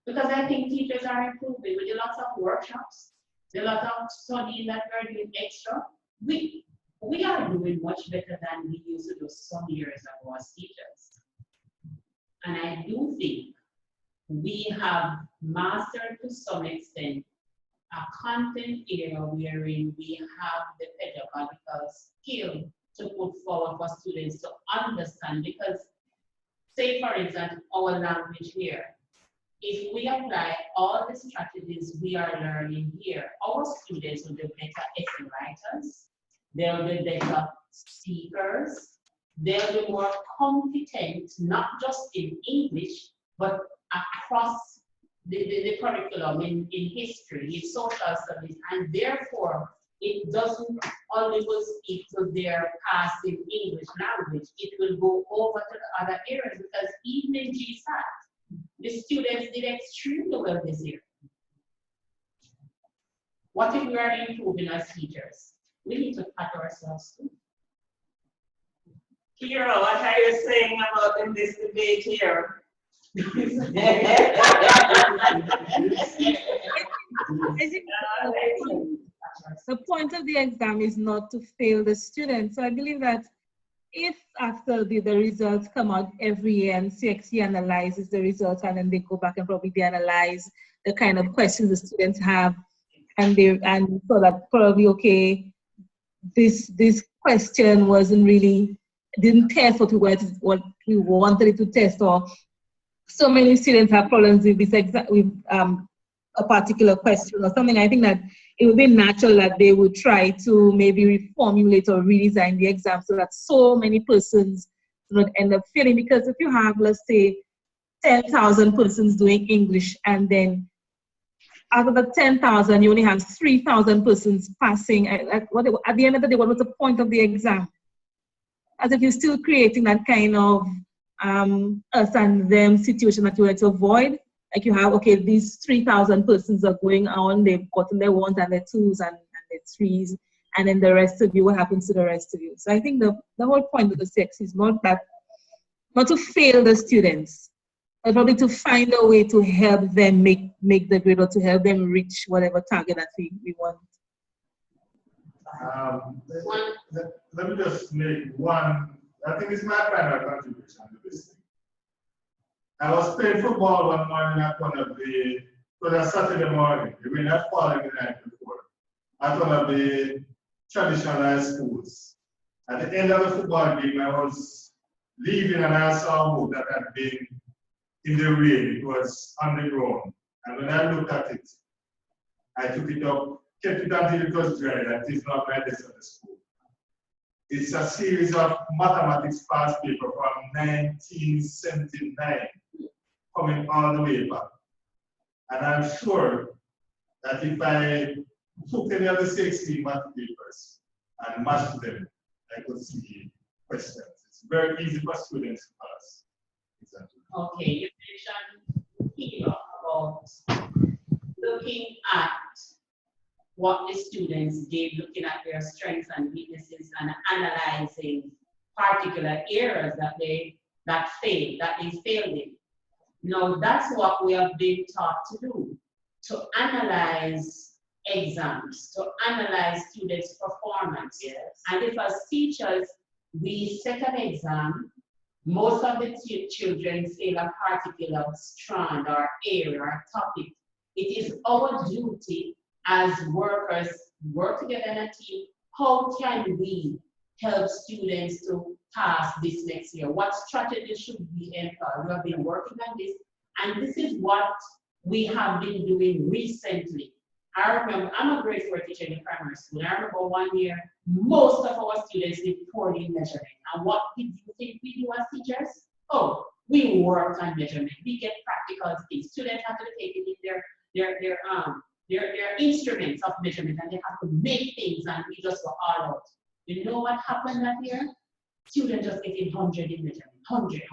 Because I think teachers are improving with lots of workshops, the lot of studying that we're doing extra. We are doing much better than we used to do some years ago as teachers. And I do think we have mastered to some extent a content area wherein we have the pedagogical skill to put forward for students to understand. Because, say for example, our language here, if we apply all the strategies we are learning here, our students will be better essay writers, they'll be better speakers, they'll be more competent, not just in English, but across the curriculum in history, in social studies, and therefore it doesn't only go speak to their passing English language, it will go over to the other areas because even in GSAT, the students did extremely well this year. What if we are improving as teachers? We need to pat ourselves too. Kira, what are you saying about in this debate here? I think the point of the exam is not to fail the student. So I believe that if after the results come out every year and CXC analyzes the results and then they go back and probably they analyze the kind of questions the students have and so that probably, okay, this question didn't test what we wanted it to test, or so many students have problems with this with a particular question or something. I think that it would be natural that they would try to maybe reformulate or redesign the exam so that so many persons do not end up failing. Because if you have, let's say, 10,000 persons doing English, and then out of the 10,000, you only have 3,000 persons passing, at the end of the day, what was the point of the exam? As if you're still creating that kind of us and them situation that you want to avoid. Like you have, okay, these 3,000 persons are going on, they've gotten their ones and their twos and their threes, and then the rest of you, what happens to the rest of you? So I think the whole point of the sex is not to fail the students, but probably to find a way to help them make the grade, or to help them reach whatever target that we want. Let me just make one, I think it's my final contribution to this thing. I was playing football one morning at one of it was a Saturday morning, the rain had fallen the night before, at one of the traditional high schools. At the end of the football game, I was leaving and I saw a boat that had been in the rain. It was on the ground. And when I looked at it, I took it up, kept it until it was dry. That is not my desk at the school. It's a series of mathematics past paper from 1979, coming all the way back. And I'm sure that if I took any of the 16 math papers and matched them, I could see questions. It's very easy for students to pass. Exactly. Okay, you mentioned here about looking at what the students did, looking at their strengths and weaknesses, and analyzing particular areas that they failed in. Now, that's what we have been taught to do, to analyze exams, to analyze students' performance. Yes. And if as teachers, we set an exam, most of the children fail a particular strand or area or topic. It is our duty as workers, work together in a team. How can we help students to pass this next year? What strategy should we employ? We have been working on this, and this is what we have been doing recently. I remember, I'm a grade 4 teacher in primary school. I remember one year, most of our students did poorly in measurement. And what did you think we do as teachers? Oh, we worked on measurement. We get practical things. Students have to take it in their instruments of measurement, and they have to make things, and we just go all out. You know what happened that year? Students just getting 100 in measurement. 100.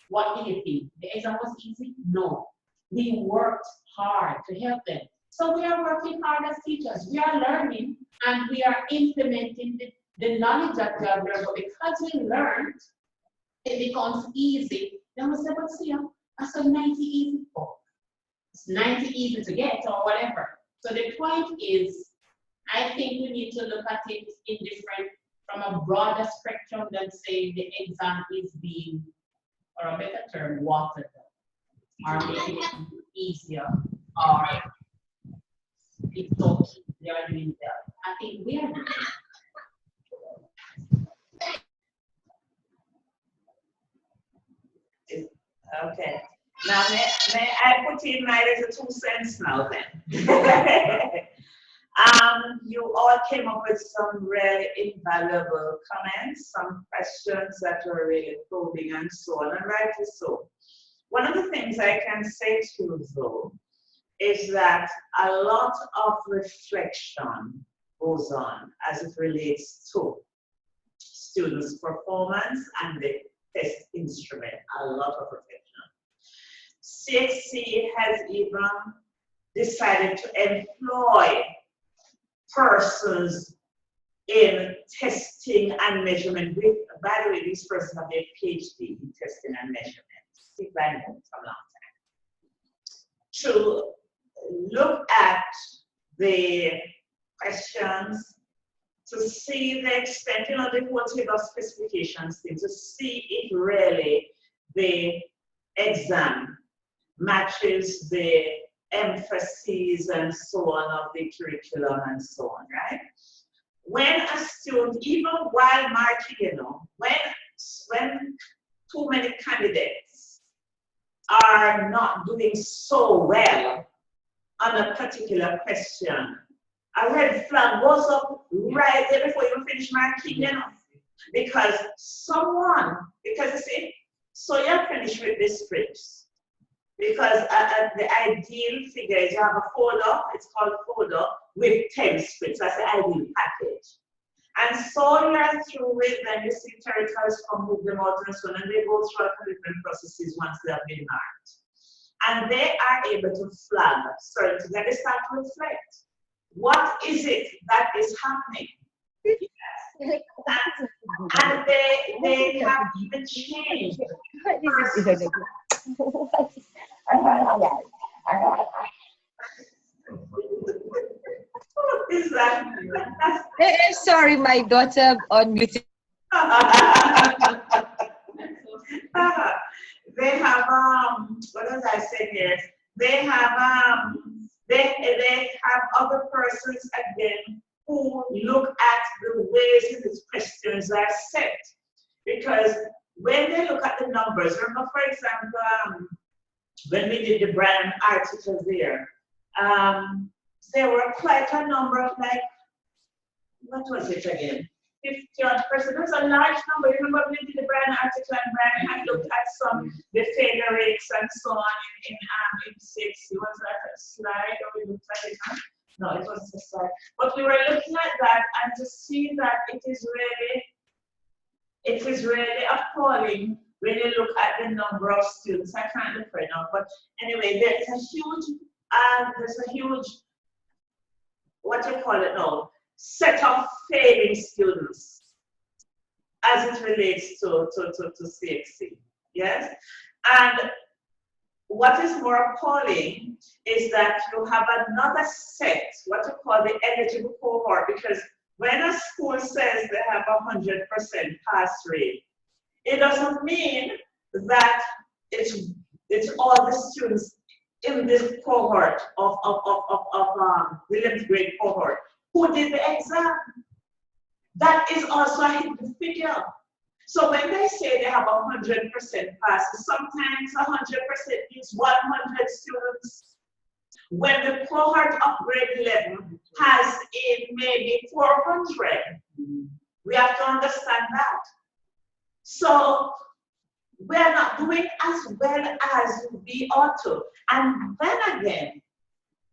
What do you think? The exam was easy? No. We worked hard to help them. So we are working hard as teachers. We are learning and we are implementing the knowledge that we have learned. But because we learned, it becomes easy. Then we say, but see, I said 90 easy for. It's 90 easy to get or whatever. So the point is, I think we need to look at it in different, from a broader spectrum than saying the exam is being, or a better term, watered down, or making it easier, or it's so they are doing well. I think we are doing it. Okay. Now, may I put in my little 2 cents now then? You all came up with some really invaluable comments, some questions that were really probing and so on, and rightly so. One of the things I can say to you though, is that a lot of reflection goes on as it relates to students' performance and the test instrument, a lot of reflection. CXC has even decided to employ persons in testing and measurement. By the way, these persons have their PhD in testing and measurement. stick by note from last time, to look at the questions, to see the extent, you know, the quantitative specifications thing, to see if really the exam matches the emphases and so on of the curriculum and so on, right? When a student, even while marking, you know, when too many candidates are not doing so well on a particular question, a red flag goes up right there before you finish marking, you know, because you see, so you're finished with the scripts, because the ideal figure is you have a folder, it's called folder, with 10 scripts, that's the ideal package. And so you're through with them, you see territories from move them out and so on, and they go through a different processes once they have been marked. And they are able to flag certain things, and they start to reflect. What is it that is happening? Yes. And they have even changed. What is that? Sorry, my daughter unmuted. They have what does I say here? They have they have other persons again who look at the ways in which questions are set. Because when they look at the numbers, remember, for example, when we did the brand article there were quite a number of, like, what was it again? 50-odd percent. There was a large number. Remember when we did the brand article and Brian had looked at some the failure rates and so on in 6. Was that a slide or we looked at it? No, it wasn't a slide. But we were looking at that and to see that it is really appalling when you look at the number of students. I can't look right now, but anyway, there's a huge what do you call it now? Set of failing students as it relates to CXC, yes? And what is more appalling is that you have another set, what you call the eligible cohort, because when a school says they have 100% pass rate, it doesn't mean that it's all the students in this cohort of the 11th grade cohort who did the exam. That is also a hidden figure. So when they say they have 100% passes, sometimes 100% means 100 students. When the cohort of grade 11 has maybe 400, we have to understand that. So we're not doing as well as we ought to. And then again,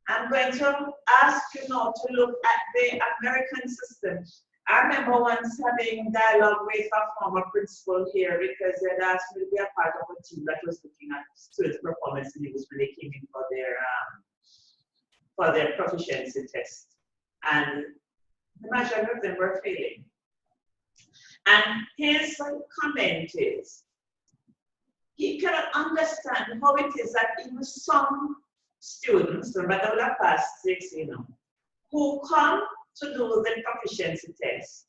I'm going to ask you now to look at the American system. I remember once having dialogue with a former principal here because they had asked me to be a part of a team that was looking at students' performance in English when they came in for their proficiency test. And the majority of them were failing. And his comment is, he cannot understand how it is that even some students, no matter what past 6, who come to do the proficiency test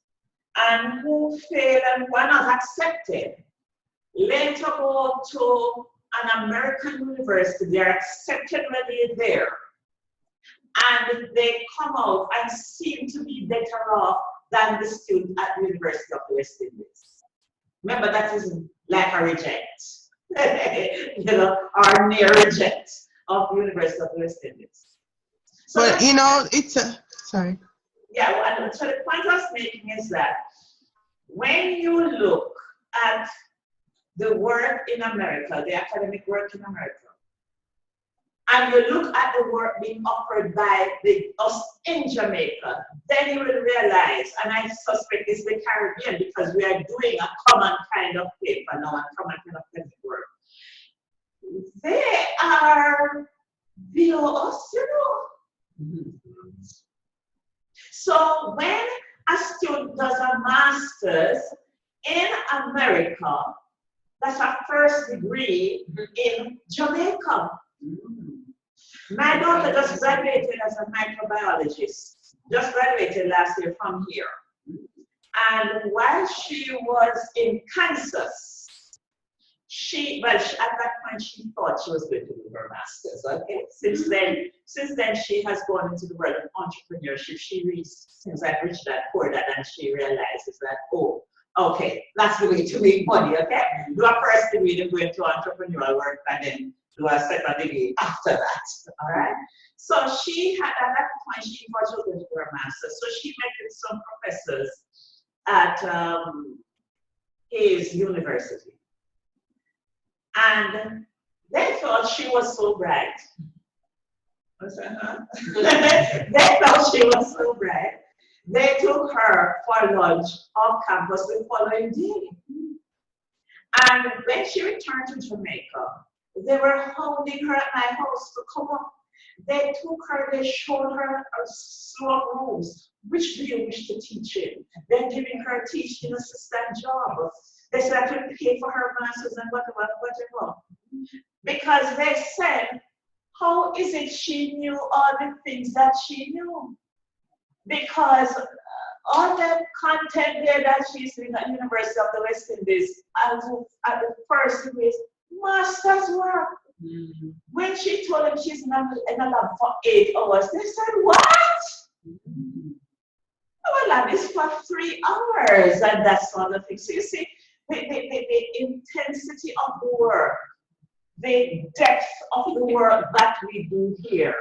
and who fail and who are not accepted, later go to an American university, they're accepted when they're there, and they come out and seem to be better off than the student at the University of the West Indies. Remember, that is like a reject, or near reject of the University of the West Indies. So but it's a, sorry. Yeah, so the point I was making is that when you look at the work in America, the academic work in America, and you look at the work being offered by us in Jamaica, then you will realize, and I suspect it's the Caribbean because we are doing a common kind of paper now, a common kind of academic work. They are below us, So when a student does a master's in America, That's her first degree in Jamaica. My daughter just graduated as a microbiologist, just graduated last year from here. And while she was in Kansas, at that point, she thought she was going to do her master's, okay? Since then, she has gone into the world of entrepreneurship. Since I reached that pour that, and she realizes that, oh, okay, that's the way to make money, okay? Do a first degree, then go into entrepreneurial work, and then do a second degree after that, all right? So she had, at that point, she thought she was going to do her master's. So she met with some professors at his university. And they thought she was so bright. I said, huh? They thought she was so bright. They took her for lunch off campus the following day. And when she returned to Jamaica, they were holding her at my house to come up. They took her, they showed her a slew of rooms. Which do you wish to teach in? They're giving her a teaching assistant job. They said I could pay for her masters and whatever. Because they said, how is it she knew all the things that she knew? Because all the content there that she's in at University of the West Indies at the first degree is master's work. When she told them she's in a lab for 8 hours, they said, what? Our lab is for 3 hours, and that sort of thing. So you see, the intensity of the work, the depth of the work that we do here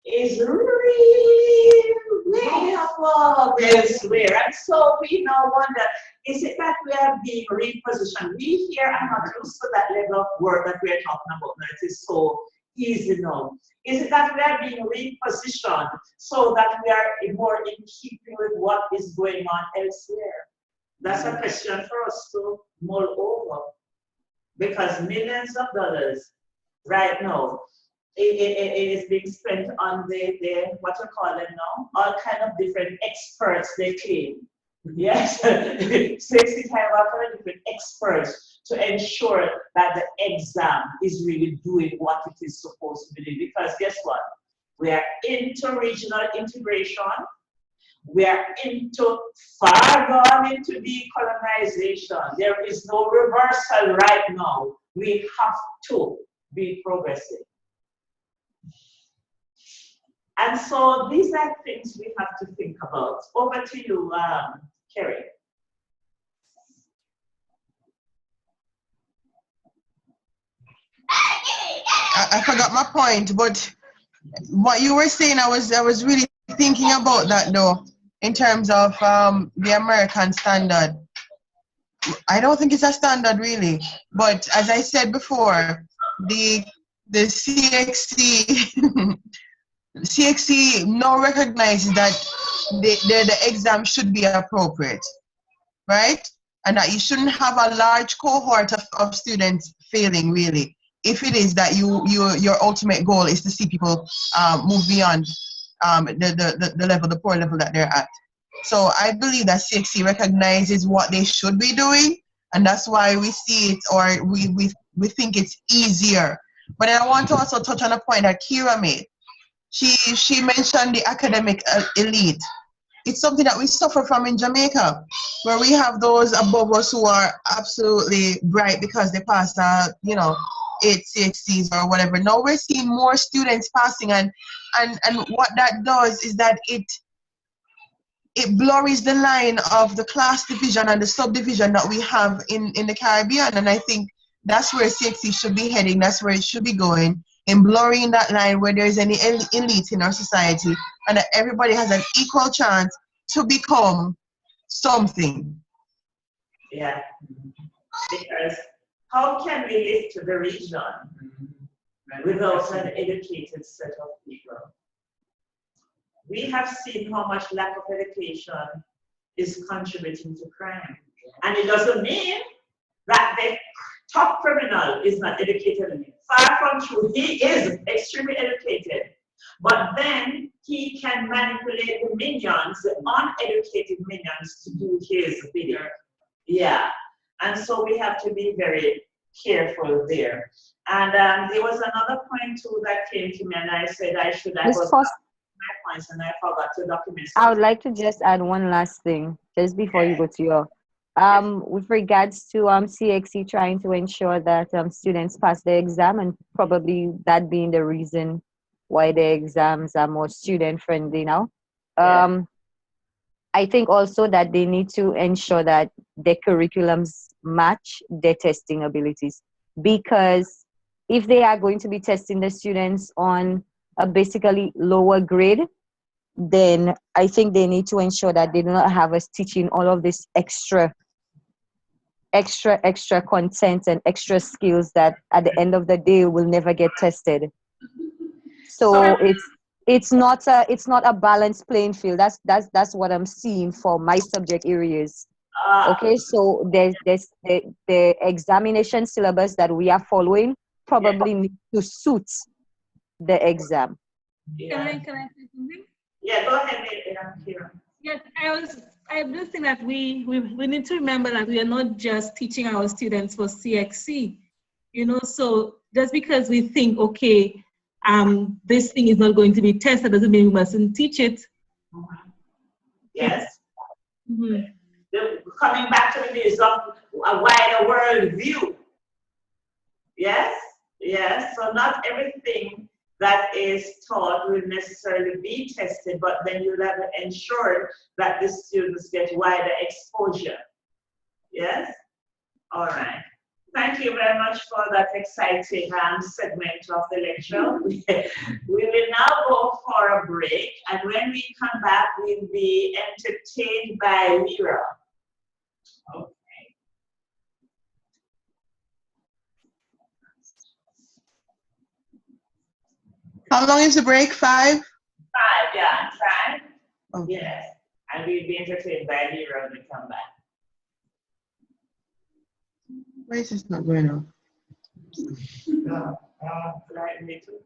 is really way above elsewhere. And so we now wonder, is it that we are being repositioned? We here are not used to that level of work that we are talking about now. It is so easy now. Is it that we are being repositioned so that we are more in keeping with what is going on elsewhere? That's a question for us to mull over. Because millions of dollars right now, it is being spent on the what you call them now, all kind of different experts they claim. Yes, 65 different experts to ensure that the exam is really doing what it is supposed to be doing. Because guess what? We are into regional integration. We are far gone into decolonization. There is no reversal right now. We have to be progressive. And so these are things we have to think about. Over to you, Kerry. I forgot my point, but what you were saying, I was really thinking about that though, in terms of the American standard. I don't think it's a standard really, but as I said before, the CXC CXC now recognizes that the exam should be appropriate, right? And that you shouldn't have a large cohort of students failing really. If it is that your ultimate goal is to see people move beyond the level, the poor level that they're at. So I believe that CXC recognizes what they should be doing, and that's why we see it, or we think it's easier. But I want to also touch on a point that Kira made. She mentioned the academic elite. It's something that we suffer from in Jamaica, where we have those above us who are absolutely bright because they passed, 8 CXCs or whatever. Now we're seeing more students passing, and what that does is that it blurs the line of the class division and the subdivision that we have in the Caribbean. And I think that's where CXC should be heading. That's where it should be going, in blurring that line where there is any elite in our society, and that everybody has an equal chance to become something. Yeah, because how can we live to the region without an educated set of people? We have seen how much lack of education is contributing to crime. And it doesn't mean that the top criminal is not educated. Far from true, he is extremely educated. But then he can manipulate the minions, the uneducated minions, to do his bidding. Yeah. And so we have to be very careful there. And there was another point too that came to me, and I said I Miss was Foster, my points, and I forgot to document I would something. like to just add one last thing just before you go to your with regards to CXC trying to ensure that students pass the exam, and probably that being the reason why the exams are more student friendly now. I think also that they need to ensure that their curriculums match their testing abilities, because if they are going to be testing the students on a basically lower grade, then I think they need to ensure that they do not have us teaching all of this extra content and extra skills that at the end of the day will never get tested. So it's not a balanced playing field. That's what I'm seeing for my subject areas. Okay, so there's the examination syllabus that we are following probably need to suit the exam. Yeah. Can I say something? Yeah, go ahead, Kira. Yes, I do think that we need to remember that we are not just teaching our students for CXC, so just because we think, okay, this thing is not going to be tested doesn't mean we mustn't teach it. Yes. Mm-hmm. Coming back to the days of a wider world view. Yes, yes. So not everything that is taught will necessarily be tested, but then you have to ensure that the students get wider exposure. Yes? All right. Thank you very much for that exciting segment of the lecture. We will now go for a break, and when we come back, we'll be entertained by Lyra. Okay. How long is the break? 5? 5, yeah, 5. Oh. Yes. And we'll be entertained by Lyra when we come back. Why is this not going on? No. Right, me too.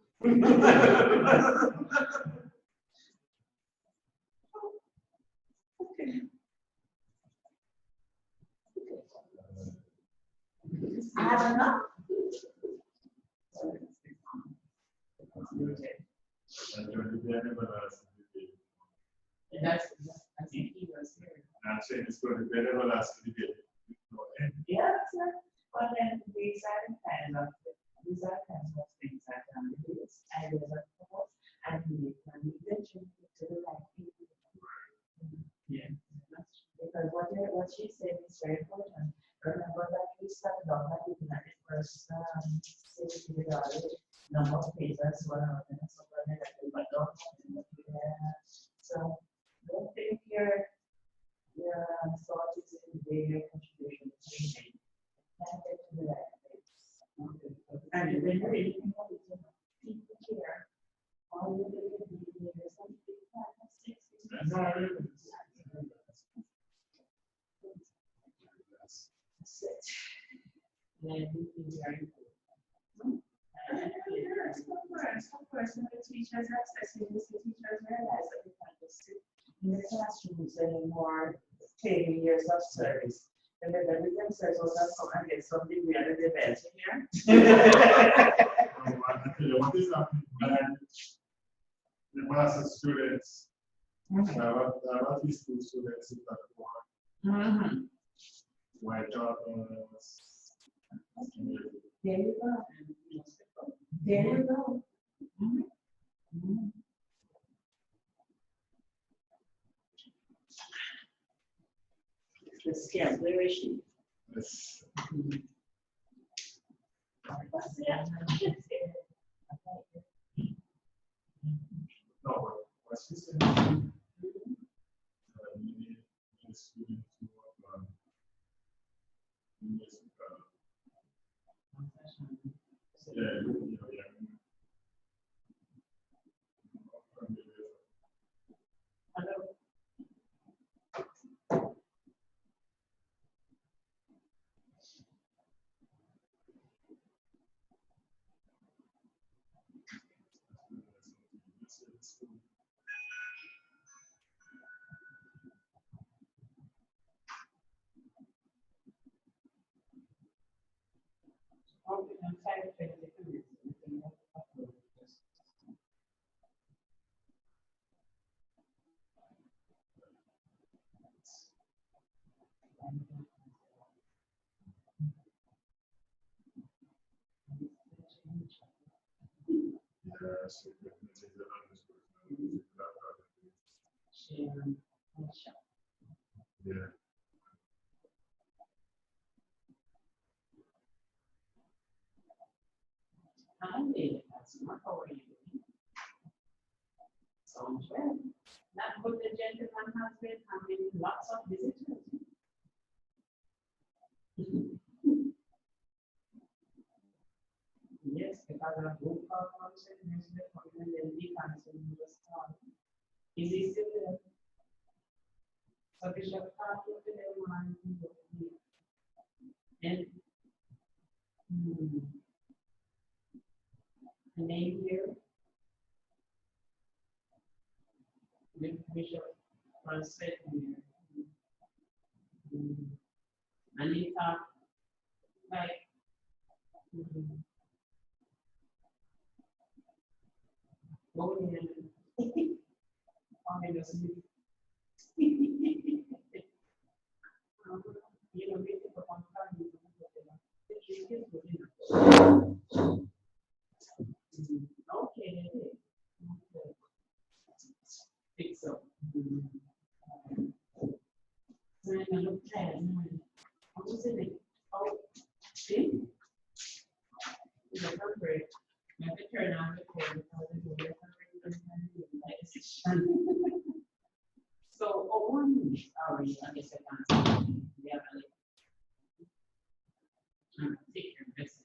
Okay. I don't know. That's, I think he was here. I'm saying it's going to be an everlasting debate. Yeah, sir. But then these are kinds of things that is areas of focus, and we can eventually get to the right people. Yeah. Because what she said is very important. Remember that we started off by looking at the first number of pages, one of them, but don't. So don't think your thought is in their contribution to the change. And get to the right place. And when you're reading what is people care, all you do is something 5 or 6. That's it. Then we can be very important. Of course, when the teachers are accessing this, the teachers realize that we can't just sit in the classrooms anymore, taking years of service. And then every themselves will come and get some degree under the belt here. What is happening? The master students, at least 2 students in that one. White toppers. There you go. There you go. The scale, where is she? Yes. No, but what she said, students who are Yeah. Hi, Lady Fatima, how are you doing? Sounds well. That good the gentleman has been having lots of visitors. Yes, because of book function, there's the commitment and the function was on. Is he still there? So Bishop Parker, everyone, and the name here, with Bishop Francis here. Anita, like, go ahead. Obviously. You know, we take a contract, okay. Think so. When I look at it, I'm just saying, oh, see? It's a perfect. I have to turn on the cord because it's a so, oh, one is already, I guess, advanced. Yeah, take your medicine.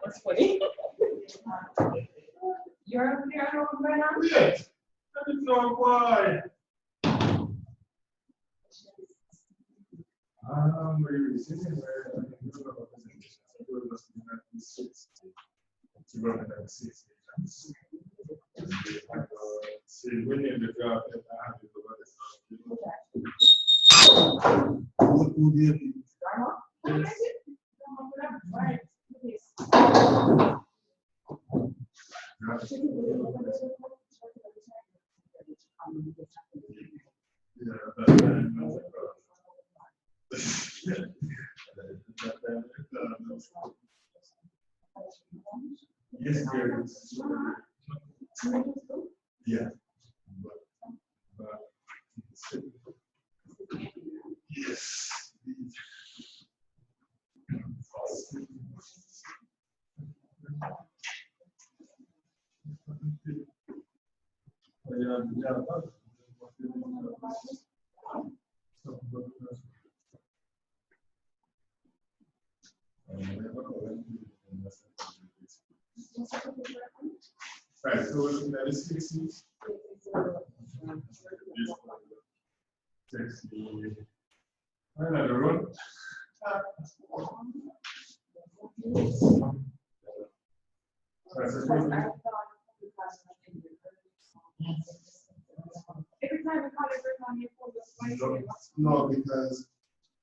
That's funny. You're here, Brenna? Yes. That is so why. We're sitting where I can do a presentation. So we're just in that 60. To run at 60. See, when you're in the job, I have to do what is Yes, there is. Yeah. Yes. Right, so we're looking at the 60s. 60. Another one. Right, so Every time we call it on your phone, no, because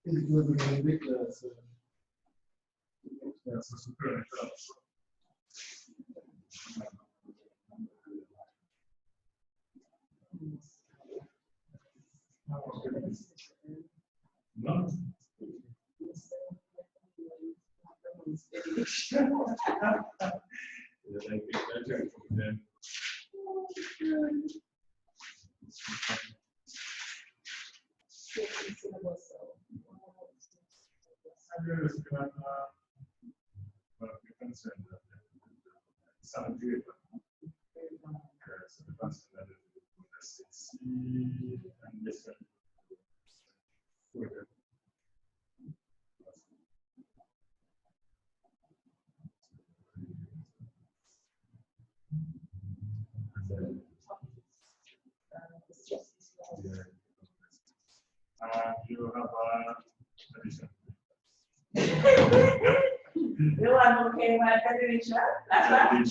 it was ridiculous. That's a super. No. You have addition. You want to pay my television? That's right.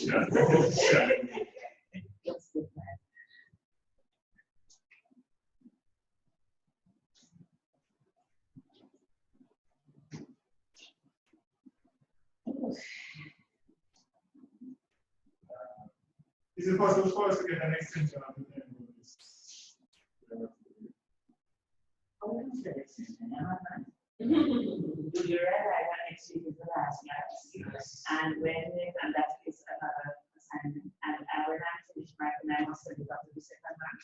Is it possible for us to get an extension of the name of this? Do you realize that next week is the last class? Yes. And and that is another assignment. And when I finish my, I must send it up to the second round.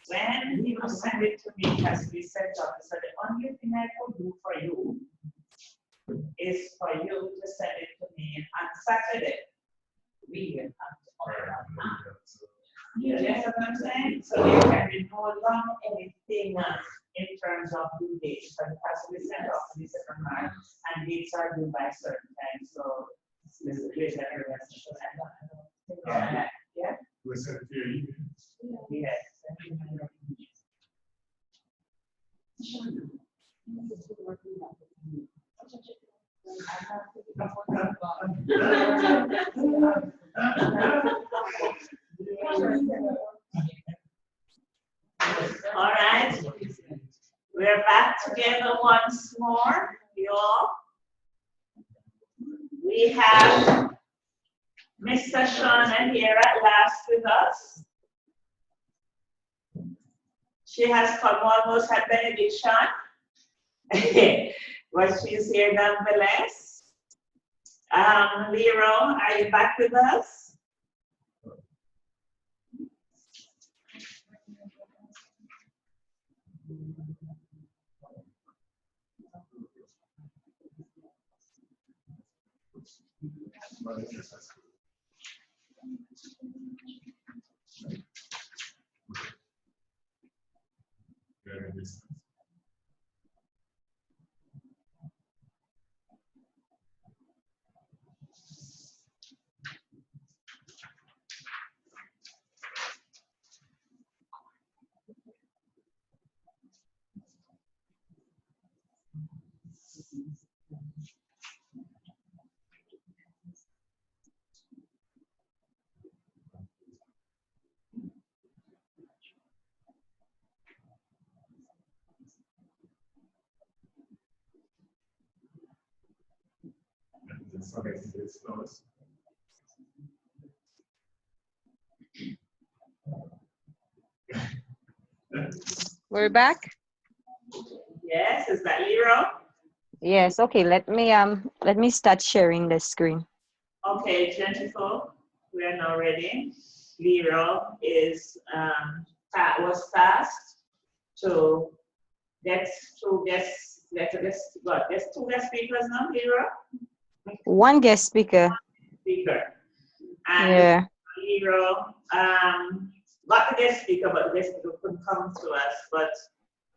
When he was send it to me, because we set up, so the only thing I could do for you is for you to send it to me on Saturday. We will have to order that. You understand what I'm saying? So there can be no long anything in terms of due dates, but it has to be sent off to the second round, and dates are due by certain time. So this is the yeah. We send it to your email. Yes. All right, we're back together once more, y'all. We have Mr. Shauna here at last with us. She has come almost at benediction, but she's here nonetheless. Lero, are you back with us? We're back. Yes, is that Lero? Yes, okay, let me start sharing the screen. Okay, Jennifer, we are now ready. Lero is was tasked to get two guests, there's two guest speakers now, Lero? One guest speaker. Speaker. And Yeah. Lero, not the guest speaker, but the guest speaker couldn't come to us, but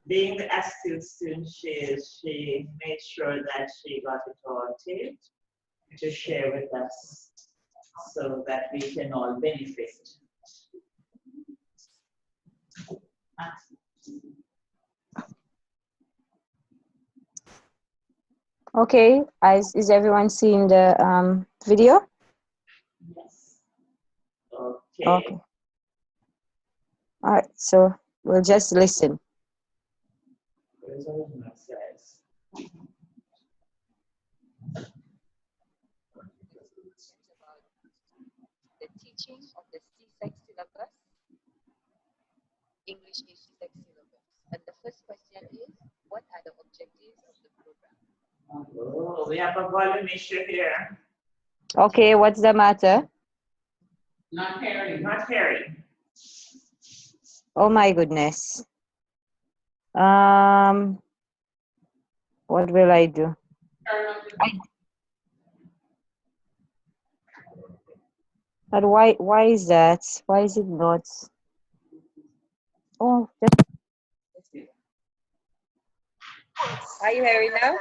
being the astute student she is, she made sure that she got it all taped to share with us so that we can all benefit. Okay, is everyone seeing the video? Yes. Okay. Okay. All right, so we'll just listen. Here's what it says. The teaching of the C-Sex syllabus, English is C-Sex syllabus. And the first question is, what are the objectives of the program? Oh, we have a volume issue here. Okay, what's the matter? Not hearing. Not hearing. Oh my goodness. What will I do? But why is that? Why is it not? Oh, are you hearing now?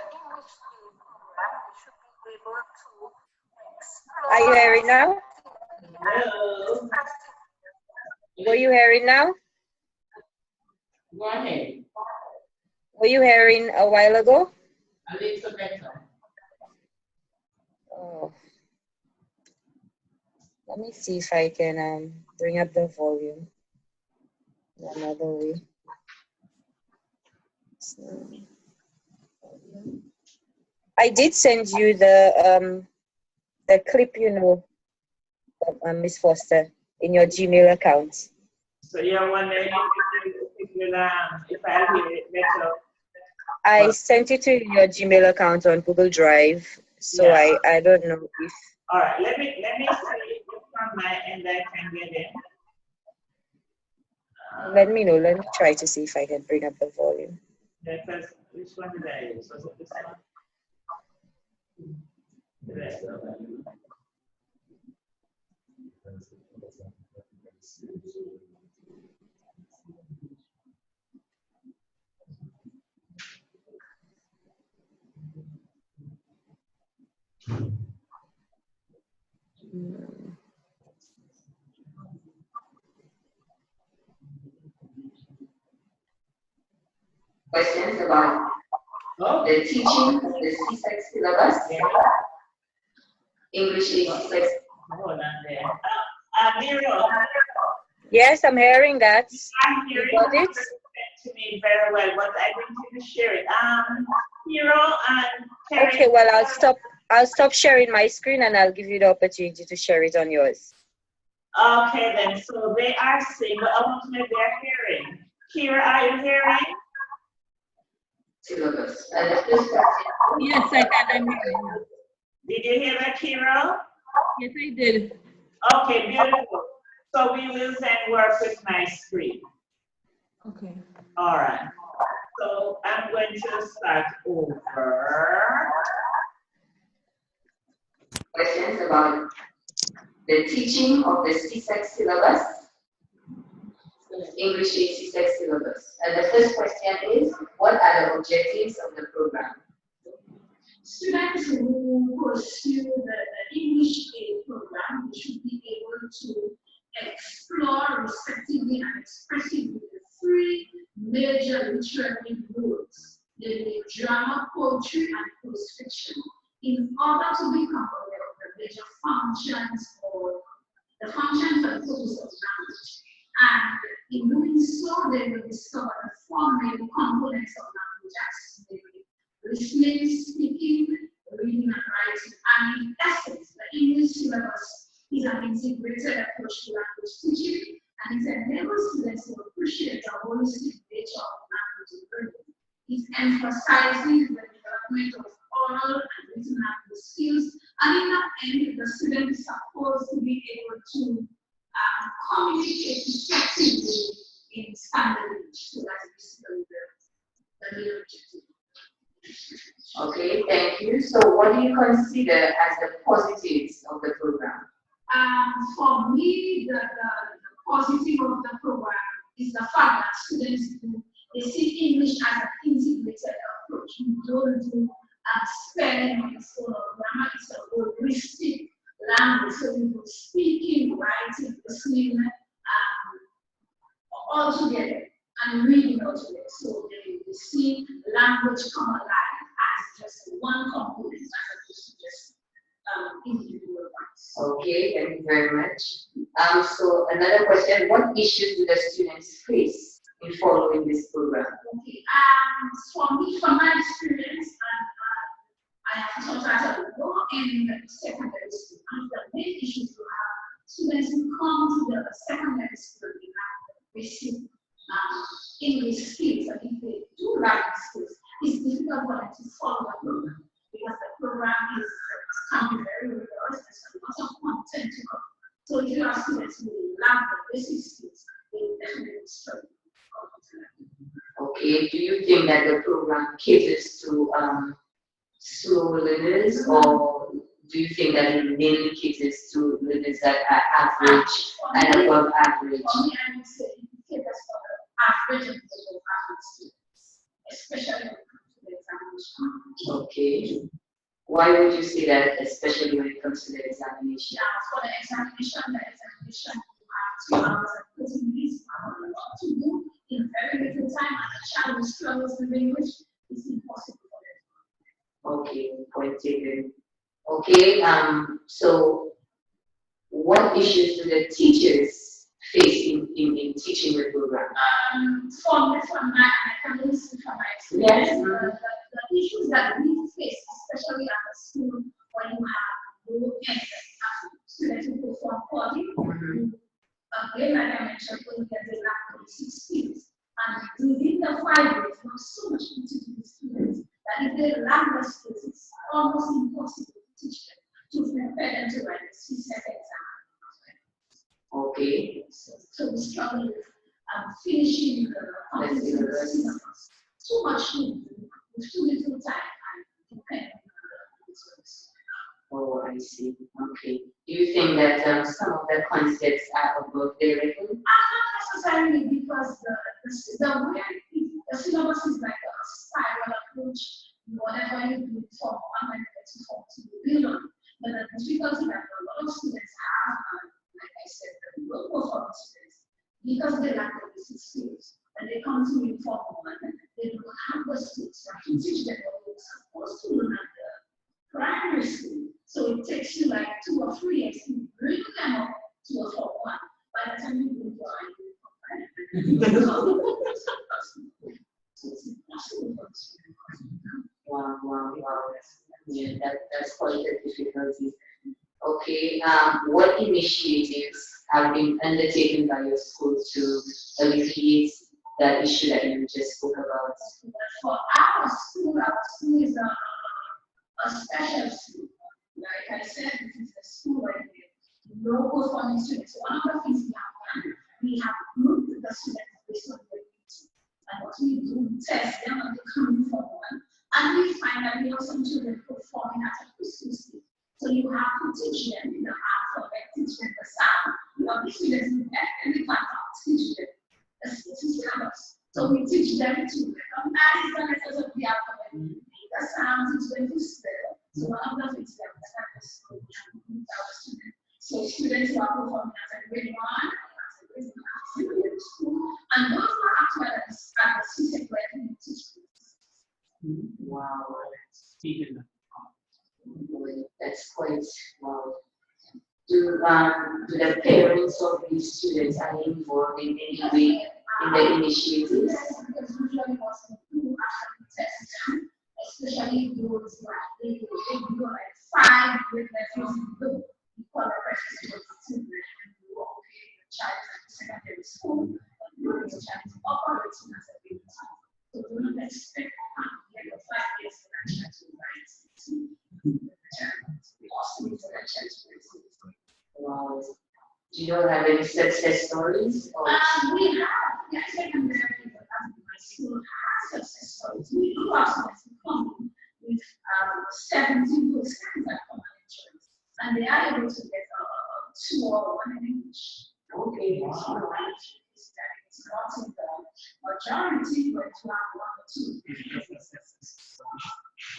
Are you hearing now? Hello. Were you hearing now? Go ahead. Were you hearing a while ago? A little better. Oh. Let me see if I can bring up the volume another way. So, I did send you the clip, you know, of Miss Foster in your Gmail account. So you're wondering if I hear it better. I sent it to your Gmail account on Google Drive, so Yeah. I don't know if. All right, let me see if from my end I can get in. Let me know. Let me try to see if I can bring up the volume. Because which one did I use? Was it this one? The rest of them. Questions about the teaching of the C-Sex syllabus, English is C-Sex. Hold on there. Miro, Yes, I'm hearing that. I'm hearing You got it? to me very well, but I didn't share it. Miro and Terry. Okay, well, I'll stop sharing my screen and I'll give you the opportunity to share it on yours. Okay then, so they are saying, but I want to know if they're hearing. Kira, are you hearing? Syllabus. And the first question. Yes, I can. I'm hearing. Did you hear that, Kira? Yes, I did. Okay, beautiful. So we will then work with my screen. Okay. All right. So I'm going to start over. Questions about the teaching of the C-Sex syllabus, English is C-Sex syllabus. And the first question is, what are the objectives of the program? Students who pursue the English A program should be able to explore receptively and expressively the three major literary modes, namely drama, poetry, and prose fiction, in order to become aware of the major functions or the functions and purpose of language. And in doing so, they will discover the four main components of language as listening, speaking, reading, and writing. And in essence, the English syllabus is an integrated approach to language teaching, and it enables students to appreciate the holistic nature of language learning. It emphasizes the development of oral and written language skills, and in that end, the student is supposed to be able to communicate effectively in standard English. So that's basically the real objective. Okay, thank you. So what do you consider as the positives of the program? For me, the positive of the program is the fact that students they see English as an integrated approach. You don't do spelling on its own or grammar. It's a holistic language. So you do speaking, writing, listening, all together and reading all together. So they see language come alive as just one component as opposed to just individual ones. Okay, thank you very much. So another question, what issues do the students face in following this program? Okay, for me, from my experience, I have taught at a low end secondary school. One of the main issues you have, students who come to the secondary school, they have the basic English skills, and if they do writing skills, it's difficult for them to follow the program because the program can be very rigorous. There's a lot of content to cover. So if you have students who lack the basic skills, they will definitely struggle. Okay, do you think that the program caters to slow learners, or do you think that it mainly caters to learners that are average and above average? For me, I would say it caters for the average and above average students, especially when it comes to the examination. Okay. Why would you say that, especially when it comes to the examination? Yeah, for the examination you have 2 hours and 30 minutes, a lot to do in very little time, and a child who struggles with English, it's impossible for them. Okay, point taken. Okay, so what issues do the teachers face in teaching the program? From my, I can only speak from my experience. Yes. The issues that we face, especially at the school, when you have low end students who perform poorly, again, like I mentioned, when they lack the basic skills. And within the 5 years, there's so much to teach the students that if they lack the skills, it's almost impossible to teach them, to prepare them to write the CSEC exam. Okay. So we struggle with finishing the syllabus. Too much to do, with too little time, and depend on the resources. Oh, I see. Okay. Do you think that some of the concepts are above their level? Not necessarily, because the way the syllabus is like a spiral approach. Whatever you do from one method to form to build on. But the difficulty that a lot of students have, like I said, the low performance students, because they lack the basic skills, and they come to me for one, they don't have the skills to teach them what they're supposed to learn at the primary school. So it takes you like 2 or 3 years to bring them up to a form 1. By the time you go to Wow. Yeah, that's quite a difficulty. Okay, what initiatives have been undertaken by your school to alleviate that issue that you just spoke about? For our school is a special school. Like I said, this is a school where the low performing students. One of the things we have done, we have grouped the students based on their needs. And what we do, we test them and they come from one. And we find that we have some children performing at a preschool stage. So you have to teach them the alphabet, teach them the sound. You know, the students in and we can't teach them the syllabus. So we teach them to recognize the letters of the alphabet, the sound, teach them to spell. So one of the things that we start to school, so students who are performing at a grade 1, at a grade 2, school, and those who are actually at the CSEC where they teach. Wow. That's quite wow. Do the parents of these students are involved in any way in the initiatives? Yes, because usually what we do after we test them, especially those like they go like 5 grade levels in blue, we call the practice of the children, and we will okay, the child is at the secondary school, but the child is operating as a baby. So do not expect you all have any success stories? Or? We have, yes, I can very my school has success stories. We do have students who come with 17 good stands at common insurance, and they are able to get a 2 or 1 in English. Okay. So it's not in the majority, but to have 1 or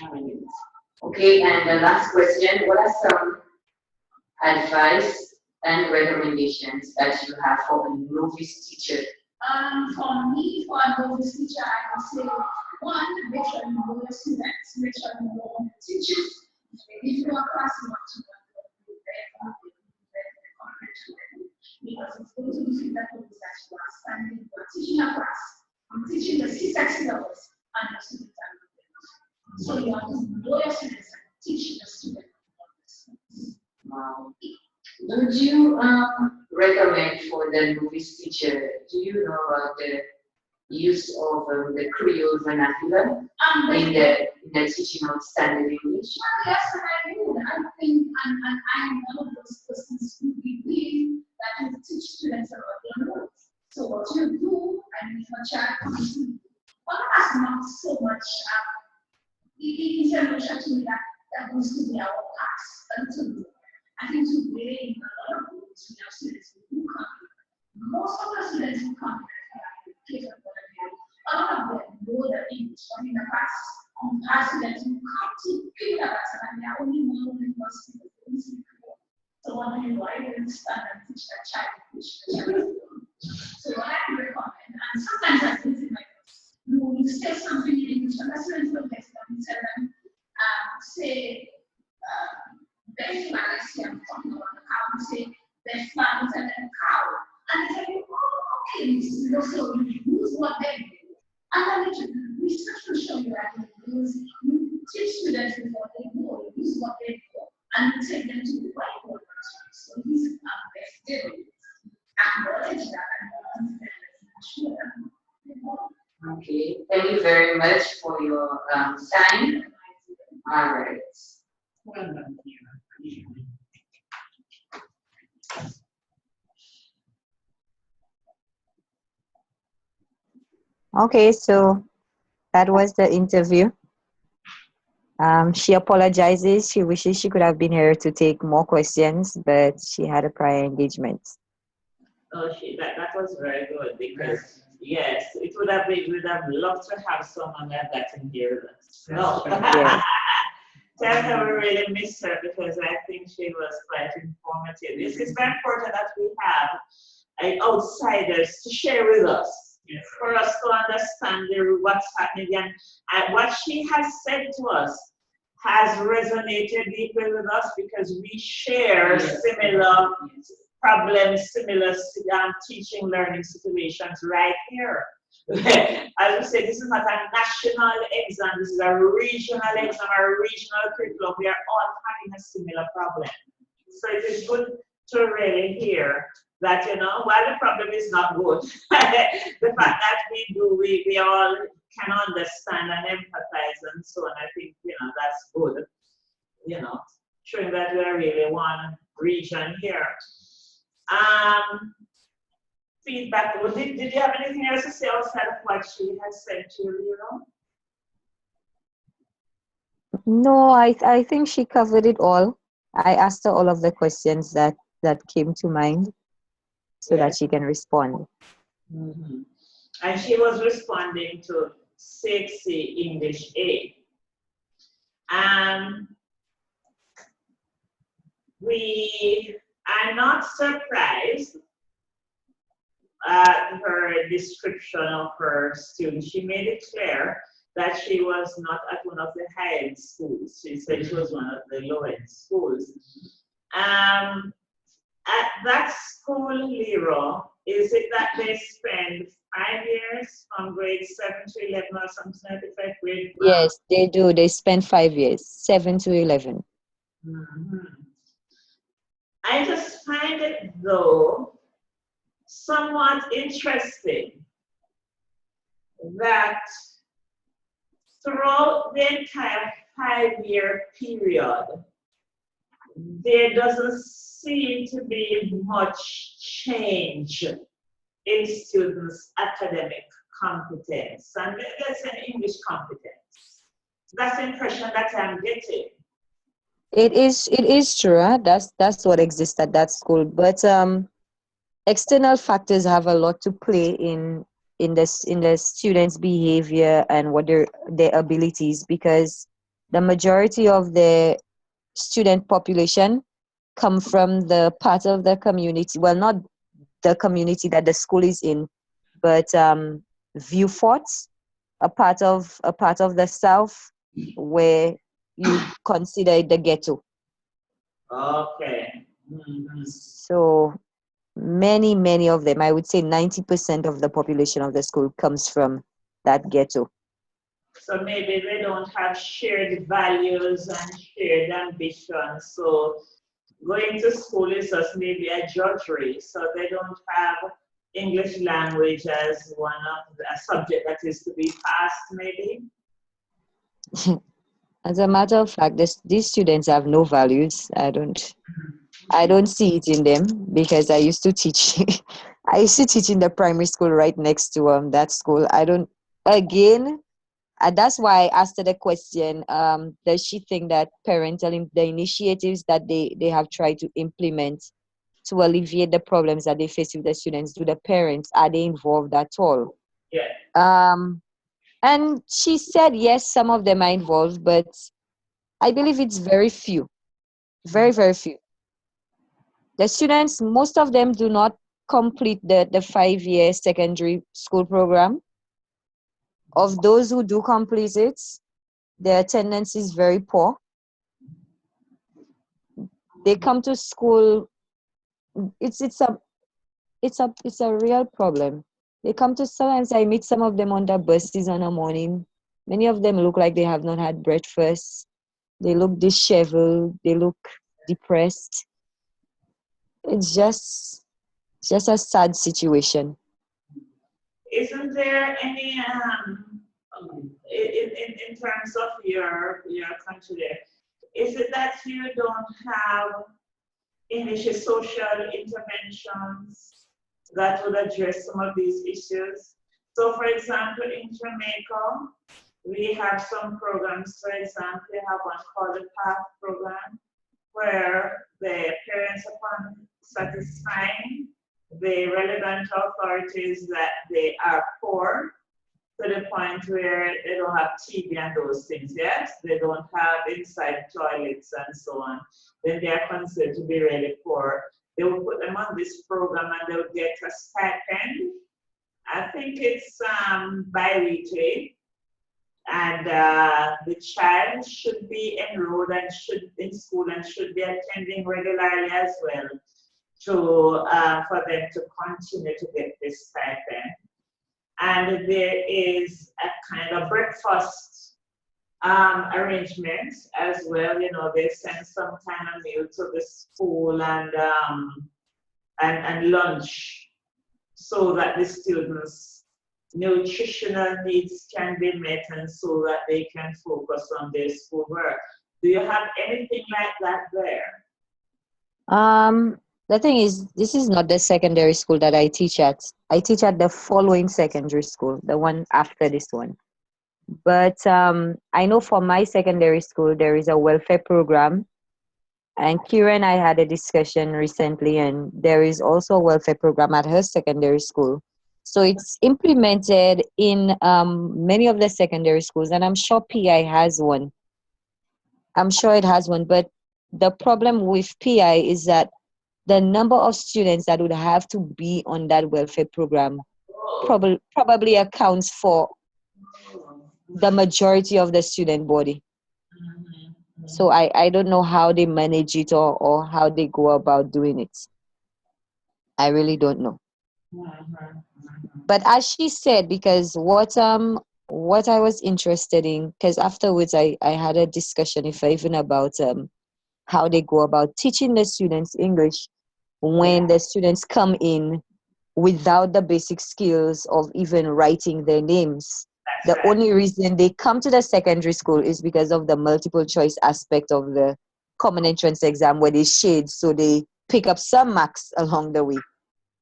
2. Okay, and the last question, what are some advice and recommendations that you have for a novice teacher? For me, for a novice teacher, I would say, 1, make sure you know your students, make sure you know the teachers. If you are class, you want to be very because it's going to be feedback that you are standing, you are teaching a class, I'm teaching the CSEC syllabus, and the students are not. So you have to know your students and teach the students. Wow. Would you recommend for the novice teacher, do you know about the use of the Creole vernacular in the teaching of standard English? Yes, I do. I think, and I'm one of those persons who believe that you teach students about their words. So what you do, and if a child comes to you, well, that's not so much, it is a notion to me that needs to be our past until I think today, in a lot of groups, we have students who come. Most of the students who come, a lot of them know the English, but in the past, students who come to kindergarten and they are only learning university, they don't speak Creole. So what do you do? I don't understand and teach that child English. So what I recommend, and sometimes I do it like this, you say something in English, and the students don't get it, and you tell them, say, their flag, I see I'm talking about the cow, you say their flag is a cow. And they say, oh, okay, so you use what they do. And then research will show you that you teach students before they go, you use what they do, and you take them to the right world. So these are best theories. Acknowledge that and understand that. Okay, thank you very much for your time. All right. Okay, so that was the interview. She apologizes. She wishes she could have been here to take more questions, but she had a prior engagement. Oh, that was very good because yes, it would have been, we would have loved to have someone like that in here with us. No. Yes. Tell her we really miss her because I think she was quite informative. This is very important that we have outsiders to share with us, for us to understand what's happening. And what she has said to us has resonated deeply with us because we share similar problems, similar teaching, learning situations right here. As we say, this is not a national exam, this is a regional exam, a regional curriculum. We are all having a similar problem. So it is good to really hear that, while the problem is not good, the fact that we all can understand and empathize and so on, I think, that's good. Showing that we are really one region here. Feedback. Did you have anything else to say outside of what she has said to you, No, I think she covered it all. I asked her all of the questions that came to mind so that she can respond. Mm-hmm. And she was responding to 6C English A. We are not surprised at her description of her student. She made it clear that she was not at one of the high-end schools. She said she was one of the low-end schools. At that school, Lero, is it that they spend 5 years from grade 7 to 11 or something like that? Grade Yes, they do. They spend 5 years, 7 to 11. Mm-hmm. I just find it, though, somewhat interesting that throughout the entire 5-year period, there doesn't seem to be much change in students' academic competence and there's an English competence. That's the impression that I'm getting. It is true. Huh? That's what exists at that school. But external factors have a lot to play in the students' behavior and what their abilities, because the majority of the student population come from the part of the community, well, not the community that the school is in, but View Forts, a part of the South where you consider it the ghetto. Okay. Mhm. So many of them, I would say 90% of the population of the school comes from that ghetto. So maybe they don't have shared values and shared ambitions. So going to school is just maybe a drudgery. So they don't have English language as one of a subject that is to be passed, maybe. As a matter of fact, these students have no values. I don't see it in them because I used to teach. I used to teach in the primary school right next to that school. I don't. Again, and that's why I asked her the question. Does she think that the initiatives that they have tried to implement to alleviate the problems that they face with the students, do the parents, are they involved at all? Yeah. And she said yes, some of them are involved, but I believe it's very few, very very few. The students, most of them do not complete the 5-year secondary school program. Of those who do complete it, their attendance is very poor. They come to school. It's a real problem. They come to sometimes I meet some of them on the buses in the morning. Many of them look like they have not had breakfast. They look disheveled. They look depressed. It's just a sad situation. Isn't there any in terms of your country there, is it that you don't have initial social interventions that would address some of these issues? So for example, in Jamaica, we have some programs, for example, we have one called the PATH program, where the parents upon satisfying the relevant authorities that they are poor to the point where they don't have TV and those things, yes? They don't have inside toilets and so on. Then they are considered to be really poor. They will put them on this program and they'll get a stipend. I think it's bi-weekly. And the child should be enrolled and should in school and should be attending regularly as well for them to continue to get this stipend. And there is a kind of breakfast arrangement as well. You know, they send some kind of meal to the school and lunch so that the students' nutritional needs can be met and so that they can focus on their schoolwork. Do you have anything like that there? The thing is, this is not the secondary school that I teach at. I teach at the following secondary school, the one after this one. But I know for my secondary school, there is a welfare program. And Kira and I had a discussion recently, and there is also a welfare program at her secondary school. So it's implemented in many of the secondary schools, and I'm sure PI has one. I'm sure it has one, but the problem with PI is that the number of students that would have to be on that welfare program probably accounts for the majority of the student body. So I don't know how they manage it or how they go about doing it. I really don't know. But as she said, because what I was interested in, because afterwards I had a discussion even about how they go about teaching the students English when the students come in without the basic skills of even writing their names. That's The right. only reason they come to the secondary school is because of the multiple choice aspect of the common entrance exam where they shade, so they pick up some marks along the way.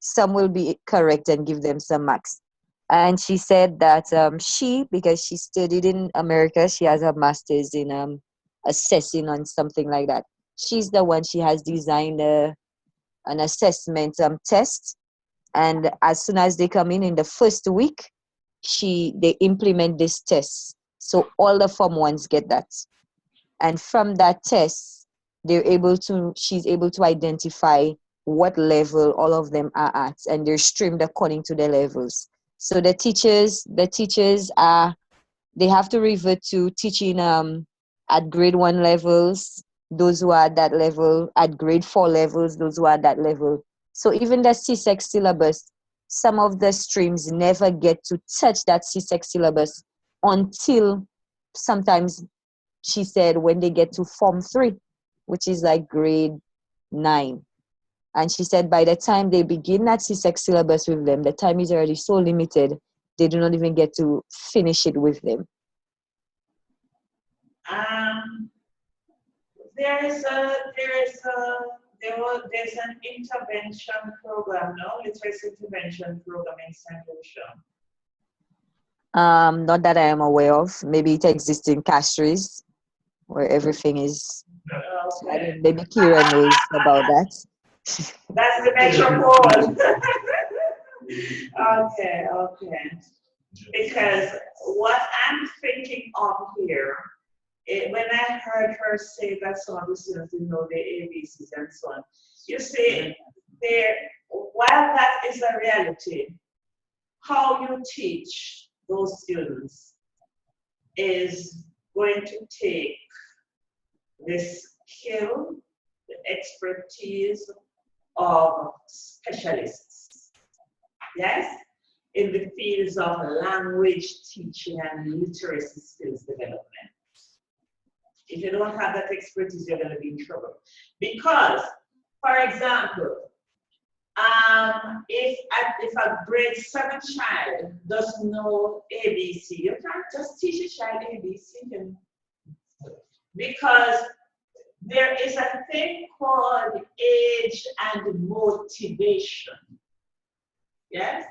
Some will be correct and give them some marks. And she said that because she studied in America, she has a master's in assessing on something like that. She's the one, she has designed an assessment test. And as soon as they come in the first week, they implement this test. So all the Form 1s get that. And from that test, she's able to identify what level all of them are at, and they're streamed according to their levels. So the teachers they have to revert to teaching at grade 1 levels, those who are at that level, at grade 4 levels, those who are at that level. So even the CSEC syllabus, some of the streams never get to touch that CSEC syllabus until sometimes, she said, when they get to Form 3, which is like grade 9. And she said by the time they begin that CSEC syllabus with them, the time is already so limited, they do not even get to finish it with them. There's an intervention program, no? Literacy intervention program in St. Lucia. Not that I am aware of. Maybe it exists in Castries, where everything is. Okay. Maybe Kira knows about that. That's the metropole. Okay. Because what I'm thinking of here, when I heard her say that some of the students didn't know the ABCs and so on, you see, while that is a reality, how you teach those students is going to take the skill, the expertise of specialists, yes, in the fields of language teaching and literacy skills development. If you don't have that expertise, you're going to be in trouble. Because, for example, if a grade 7 child doesn't know ABC, you can't just teach a child ABC. Because there is a thing called age and motivation. Yes?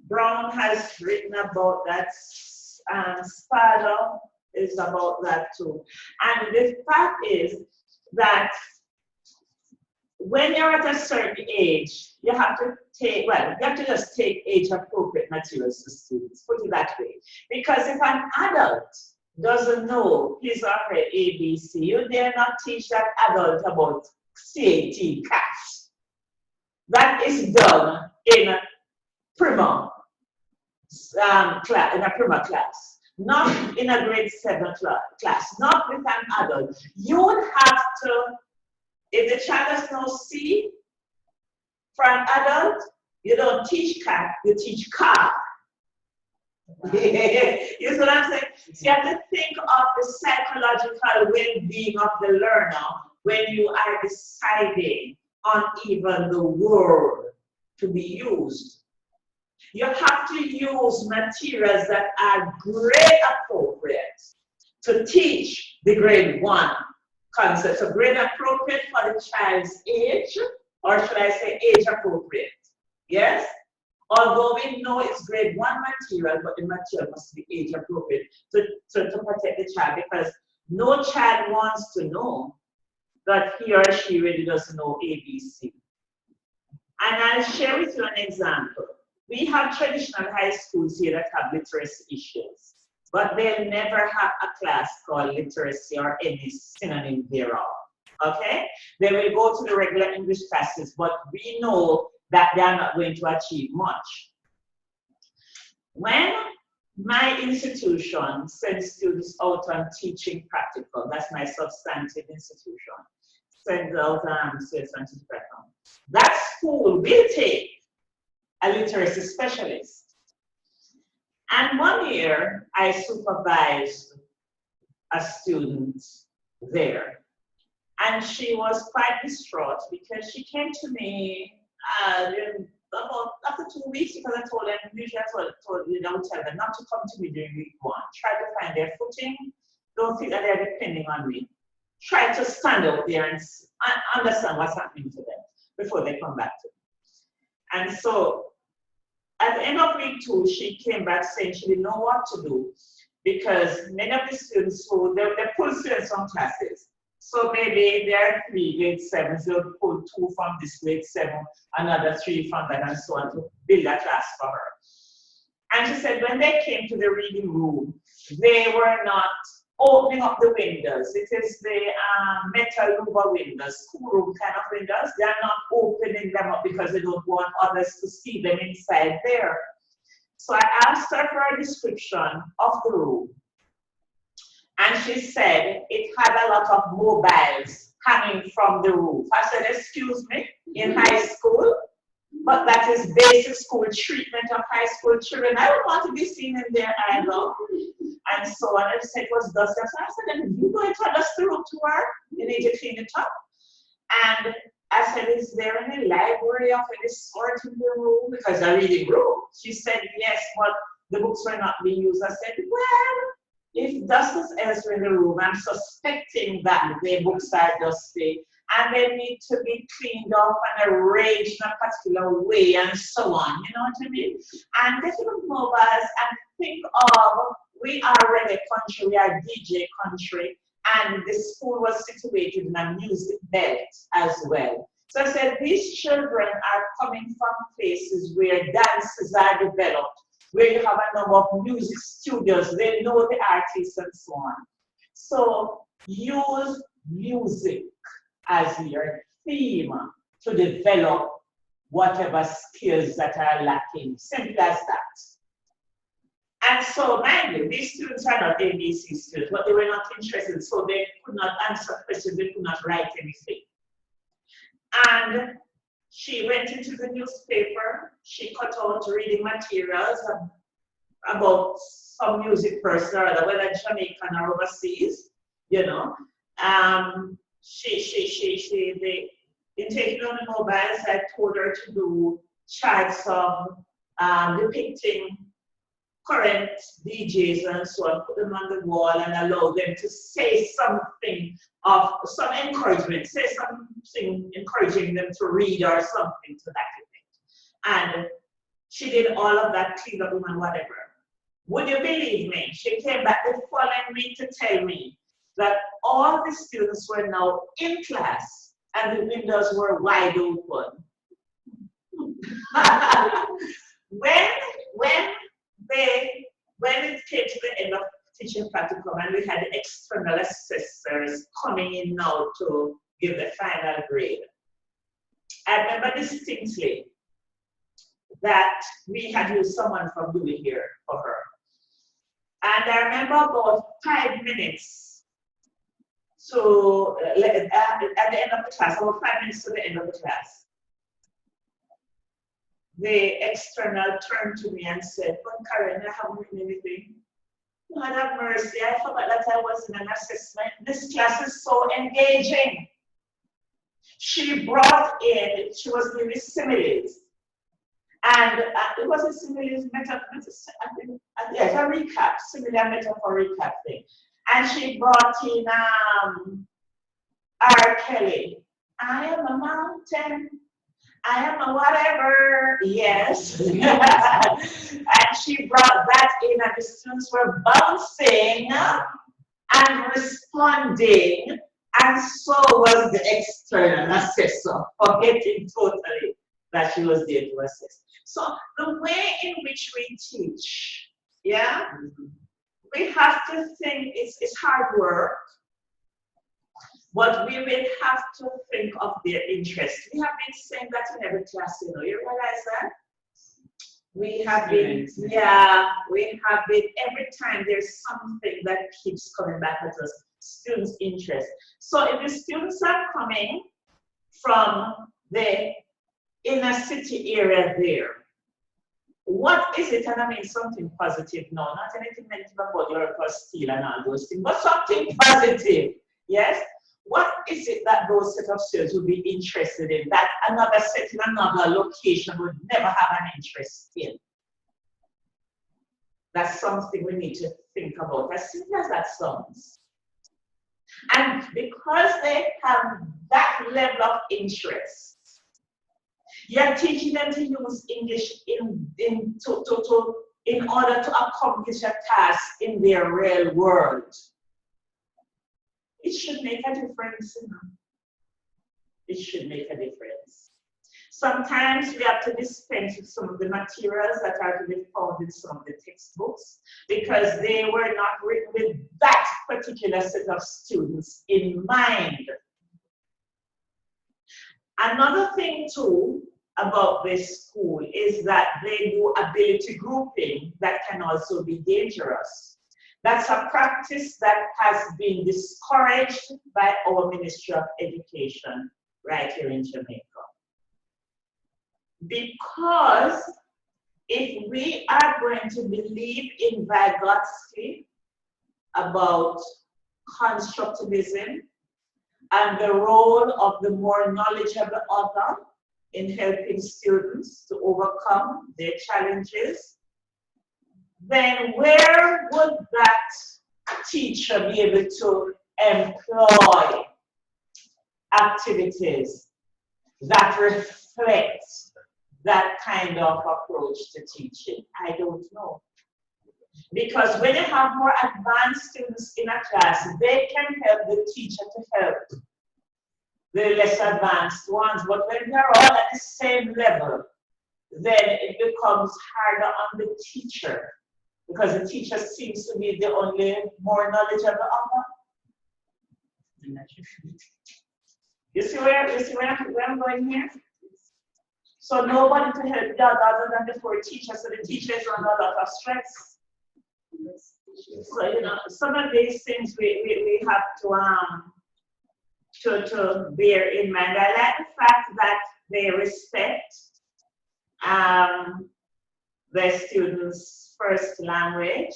Brown has written about that. Spada is about that too. And the fact is that when you're at a certain age, you have to just take age-appropriate materials to students, put it that way. Because if an adult doesn't know his or her ABC, you dare not teach that adult about CAT, CAS. That is done in a prima class, not in a grade 7 class, not with an adult. You would have to, if the child has no C for an adult, you don't teach CAT, you teach CAR. You see what I'm saying? So you have to think of the psychological well-being of the learner when you are deciding on even the word to be used. You have to use materials that are grade appropriate to teach the grade 1 concept. So grade appropriate for the child's age, or should I say age appropriate? Yes? Although we know it's grade 1 material, but the material must be age appropriate to protect the child, because no child wants to know that he or she really doesn't know ABC. And I'll share with you an example. We have traditional high schools here that have literacy issues, but they'll never have a class called literacy or any synonym thereof, okay? They will go to the regular English classes, but we know that they are not going to achieve much. When my institution sends students out on teaching practical, that's my substantive institution, sends out students on teaching practical, that school will take a literacy specialist. And one year, I supervised a student there. And she was quite distraught because she came to me about after 2 weeks, because I told them, usually I told you, I would tell them not to come to me during week 1. Try to find their footing. Don't think that they're depending on me. try to stand out there and understand what's happening to them before they come back to me. And so at the end of week 2, she came back saying she didn't know what to do because many of the students who they pull students from classes. So maybe there are 3 grade 7s, they'll pull 2 from this grade 7, another 3 from that, and so on to build a class for her. And she said when they came to the reading room, they were not opening up the windows. It is the metal louver windows, schoolroom kind of windows. They are not opening them up because they don't want others to see them inside there. So I asked her for a description of the room. And she said it had a lot of mobiles hanging from the roof. I said, excuse me, in high school? But that is basic school treatment of high school children. I don't want to be seen in there either. And so on. I said it was dusty. So I said, then you going to dust the room to her? You need to clean it up. And I said, is there any library of any sort in the room? Because a reading room. She said, yes, but the books were not being used. I said, well, if dust is elsewhere in the room, I'm suspecting that the books are dusty and they need to be cleaned up and arranged in a particular way and so on. You know what I mean? And getting of mobiles and think of, we are a reggae country, we are a DJ country, and the school was situated in a music belt as well. So I said, these children are coming from places where dances are developed, where you have a number of music studios, they know the artists and so on. So use music as your theme to develop whatever skills that are lacking. Simple as that. And so, mind you, these students are not ABC students, but they were not interested, so they could not answer questions, they could not write anything. And she went into the newspaper, she cut out reading materials about some music person or other, whether Jamaican or overseas, you know. In taking on the mobiles, I told her to do charts of depicting current DJs and so on, put them on the wall and allow them to say something of some encouragement, say something encouraging them to read or something to that effect. And she did all of that, cleaned up and whatever. Would you believe me? She came back the following week to tell me that all the students were now in class and the windows were wide open. When it came to the end of teaching practicum and we had the external assessors coming in now to give the final grade, I remember distinctly that we had used someone from Dewey here for her. And I remember about 5 minutes to, at the end of the class, about 5 minutes to the end of the class, the external turned to me and said, but Karen, I haven't written anything. God have mercy, I forgot that I was in an assessment. This class is so engaging. She brought in, she was doing similes. And it was a similes yes, a recap, similar metaphor recap thing. And she brought in R. Kelly. I am a mountain. I am a whatever, yes. And she brought that in and the students were bouncing and responding. And so was the external assessor, forgetting totally that she was there to assess. So the way in which we teach, yeah, we have to think it's hard work. But we will have to think of their interest. We have been saying that in every class, you know, you realize that? We have been, yeah, we have been, every time there's something that keeps coming back at us, students' interest. So if the students are coming from the inner city area there, what is it? And I mean something positive, no, not anything negative about your steel and all those things, but something positive, yes? What is it that those set of students would be interested in that another set in another location would never have an interest in? That's something we need to think about, as simple as that sounds. And because they have that level of interest, you're teaching them to use English in order to accomplish a task in their real world. It should make a difference. It should make a difference. Sometimes we have to dispense with some of the materials that are to be found in some of the textbooks because they were not written with that particular set of students in mind. Another thing too about this school is that they do ability grouping that can also be dangerous. That's a practice that has been discouraged by our Ministry of Education right here in Jamaica. Because if we are going to believe in Vygotsky about constructivism and the role of the more knowledgeable other in helping students to overcome their challenges, then where would that teacher be able to employ activities that reflect that kind of approach to teaching? I don't know. Because when you have more advanced students in a class, they can help the teacher to help the less advanced ones. But when they're all at the same level, then it becomes harder on the teacher because the teacher seems to be the only more knowledgeable author. You see where I'm going here? So nobody to help the other than the poor teacher, so the teacher is under a lot of stress. So, you know, some of these things we have to bear in mind. I like the fact that they respect their students' first language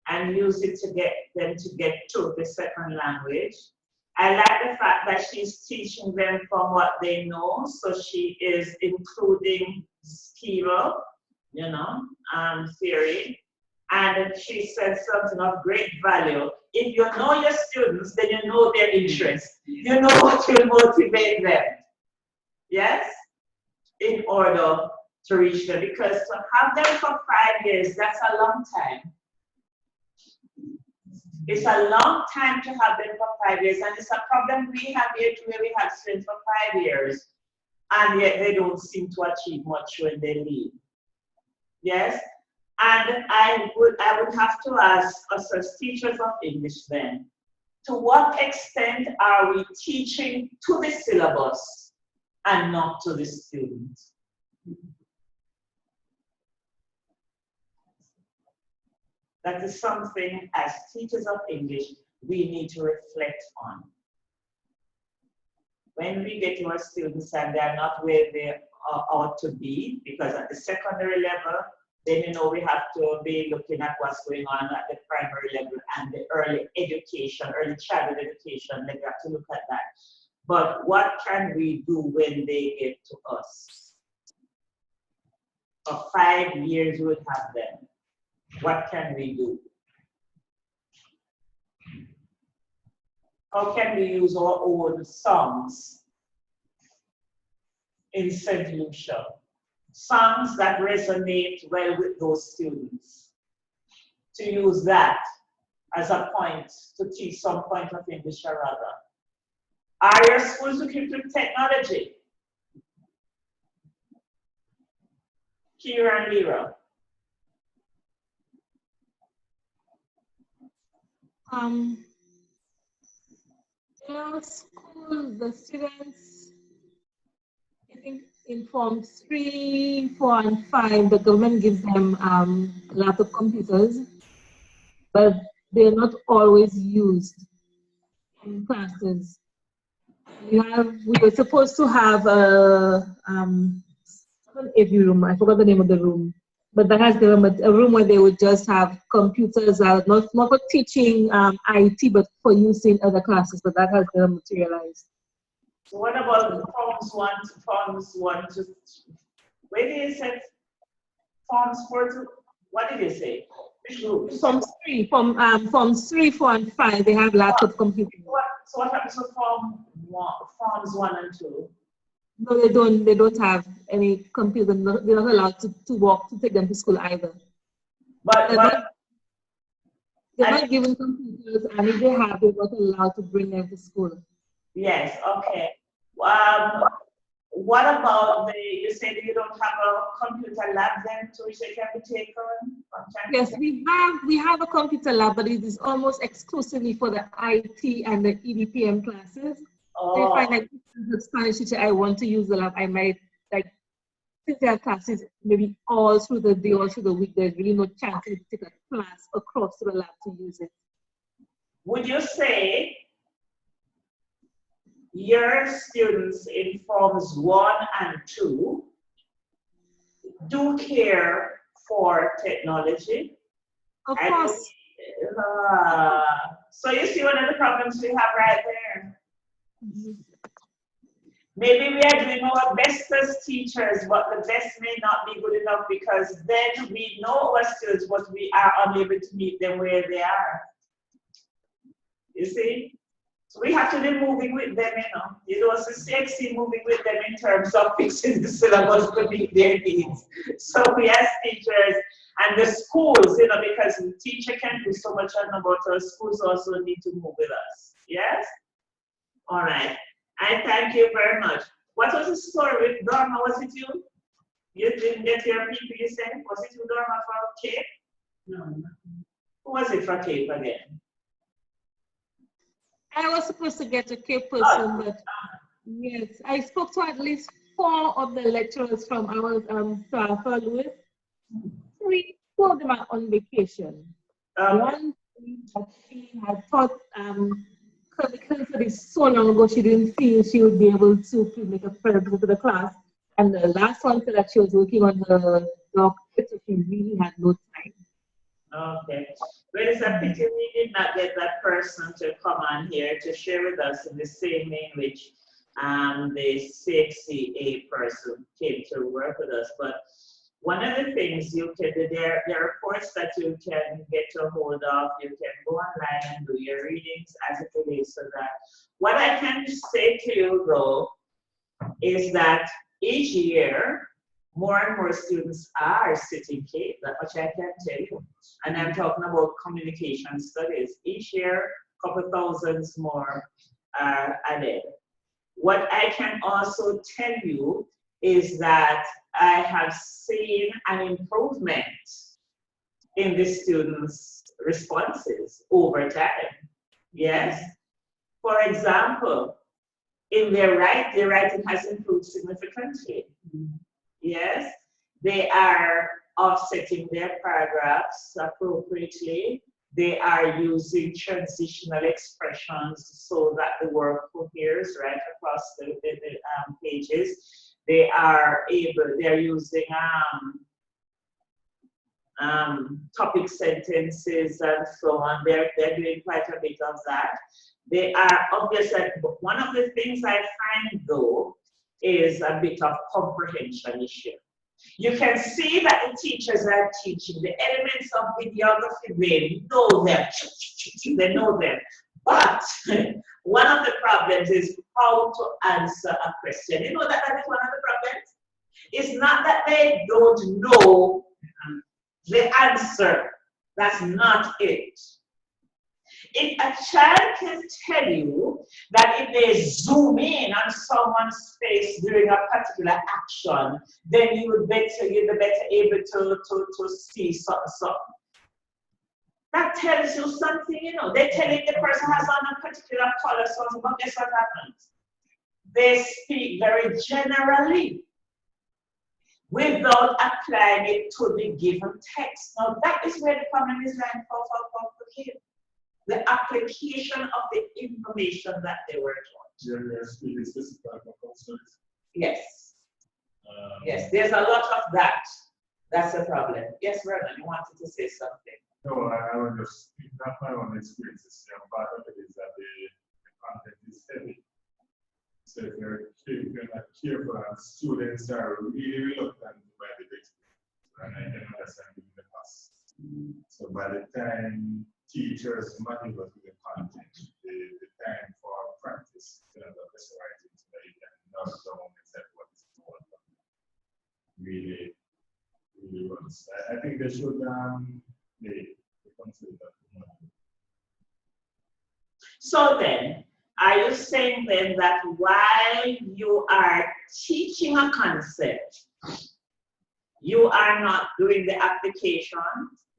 and use it to get them to get to the second language. I like the fact that she's teaching them from what they know, so she is including skill, you know, theory. And she said something of great value. If you know your students, then you know their interests. You know what will motivate them. Yes? In order to reach them. Because to have them for 5 years, that's a long time. It's a long time to have them for 5 years. And it's a problem we have here too, where we have students for 5 years. And yet they don't seem to achieve much when they leave. Yes? And I would have to ask us as teachers of English then, to what extent are we teaching to the syllabus and not to the student? That is something as teachers of English we need to reflect on. When we get to our students and they're not where they ought to be, because at the secondary level, then you know we have to be looking at what's going on at the primary level and the early education, early childhood education, like we have to look at that. But what can we do when they get to us? For 5 years we would have them. What can we do? How can we use our own songs in St. Lucia? Songs that resonate well with those students. To use that as a point to teach some point of English or other. Are your schools looking to technology? Kira and Lira. In our school, the students, I think in forms 3, 4, and 5, the government gives them laptop computers, but they're not always used in classes. We were supposed to have an AV room. I forgot the name of the room, but that has a room where they would just have computers, not for teaching IT, but for use in other classes. But that has never materialized. So what about forms 1 to forms 1 to, where did you say forms 4 to, what did you say? Which groups? Forms 3, forms 3, 4, and 5, they have laptop computers. so what happens with forms 1 and 2? No, they don't have any computer. They're not allowed to walk to take them to school either. They're not given computers, and if they have, they're not allowed to bring them to school. Yes, okay. What about you said you don't have a computer lab then to which they can be taken? Yes, we have a computer lab, but it is almost exclusively for the IT and the EDPM classes. Oh. So if I like the Spanish teacher, I want to use the lab, I might like since there are classes maybe all through the day or through the week, there's really no chance to take a class across to the lab to use it. Would you say your students in forms 1 and 2 do care for technology? Of course. So you see one of the problems we have right there. Mm-hmm. Maybe we are doing our best as teachers, but the best may not be good enough because then we know our students, but we are unable to meet them where they are. You see? So we have to be moving with them, you know. It was sexy moving with them in terms of fixing the syllabus to meet their needs. So we as teachers and the schools, you know, because the teacher can do so much, but our schools also need to move with us. Yes? All right. I thank you very much. What was the story with Dharma? Was it you? You didn't get your people, you said? Was it you, Dharma, for Cape? No. Who was it for Cape again? I was supposed to get a Cape person, but yes, I spoke to at least 4 of the lecturers from our for Louis. 4 of them are on vacation. One that she had thought because it is so long ago, she didn't feel she would be able to make a present to the class. And the last one said that she was working on her doctorate, so she really had no time. Okay. Well, it's a pity we did not get that person to come on here to share with us in the same way in which the CXCA person came to work with us. But one of the things you can do, there are reports that you can get a hold of. You can go online and do your readings as it relates to that. What I can say to you, though, is that each year, more and more students are sitting Cape, that much I can tell you. And I'm talking about communication studies. Each year, a couple thousands more are added. What I can also tell you is that I have seen an improvement in the students' responses over time. Yes. For example, in their writing has improved significantly. Yes. They are offsetting their paragraphs appropriately. They are using transitional expressions so that the work coheres right across the pages. They are using topic sentences and so on. They're doing quite a bit of that. They are obviously, one of the things I find though is a bit of comprehension issue. You can see that the teachers are teaching the elements of videography, they know them. But one of the problems is how to answer a question. You know that is one of the problems? It's not that they don't know the answer. That's not it. If a child can tell you that if they zoom in on someone's face during a particular action, then you're better able to see something. That tells you something, you know. They tell you the person has on a particular color, so but guess what happens? They speak very generally without applying it to the given text. Now that is where the problem is lying for kids. The application of the information that they were taught. Yes. Yes, there's a lot of that. That's the problem. Yes, Vernon, you wanted to say something. No, I was just not my own experiences. Part of it is that the content is heavy. So if you're not careful, and students are really reluctant to buy the textbook, and I can understand the cost. So by the time teachers maneuver to the content, the time for think they should they consider that. So then, are you saying then that while you are teaching a concept, you are not doing the application?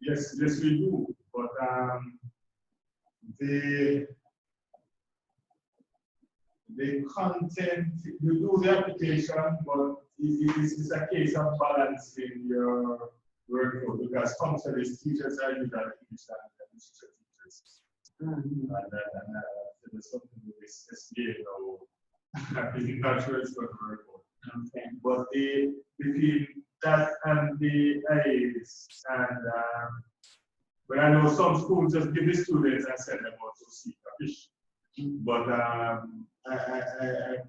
Yes, yes, we do. But the content, you do the application, but it's a case of balancing your workload because functionalist teachers are usually English and literature teachers. And there's something with this SBA now. I'm not sure it's going to work out. Okay. But between that and the IAs, and but I know some schools just give the students and send them out to seek a fish. But I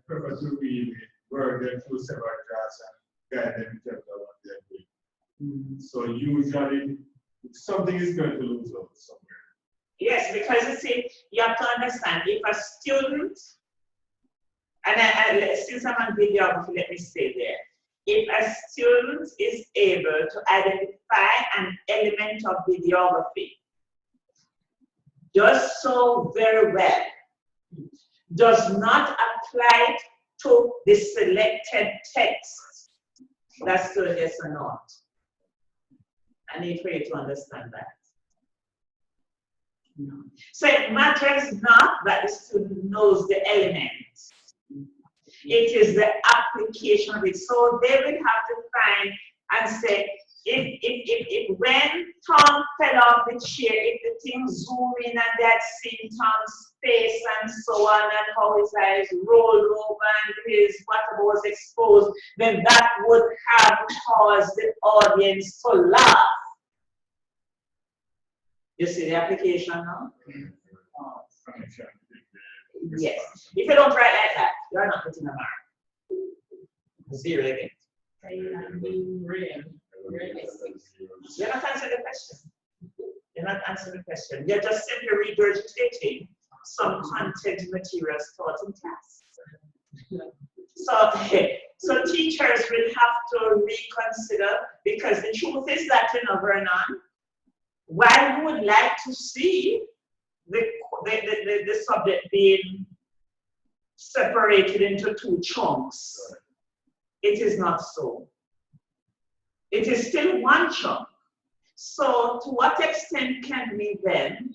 prefer to really work them through several drafts and guide them in terms of what they're doing. So usually something is going to lose out somewhere. Yes, because you see, you have to understand if a student, and since I'm on videography, let me stay there. If a student is able to identify an element of videography, does so very well, does not apply it to the selected text, that's still yes or not. I need for you to understand that. No. So it matters not that the student knows the elements. It is the application of it. So they will have to find and say, if when Tom fell off the chair, if the thing zoom in and they had seen Tom's face and so on, and how his eyes rolled over and his whatever was exposed, then that would have caused the audience to laugh. You see the application now? Yes. If you don't write like that, you're not getting a mark. Zero again. You're not answering the question. You're not answering the question. You're just simply regurgitating some content materials taught in class. So teachers will have to reconsider, because the truth is that, you know, Vernon, while you would like to see the subject being separated into two chunks, it is not so. It is still one chunk. So to what extent can we then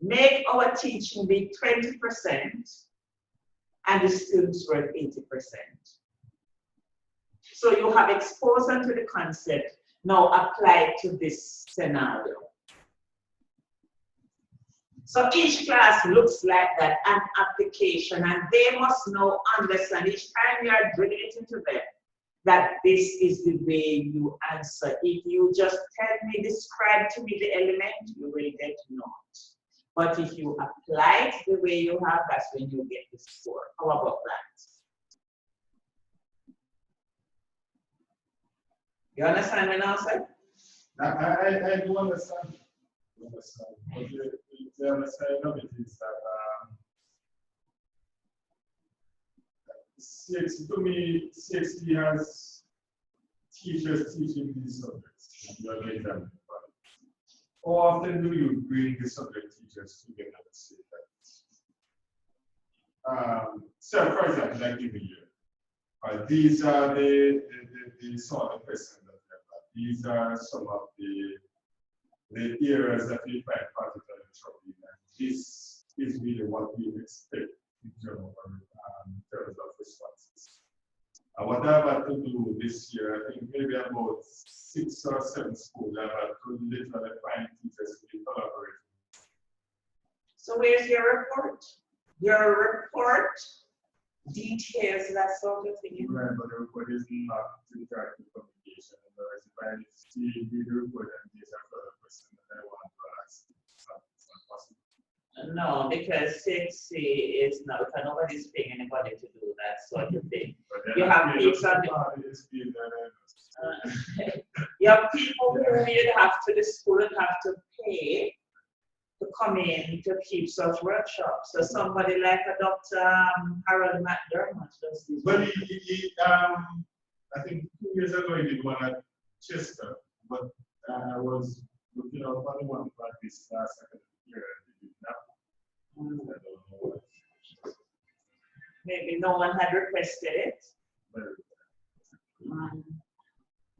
make our teaching be 20% and the students work 80%? So you have exposed them to the concept, now apply it to this scenario. So each class looks like that, an application, and they must now understand each time you are drilling it into them that this is the way you answer. If you just tell me, describe to me the element, you will get naught. But if you apply it the way you have, that's when you get the score. How about that? You understand what I said? I do understand. But the understanding of it is that to me, CXP has teachers teaching these subjects. How often do you bring the subject teachers together and say that? So, for example, like in the year, these are the sort of questions that we have. These are some of the areas that we find particularly troubling. This is really what we expect in terms of responses. What I've had to do this year, I think maybe about 6 or 7 schools, I've had to literally find teachers to collaborate. So where's your report? Your report details that sort of thing. Right, but the report is not interactive communication. Whereas if I see the report and these are further questions that I want to ask, it's not possible. No, because since is not, because nobody's paying anybody to do that sort of thing. You have people on you have people who you'd have to, the school would have to pay to come in to keep such workshops. So somebody like a Dr. Harold McDermott does these. But I think 2 years ago he did one at Chester, But I was looking out for the one practice last academic year and they did not. I don't know what. Maybe no one had requested it. Very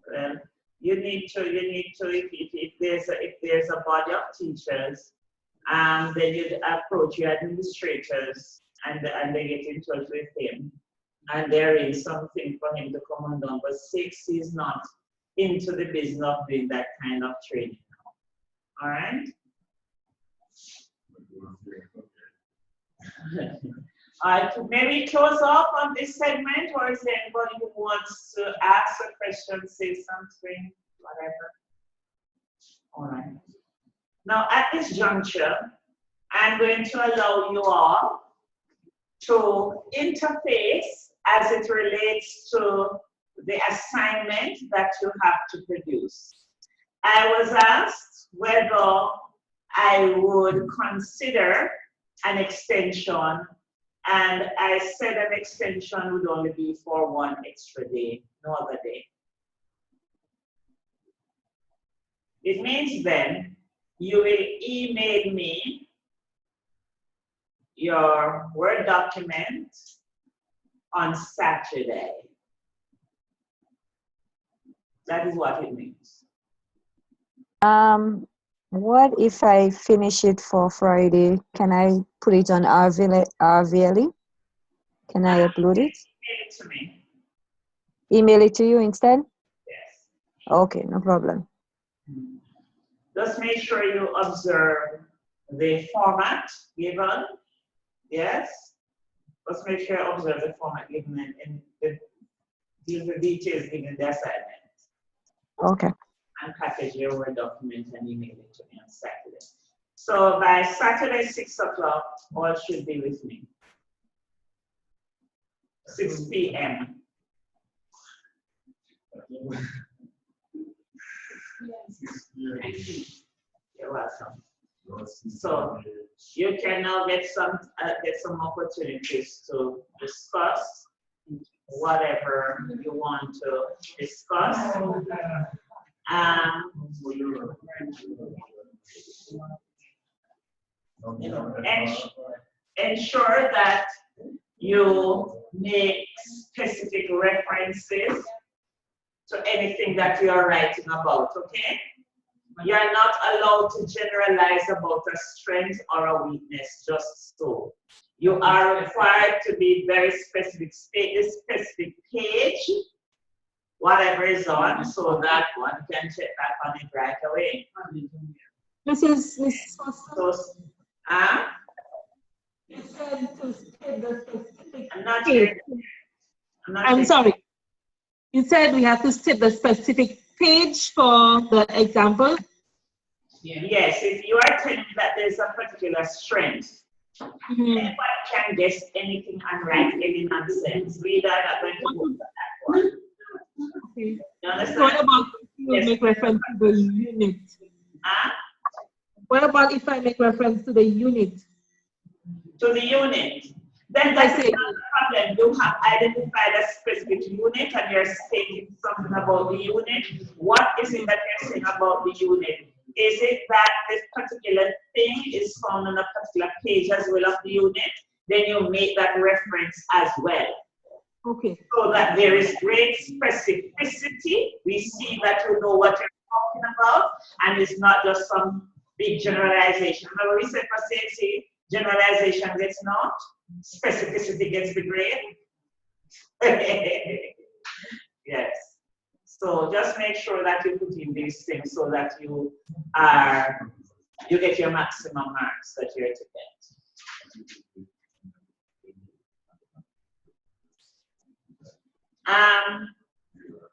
Well, you need to, if there's a body of teachers, then you'd approach your administrators and they get in touch with him. And there is something for him to come on down. But 6 is not into the business of doing that kind of training now. All right? All right, maybe close off on this segment, or is there anybody who wants to ask a question, say something, whatever? All right. Now, at this juncture, I'm going to allow you all to interface as it relates to the assignment that you have to produce. I was asked whether I would consider an extension, and I said an extension would only be for 1 extra day, no other day. It means then you will email me your Word document on Saturday. That is what it means. What if I finish it for Friday? Can I put it on RVLE? Can I upload it? Email it to me. Email it to you instead? Yes. Okay, no problem. Just make sure you observe the format given. Yes. Just make sure you observe the format given and the details given in the assignment. Okay. And package your Word document and email it to me on Saturday. So by Saturday, 6 o'clock, all should be with me. 6 p.m. You're welcome. So you can now get some opportunities to discuss whatever you want to discuss. Ensure that you make specific references to anything that you are writing about, okay? You are not allowed to generalize about a strength or a weakness, just so. You are required to be very specific, state the specific page, whatever is on, so that one can check back on it right away. Mrs. So, You said to state the specific I'm not page. sure. I'm sorry. You said we have to state the specific page for the example. Yes, if you are telling me that there's a particular strength, anyone can guess anything and write any nonsense. We are not going to go for that one. Okay. You understand? What about if you Yes. make reference to the unit? What about if I make reference to the unit? To the unit. Then that's not a problem. You have identified a specific unit and you're stating something about the unit. What is it that you're saying about the unit? Is it that this particular thing is found on a particular page as well of the unit? Then you make that reference as well. Okay. So that there is great specificity. We see that you know what you're talking about, and it's not just some big generalization. Remember we said for safety, generalization gets not, specificity gets the grade. Yes. So just make sure that you put in these things so that you get your maximum marks that you're to get.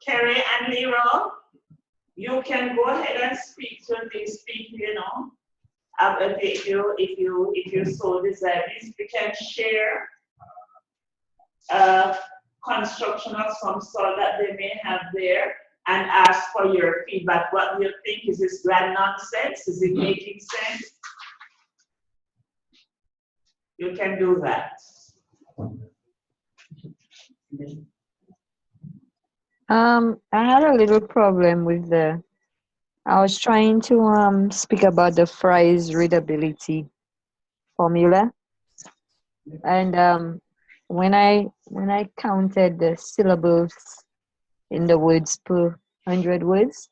Kerry and Leroy, you can go ahead and speak to this, you know, if you so desire. We can share construction of some sort that they may have there and ask for your feedback. What do you think? Is this grand nonsense? Is it making sense? You can do that. I had a little problem with the I was trying to speak about the Fry's readability formula, and when I counted the syllables in the words per 100 words,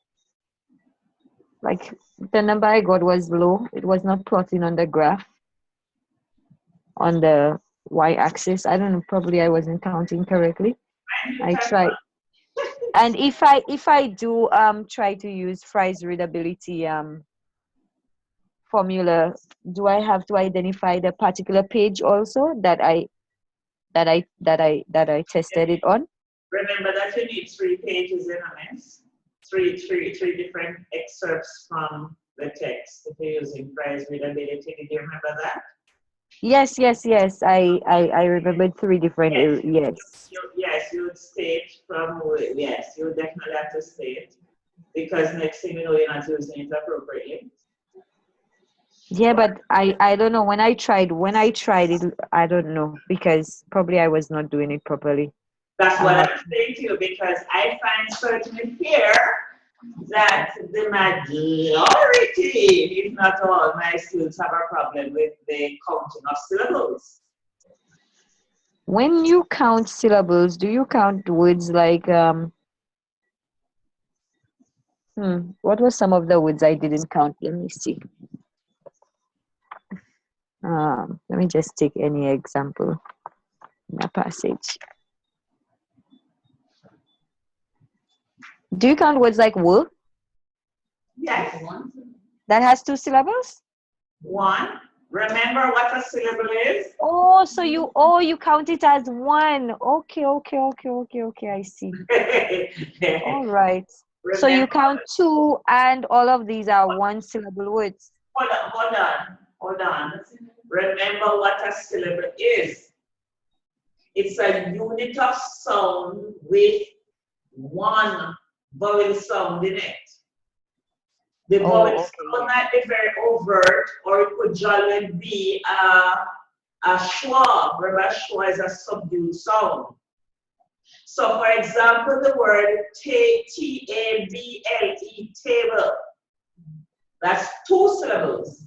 like the number I got was low. It was not plotting on the graph on the y-axis. I don't know. Probably I wasn't counting correctly. I tried. And if I do try to use Fry's readability formula, do I have to identify the particular page also that I tested it on? Remember that you need 3 pages in a mess. Three different excerpts from the text if you're using price readability. Did you remember that? Yes. I remembered 3 different yes. Yes, you would state yes, you would definitely have to state because next thing you know, you're not using it appropriately. Yeah, but I don't know. When I tried it, I don't know, because probably I was not doing it properly. That's what I'm saying to you, because I find certainly here that the majority, if not all, my students have a problem with the counting of syllables. When you count syllables, do you count words like what were some of the words I didn't count? Let me see. Let me just take any example in a passage. Do you count words like wool? Yes. That has 2 syllables? 1. Remember what a syllable is? Oh, so you count it as 1. Okay, I see. All right. Remember, So you count 2, and all of these are 1 syllable words. Hold on. Remember what a syllable is. It's a unit of sound with 1 vowel sound in it. The vowel sound might be very overt, or it could jolly be a schwa. Remember, schwa is a subdued sound. So, for example, the word T-A-B-L-E, table. That's 2 syllables.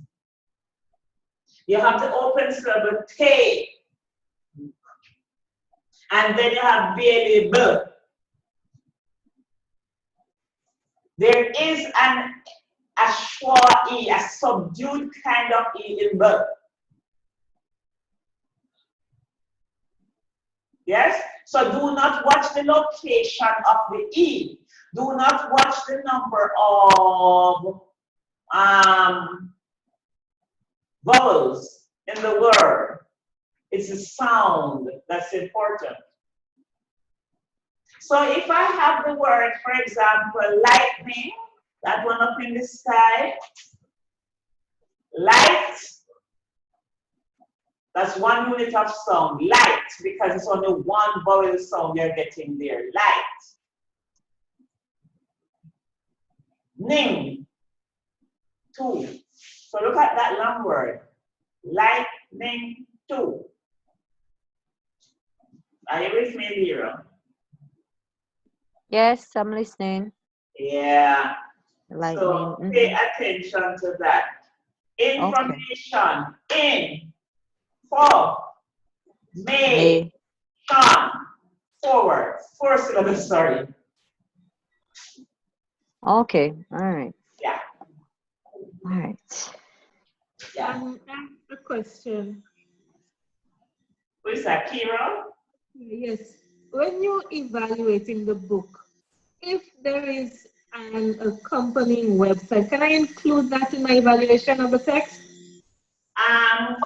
You have the open syllable T, and then you have B-L-E, B. There is a schwa E, a subdued kind of E in B. Yes? So do not watch the location of the E. Do not watch the number of vowels in the word. It's the sound that's important. So if I have the word, for example, lightning, that one up in the sky, light, that's 1 unit of sound, light, because it's only 1 vowel sound you're getting there, light. Ning, 2. So look at that long word, lightning, 2. Are you with me, Lira? Yes, I'm listening. Yeah. Lightning. So pay attention to that. Information in, for, may, shun, forward. 4 syllables, sorry. Okay, all right. Yeah. All right. Yeah. I have a question. Who is that, Kira? Yes. When you're evaluating the book, if there is an accompanying website, can I include that in my evaluation of the text?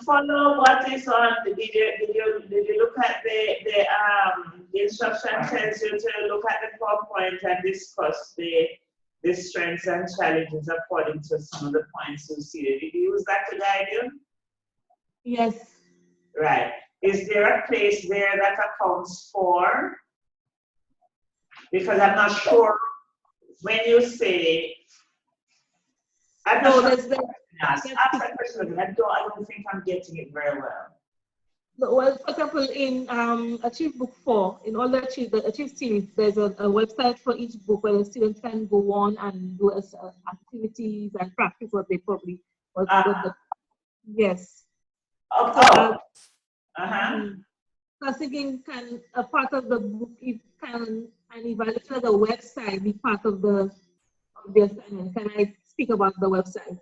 Follow what is on. Did you look at the instruction tells you to look at the PowerPoint and discuss the strengths and challenges according to some of the points you see. Did you use that to guide you? Yes. Right. Is there a place there that accounts for? Because I'm not sure when you say, I'm not sure. Ask that question again. I don't think I'm getting it very well. Well, for example, in Achieve Book 4, in all the Achieve series, there's a website for each book where the students can go on and do activities and practice what they probably, yes. Oh, So, oh. Uh-huh. I was thinking, can a part of the book, it can an evaluation of the website be part of the assignment? Can I speak about the website?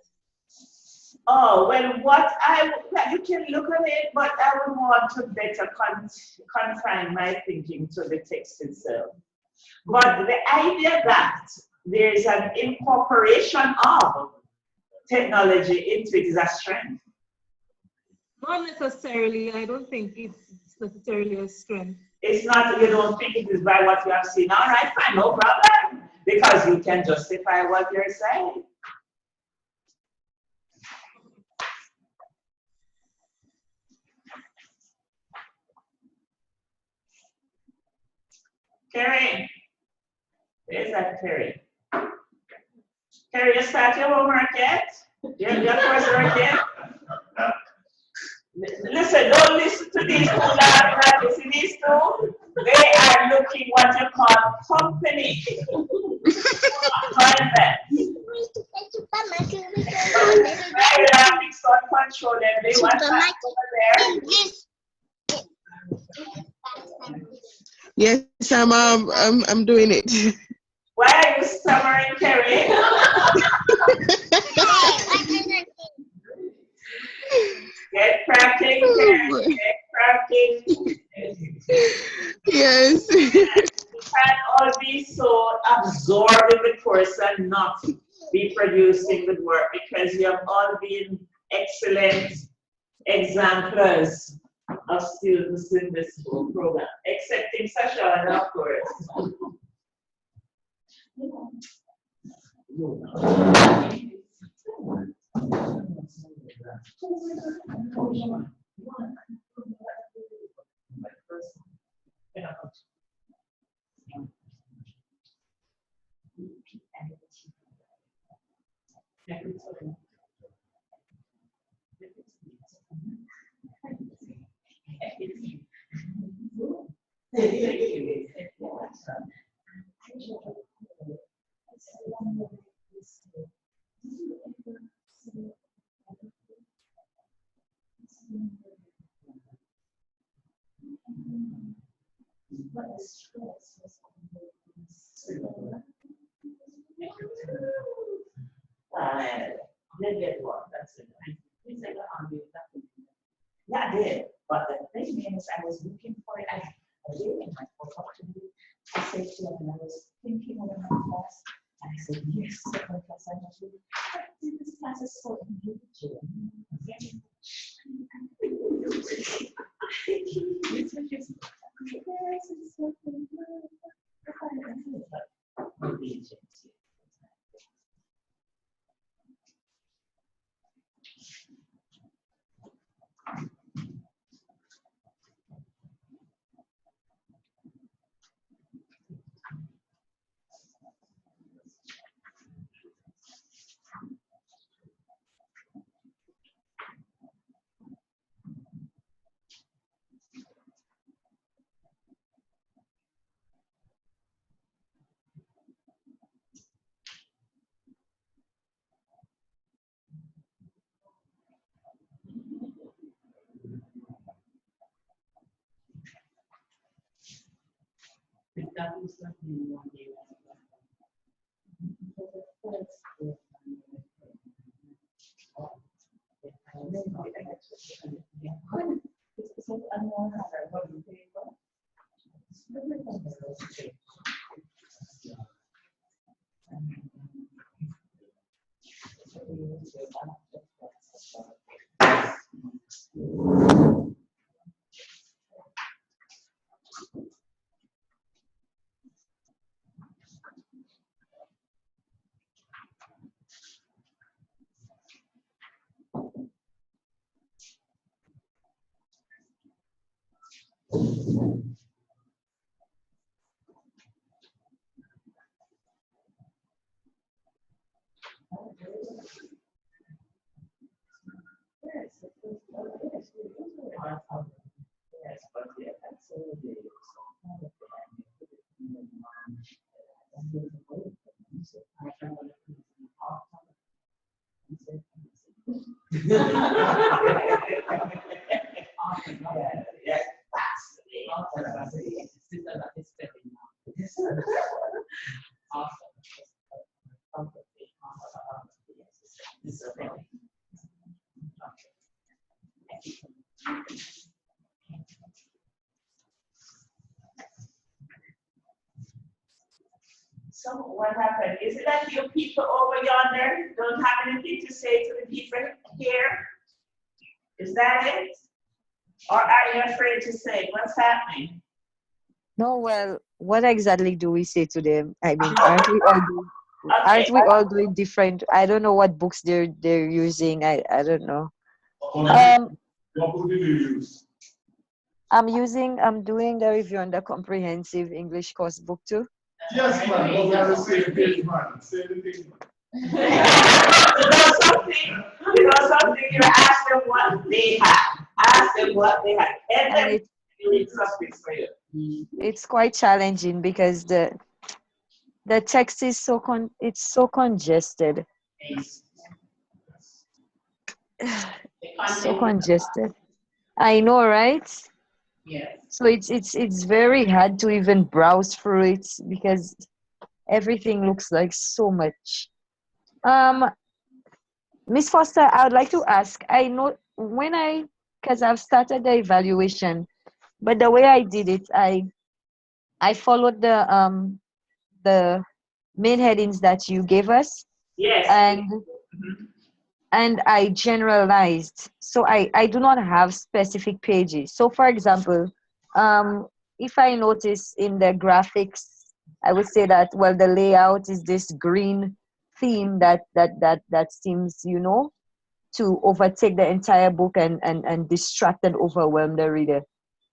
Oh, well, you can look at it, but I would want to better confine my thinking to the text itself. But the idea that there is an incorporation of technology into it is a strength. Not necessarily. I don't think it's necessarily a strength. It's not, you don't think it is by what you have seen. All right, fine, no problem. Because you can justify what you're saying. Carrie, where's that Carrie? Carrie, you start your homework yet? Your coursework yet? Listen, don't listen to these two that you see these two. They are looking what you call company. Control them. They want that over there. Yes, I'm doing it. Why are you stammering, Kerry? Get cracking, Kerry. Get cracking. Yes. You can't all be so absorbed in the course and not be producing good work, because you have all been excellent examples of students in this school program, excepting Sasha, of course. They get one, that's it. Yeah, I did. But the thing is, I was looking for it. I did in my opportunity. I said to them, and I was thinking of my class, and I said, yes, second class, I must do. This class is so individual. Yeah, that's the way. So what happened? Is it that you people over yonder don't have anything to say to the people here? Is that it? Or are you afraid to say what's happening? No, well, what exactly do we say to them? I mean, aren't we all doing different? I don't know what books they're using. I don't know. What book did you use? I'm doing the review on the comprehensive English course book too. Yes, man. What we have to say, page, man. Say the thing, man. You know something, you ask them what they have. Ask them what they have. And then it's something for you. It's quite challenging because the text is so congested. So congested. I know, right? Yes. So it's very hard to even browse through it because everything looks like so much. Miss Foster, I would like to ask, I know because I've started the evaluation, but the way I did it, I followed the main headings that you gave us. Yes. And I generalized. So I do not have specific pages. So for example, if I notice in the graphics, I would say that, well, the layout is this green theme that seems, to overtake the entire book and distract and overwhelm the reader.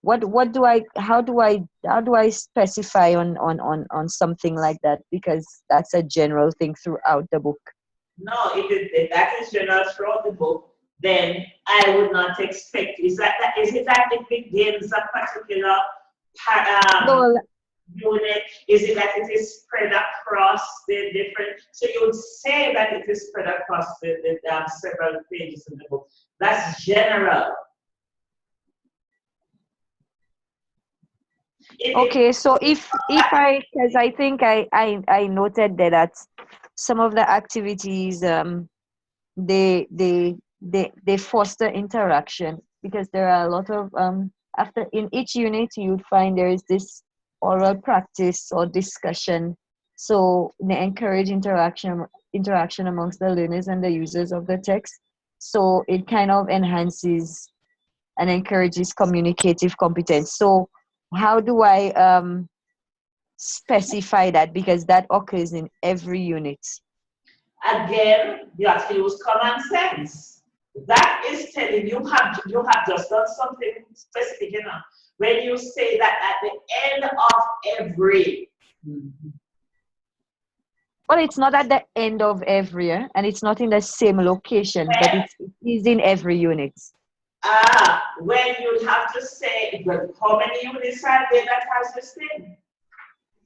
How do I specify on something like that? Because that's a general thing throughout the book. No, if that is general throughout the book, then I would not expect. Is it that it begins a particular unit? Is it that it is spread across the different? So you would say that it is spread across the several pages in the book. That's general. Okay, so if I, because I think I noted that some of the activities they foster interaction, because there are a lot of after in each unit you'd find there is this oral practice or discussion, so they encourage interaction amongst the learners and the users of the text, so it kind of enhances and encourages communicative competence. So how do I specify that, because that occurs in every unit? Again, you have to use common sense. That is telling you have just done something specific enough. When you say that at the end of every. Well, it's not at the end of every, and it's not in the same location, but it is in every unit. When you have to say, how many units are there that has this thing?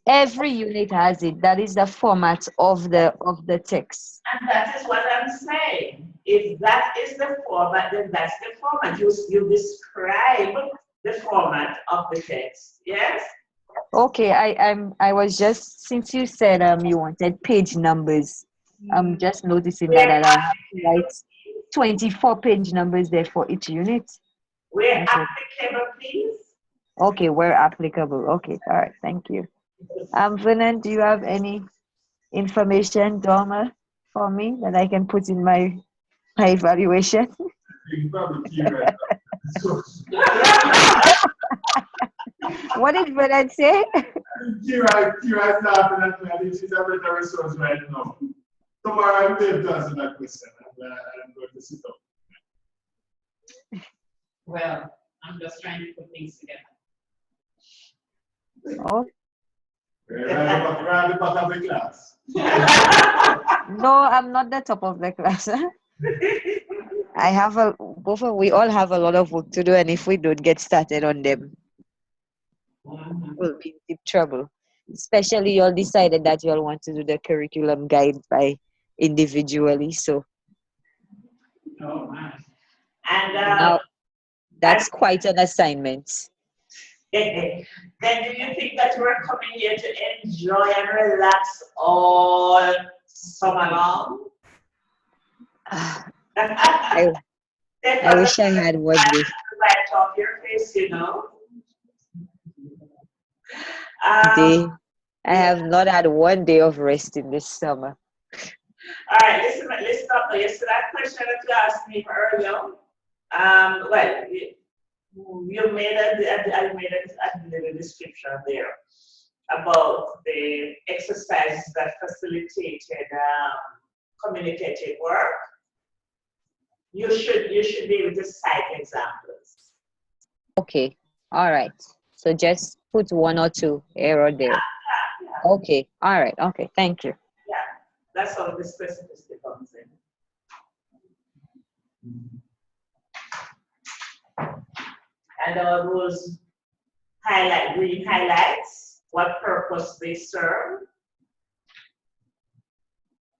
Every unit has it. That is the format of the text. And that is what I'm saying. If that is the format, then that's the format. You describe the format of the text. Yes? Okay, I was just, since you said you wanted page numbers, I'm just noticing that I have to write 24 page numbers there for each unit. Where applicable, please. Okay, where applicable. Okay, all right, thank you. Vernon, do you have any information, Dorma, for me that I can put in my evaluation? What did Vernon say? Kira is laughing at me. I think she's a better resource right now. Tomorrow I'm going to answer that question. I'm going to sit up. Well, I'm just trying to put things together. Oh. You're at the bottom of the class. No, I'm not the top of the class. We all have a lot of work to do, and if we don't get started on them, we'll be in deep trouble. Especially you all decided that you all want to do the curriculum guide by individually, so Oh, my. And Now, that's quite an assignment. then do you think that we're coming here to enjoy and relax all summer long? I wish I had one day. Right off your face, you know. I have not had one day of rest in this summer. All right, listen up. Yes, to that question that you asked me earlier. Well, you made a little description there about the exercises that facilitated communicative work. You should be able to cite examples. Okay, all right. So just put one or two here or there. Yeah, Okay, all right. Okay, thank you. yeah. That's how the specificity comes in. And all those green highlights, what purpose they serve.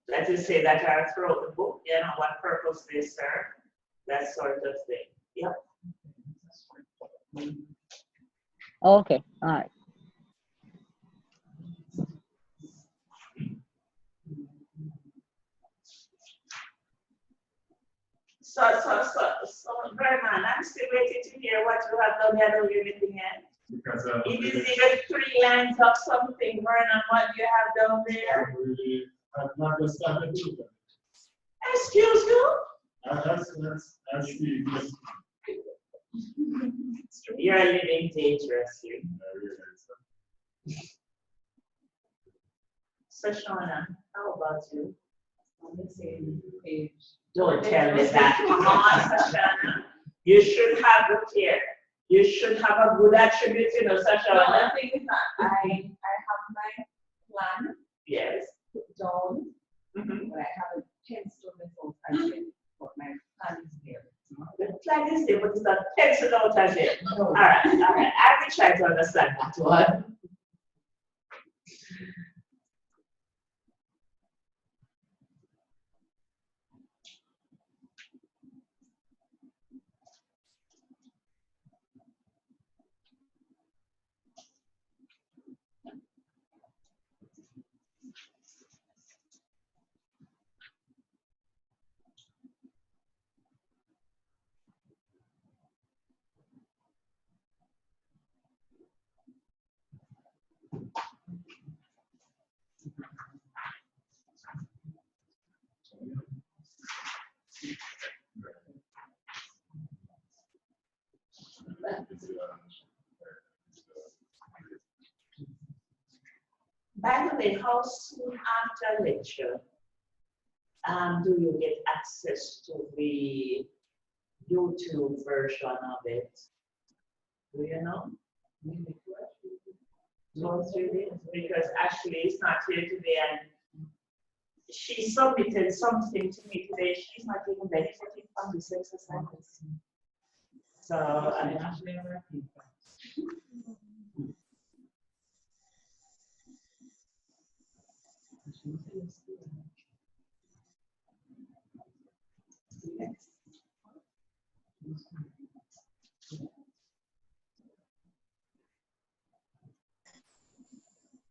Let us say that are throughout the book, you know, what purpose they serve, that sort of thing. Yep. Okay, all right. So, Vernon, I'm still waiting to hear what you have done. You don't do anything yet. Because It is even 3 lines of something, Vernon, what you have down there. really, I've not just started doing that. Excuse you? That's the You're living dangerously. So, Shauna, how about you? Let me see page. Don't tell me that. Come on, Sashana. You should have the care. You should have a good attribute, you know, No, Sashana. the thing is that I have my plan Yes. put down, Mhm. but I haven't penciled it out as yet, but my plan is there. The plan is there, but it's not penciled out as yet. No. All right. I will try to understand that one. By the way, how soon after lecture do you get access to the YouTube version of it? Do you know? 2 or 3 days? Because Ashley is not here today and she submitted something to me today. She's not even benefiting from this exercise. So, I'm actually working.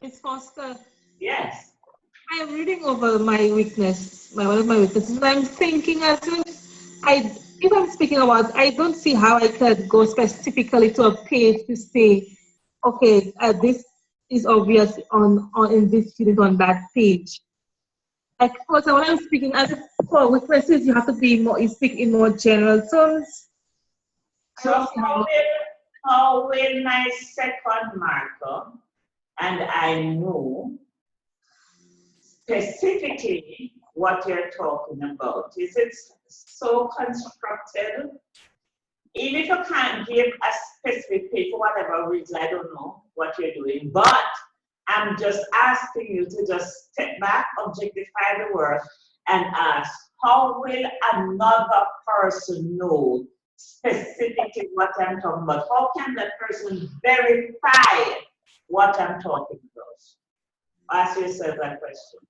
Miss Foster, Yes. I am reading over my weakness, one of my weaknesses, and I'm thinking as if I'm speaking about, I don't see how I could go specifically to a page to say, okay, this is obvious on in this student on that page. Like, for so when I'm speaking, as for weaknesses, you have to be more, you speak in more general terms. So how will my second marker, and I know specifically what you're talking about? Is it so constructed? Even if you can't give a specific page for whatever reason, I don't know what you're doing, but I'm just asking you to just step back, objectify the work, and ask, how will another person know specifically what I'm talking about? How can that person verify what I'm talking about? Ask yourself that question.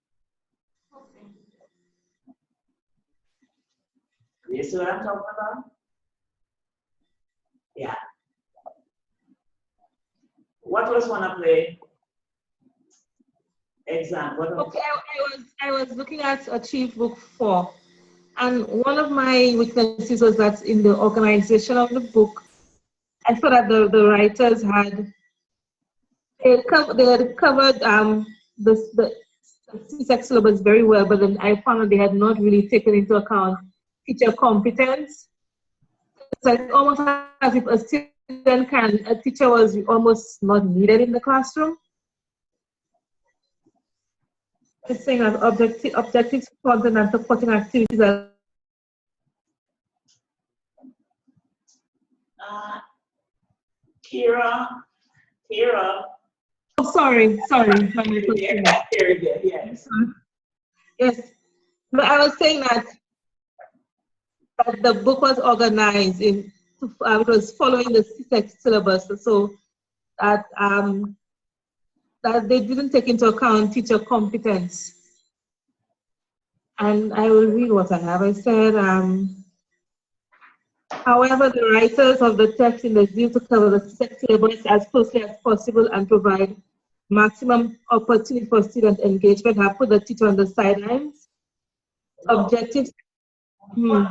You see what I'm talking about? Yeah. What was one of the examples? Okay, I was looking at Achieve Book 4, and one of my weaknesses was that in the organization of the book, I saw that the writers had covered the sex syllabus very well, but then I found that they had not really taken into account teacher competence. It's like almost as if a teacher was almost not needed in the classroom. It's saying that objective content and supporting activities are. Kira. Oh, sorry. Very good, yes. Yes, but I was saying that the book was organized it was following the CSEC syllabus, so that that they didn't take into account teacher competence. And I will read what I have. I said, however, the writers of the text in the zeal to cover the CSEC syllabus as closely as possible and provide maximum opportunity for student engagement have put the teacher on the sidelines. Objectives. Hold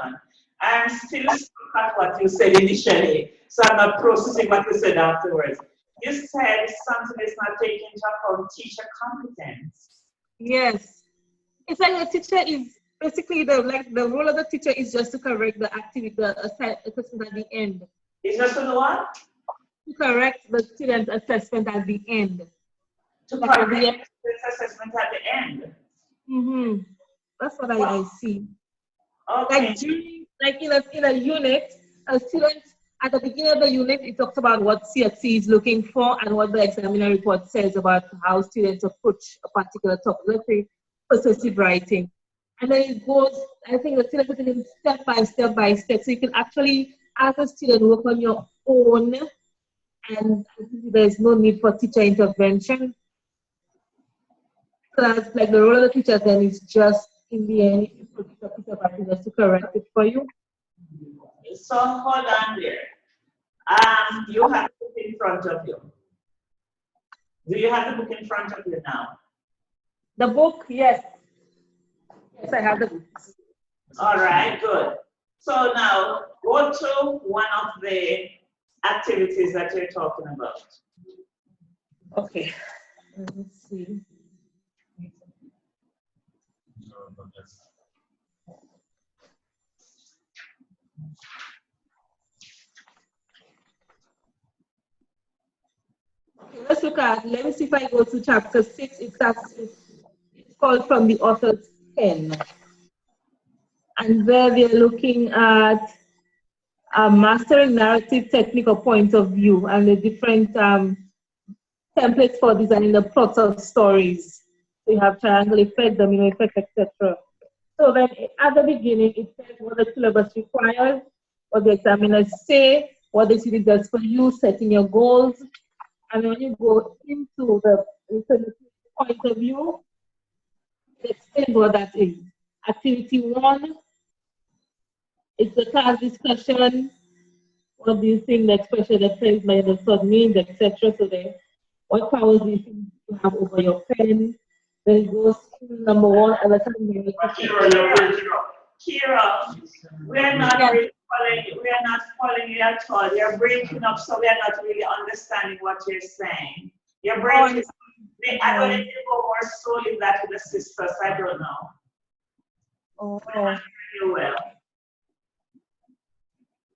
on. I'm still stuck at what you said initially, so I'm not processing what you said afterwards. You said something is not taking into account teacher competence. Yes. It's like the teacher is basically the role of the teacher is just to correct the activity, the assessment at the end. It's just to do what? To correct the student assessment at the end. To correct the assessment at the end. Mm-hmm. That's what I see. Okay. Like in a unit, a student at the beginning of the unit, it talks about what CXC is looking for and what the examiner report says about how students approach a particular topic. Let's say persuasive writing. And then it goes, I think the student puts it in step by step. So you can actually, as a student, work on your own, and there's no need for teacher intervention. So that's like the role of the teacher then is just in the end, just to correct it for you. So hold on there. You have the book in front of you. Do you have the book in front of you now? The book, yes. Yes, I have the book. All right, good. So now go to one of the activities that you're talking about. Okay. Let me see. Let's look at, let me see if I go to chapter 6. It's called From the Author's Pen. And there they're looking at mastering narrative technique or point of view and the different templates for designing the plots of stories. So you have triangle effect, domino effect, etc. So then at the beginning, it says what the syllabus requires, what the examiners say, what the student does for you, setting your goals. And when you go into the point of view, it explains what that is. Activity 1 is the class discussion. What do you think the expression that plays by the sword means, etc. So then, what powers do you think you have over your pen? Then it goes to number 1 at the time. Kira, we're not really following you at all. You're breaking up, so we're not really understanding what you're saying. You're breaking. I don't need to go more slowly that with the sisters. I don't know. Oh, we're not really well.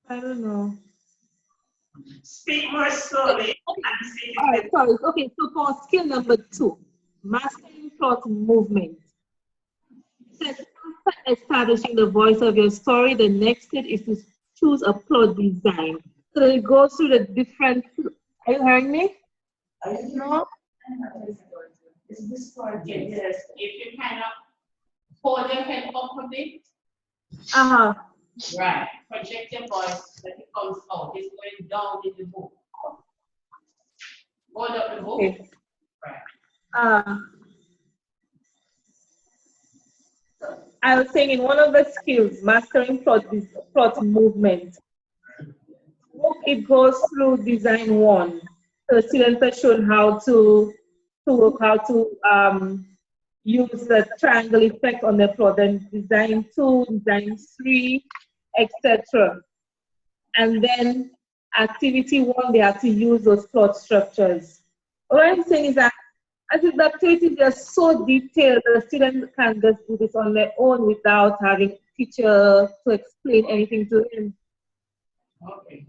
I don't know. Speak more slowly. Okay. All right, sorry. Okay, so for skill number 2, mastering plot movement. After establishing the voice of your story, the next step is to choose a plot design. So it goes through the different. Are you hearing me? No? Is this part? Yes. If you kind of hold your head up a bit. Uh-huh. Right. Project your voice that it comes out. It's going down in the book. Hold up the book. Okay. Right. I was saying in one of the skills, mastering plot movement, it goes through design one. So students are shown how to use the triangle effect on the plot, then design 2, design 3, etc. And then activity 1, they have to use those plot structures. What I'm saying is that as if the activities are so detailed, the students can just do this on their own without having a teacher to explain anything to them. Okay.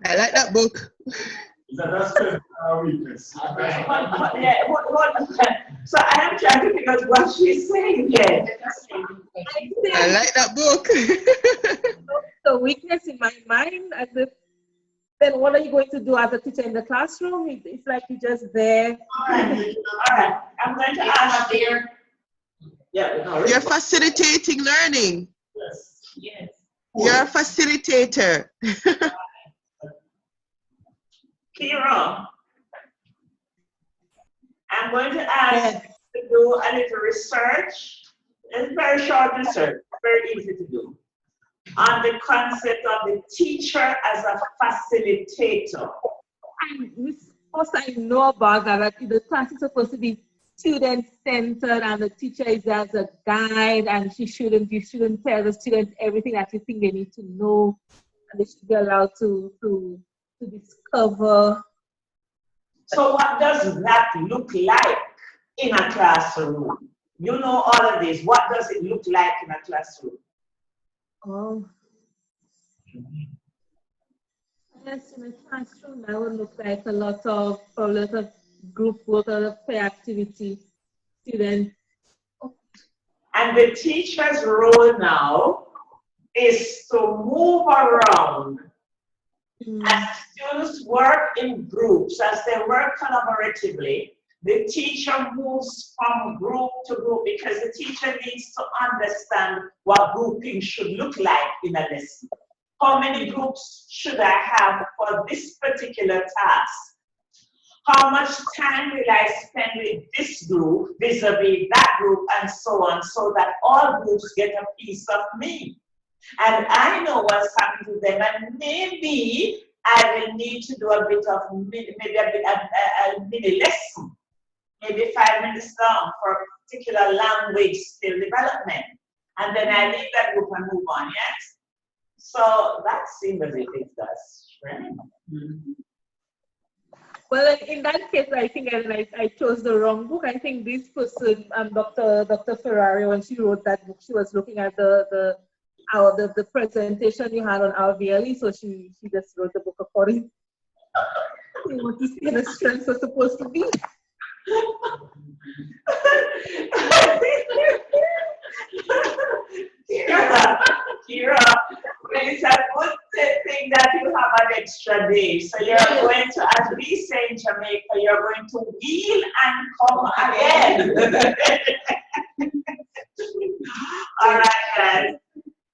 I like that book. That's our weakness. So I am trying to figure out what she's saying here. I like that book. The weakness in my mind, as if, then what are you going to do as a teacher in the classroom? It's like you're just there. All right. I'm going to ask there. Yeah, no, You're facilitating learning. Yes. Yes. You're a facilitator. Kira, I'm going to ask you to do a little research. It's very short research, very easy to do, on the concept of the teacher as a facilitator. First, I know about that the class is supposed to be student-centered and the teacher is as a guide, and you shouldn't tell the students everything that you think they need to know, and they should be allowed to discover. So what does that look like in a classroom? You know all of this. What does it look like in a classroom? Oh. Yes, in a classroom, that would look like a lot of group work, a lot of play activity, students. And the teacher's role now is to move around. As students work in groups, as they work collaboratively, the teacher moves from group to group because the teacher needs to understand what grouping should look like in a lesson. How many groups should I have for this particular task? How much time will I spend with this group vis-a-vis that group and so on, so that all groups get a piece of me? And I know what's happening to them, and maybe I will need to do a bit of a mini lesson, maybe 5 minutes long for a particular language skill development. And then I leave that group and move on, yes? So that seems as if it does, right? Mm-hmm. Well, in that case, I think I chose the wrong book. I think this person, Dr. Ferrari, when she wrote that book, she was looking at the presentation you had on our VLE, so she just wrote the book according to what you see the strengths are supposed to be. Kira, it's a good thing that you have an extra day. So you're going to, as we say in Jamaica, you're going to wheel and come again. All right, guys.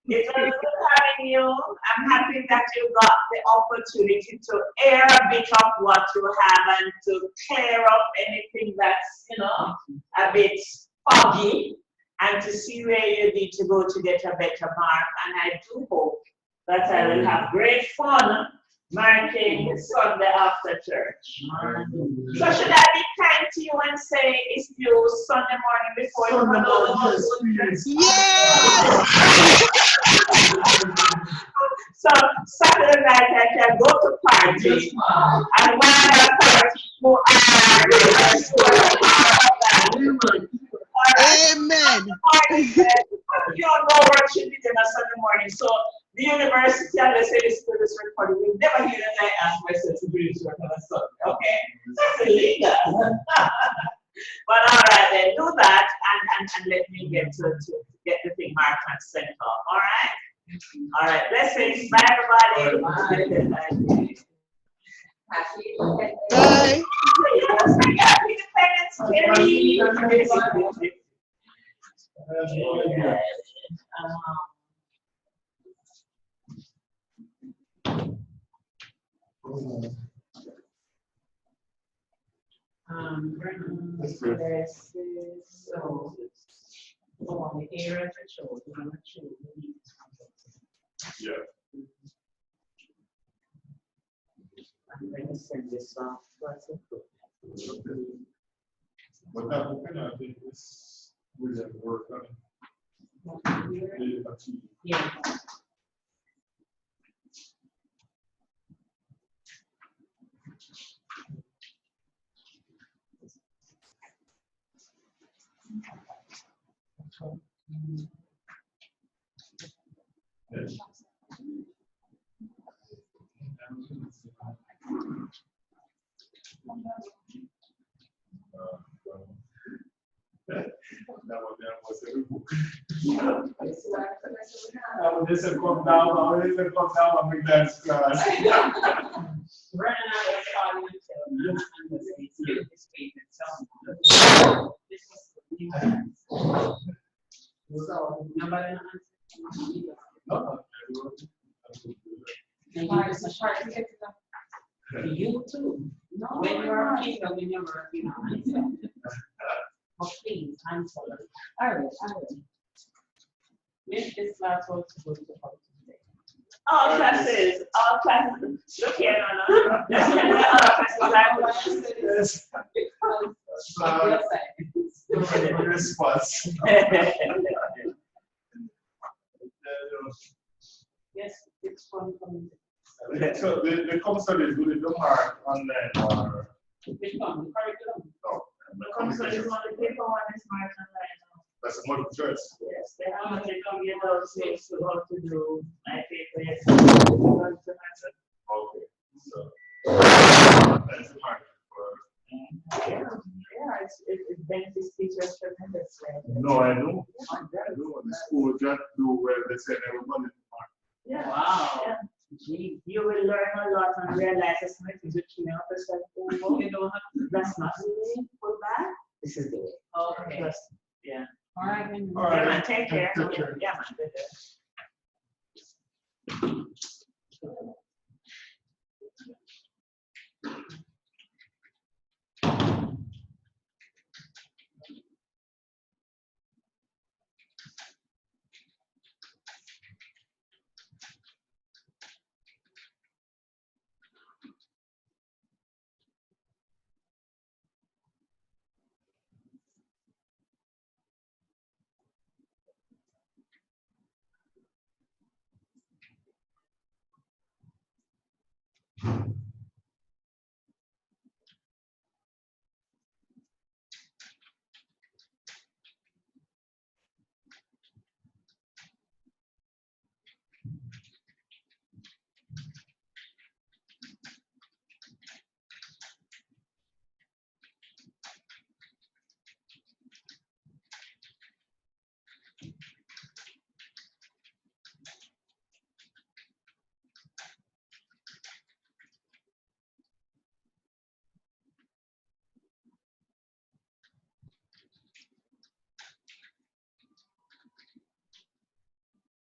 It's very good having you. I'm happy that you got the opportunity to air a bit of what you have and to clear up anything that's, a bit foggy, and to see where you need to go to get a better mark. And I do hope that I will have great fun marking Sunday after church. So should I be kind to you and say it's you Sunday morning before you go to church? Yes! So Saturday night I can go to party, and when I party, go Amen. You don't know what should be done on Sunday morning. So the university and the city school is recording. We've never heard that I ask myself to do this work on a Sunday. Okay? That's illegal. But all right, then do that and let me get to get the thing marked and sent off. All right? All right. Blessings. Bye, everybody. Bye. So So on the area to show, you want to show the needs. Yeah. I'm going to send this off. But that open, I think this will work on it. Yeah. Yes. That one there was every book. I would just have come down, I would just have come down and make that class. Running out of audience, so look on the space, look at this page itself. This was the so nobody answered. No. And you just try to get to them. You too. No, when you're a king, when you're working on it. Oh, please, answer. All right. Miss this last one to go to the house today. All classes. Look here, Nana. Response. Yes, it's fun coming. So the studies will do mark online or Which one? The curriculum? no? The communication on the paper one is marked online. That's a multiple choice. Yes, they have to get those things to how to do my paper. Yes. Okay, so that's the mark for. Yeah, it benefits teachers tremendously. No, I know. I know. The school just do where they say they were running mark. Yeah. Wow. Yeah. You will learn a lot and realize it's not easy to know You don't have to. that's not the way pull back. This is the way. Okay. Just, yeah. All right. Then. All right. Yeah, man, take care. Take care. Yeah, man, take care.